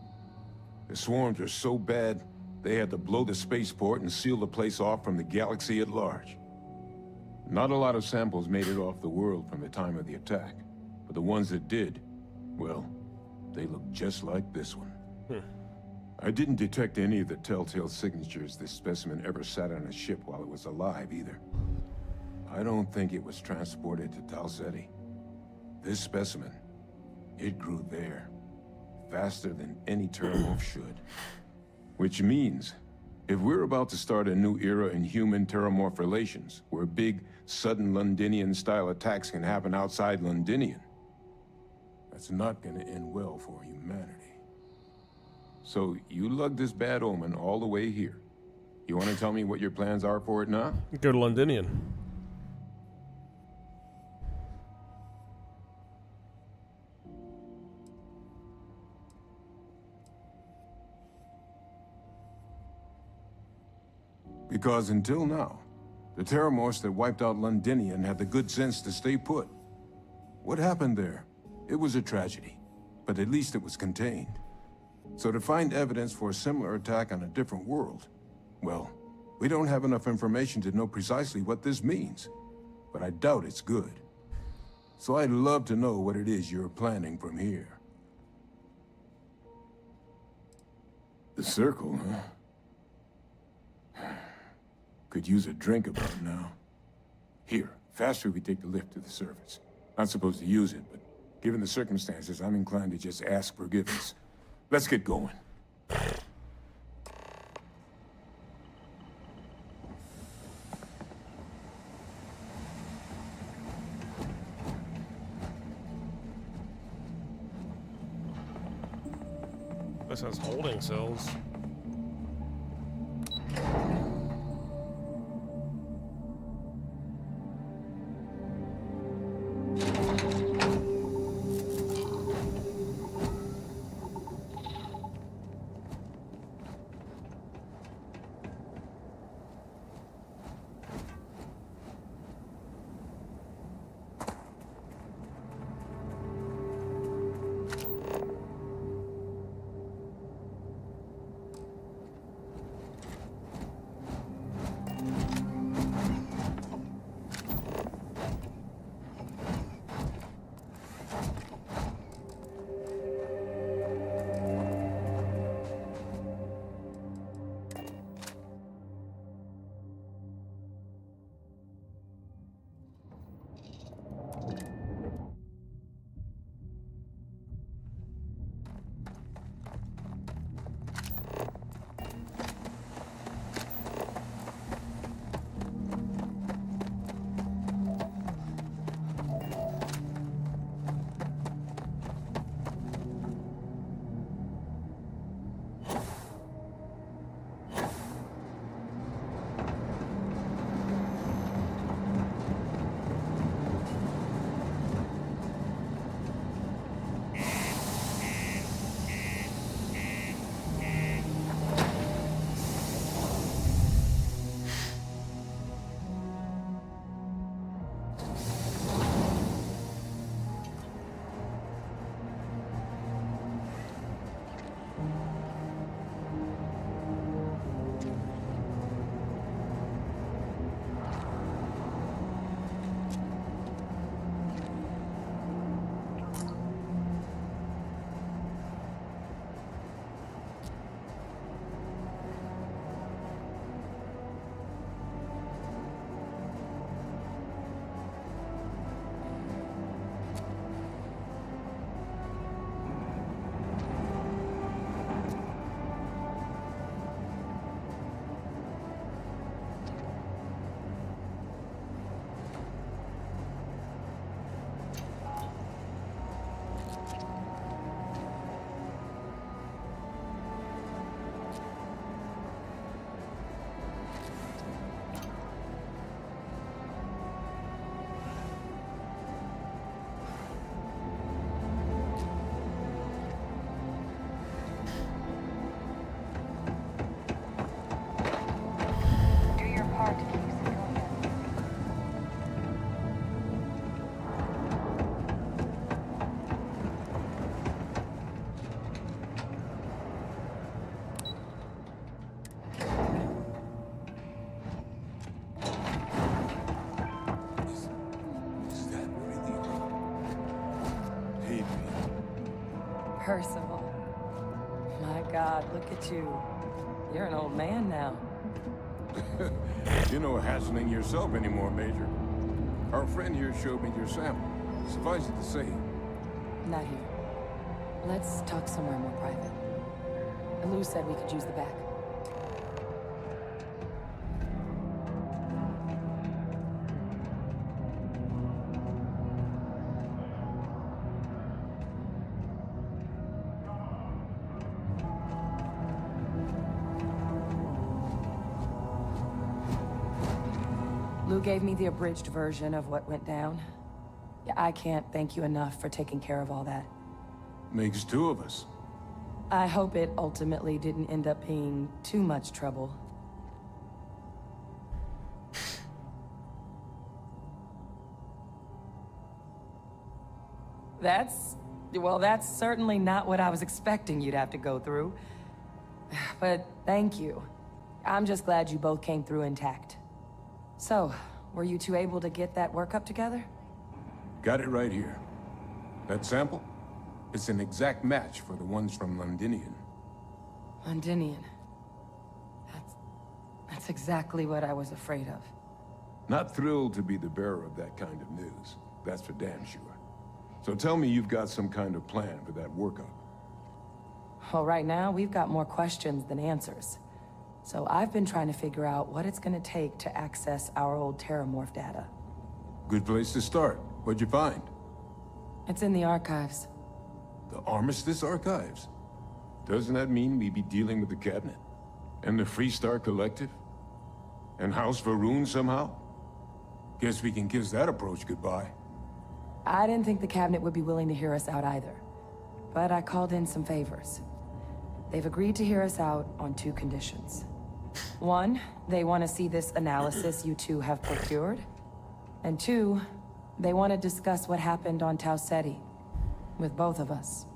The swarms were so bad, they had to blow the spaceport and seal the place off from the galaxy at large. Not a lot of samples made it off the world from the time of the attack, but the ones that did, well, they look just like this one. I didn't detect any of the telltale signatures this specimen ever sat on a ship while it was alive, either. I don't think it was transported to Talsetti. This specimen, it grew there, faster than any Terramorph should. Which means, if we're about to start a new era in human-Terramorph relations, where big, sudden Londinian-style attacks can happen outside Londinian, that's not gonna end well for humanity. So, you lugged this bad omen all the way here. You want to tell me what your plans are for it now? Go to Londinian. Because until now, the Terramorphs that wiped out Londinian had the good sense to stay put. What happened there? It was a tragedy, but at least it was contained. So to find evidence for a similar attack on a different world, well, we don't have enough information to know precisely what this means, but I doubt it's good. So I'd love to know what it is you're planning from here. The circle, huh? Could use a drink about now. Here, faster we take the lift to the surface. Not supposed to use it, but given the circumstances, I'm inclined to just ask forgiveness. Let's get going. This has holding cells. Percival. My God, look at you. You're an old man now. You're no hassling yourself anymore, Major. Our friend here showed me your sample. Suffice it to say, Not here. Let's talk somewhere more private. Lou said we could use the back. Lou gave me the abridged version of what went down. Yeah, I can't thank you enough for taking care of all that. makes two of us. I hope it ultimately didn't end up being too much trouble. That's certainly not what I was expecting you'd have to go through. But thank you. I'm just glad you both came through intact. So, were you two able to get that workup together? Got it right here. That sample? It's an exact match for the ones from Londinian. Londinian. That's exactly what I was afraid of. Not thrilled to be the bearer of that kind of news. That's for damn sure. So tell me you've got some kind of plan for that workup. Well, right now, we've got more questions than answers. So I've been trying to figure out what it's gonna take to access our old Terramorph data. Good place to start. What'd you find? It's in the archives. The Armistice Archives? Doesn't that mean we'd be dealing with the Cabinet? And the Freestar Collective? And House Varun somehow? Guess we can kiss that approach goodbye. I didn't think the Cabinet would be willing to hear us out either. But I called in some favors. They've agreed to hear us out on two conditions. One, they want to see this analysis you two have procured. And two, they want to discuss what happened on Tau Ceti. With both of us.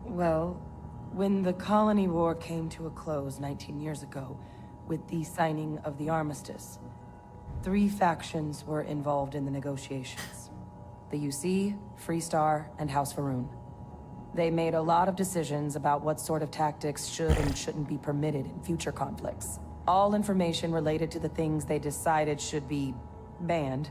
Well, when the colony war came to a close 19 years ago, with the signing of the armistice, 3 factions were involved in the negotiations. The UC, Freestar, and House Varun. They made a lot of decisions about what sort of tactics should and shouldn't be permitted in future conflicts. All information related to the things they decided should be banned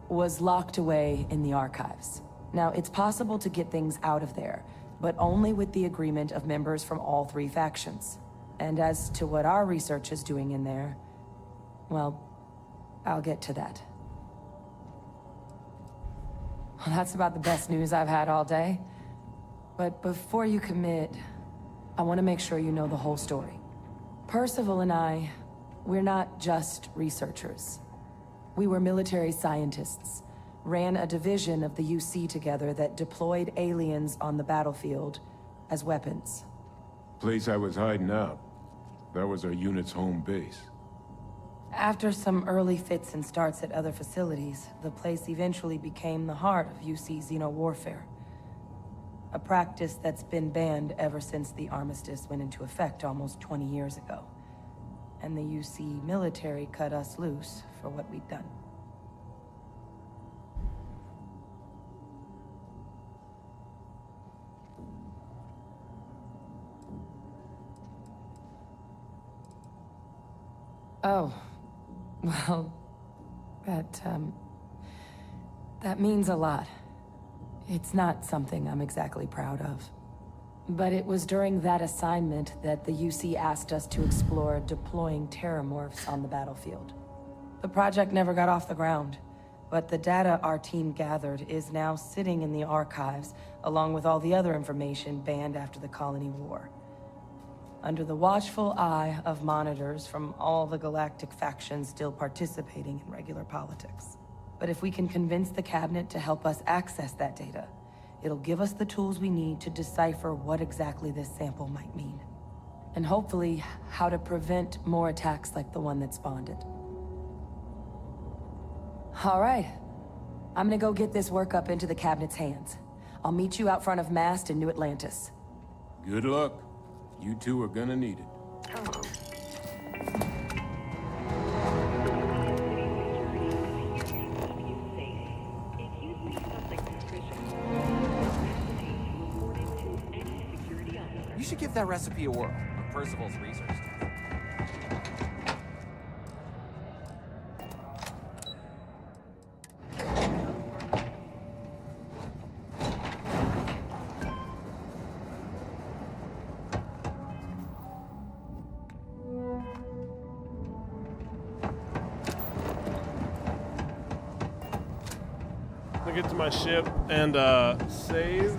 was locked away in the archives. Now, it's possible to get things out of there, but only with the agreement of members from all 3 factions. And as to what our research is doing in there, well, I'll get to that. Well, that's about the best news I've had all day. But before you commit, I want to make sure you know the whole story. Percival and I, we're not just researchers. We were military scientists, ran a division of the UC together that deployed aliens on the battlefield as weapons. Place I was hiding out. That was our unit's home base. After some early fits and starts at other facilities, the place eventually became the heart of UC xeno-warfare. A practice that's been banned ever since the armistice went into effect almost 20 years ago. And the UC military cut us loose for what we'd done. Oh, well, that means a lot. It's not something I'm exactly proud of. But it was during that assignment that the UC asked us to explore deploying Terramorphs on the battlefield. The project never got off the ground, but the data our team gathered is now sitting in the archives, along with all the other information banned after the Colony War. Under the watchful eye of monitors from all the galactic factions still participating in regular politics. But if we can convince the Cabinet to help us access that data, it'll give us the tools we need to decipher what exactly this sample might mean. And hopefully, how to prevent more attacks like the one that spawned it. All right. I'm gonna go get this workup into the Cabinet's hands. I'll meet you out front of Mast in New Atlantis. Good luck. You two are gonna need it. Hello. If you that recipe a whirl. Percival's research stuff. I'll get to my ship and save.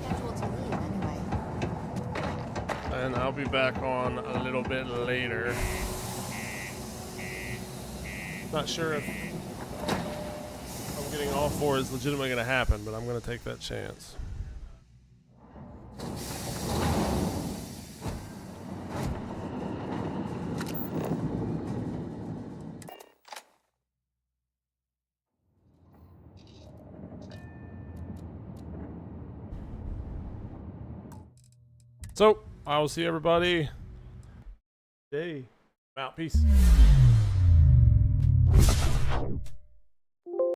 And I'll be back on a little bit later. Not sure if I'm getting all four is legitimately going to happen, but I'm going to take that chance. So, I will see everybody. Day. Out. Peace.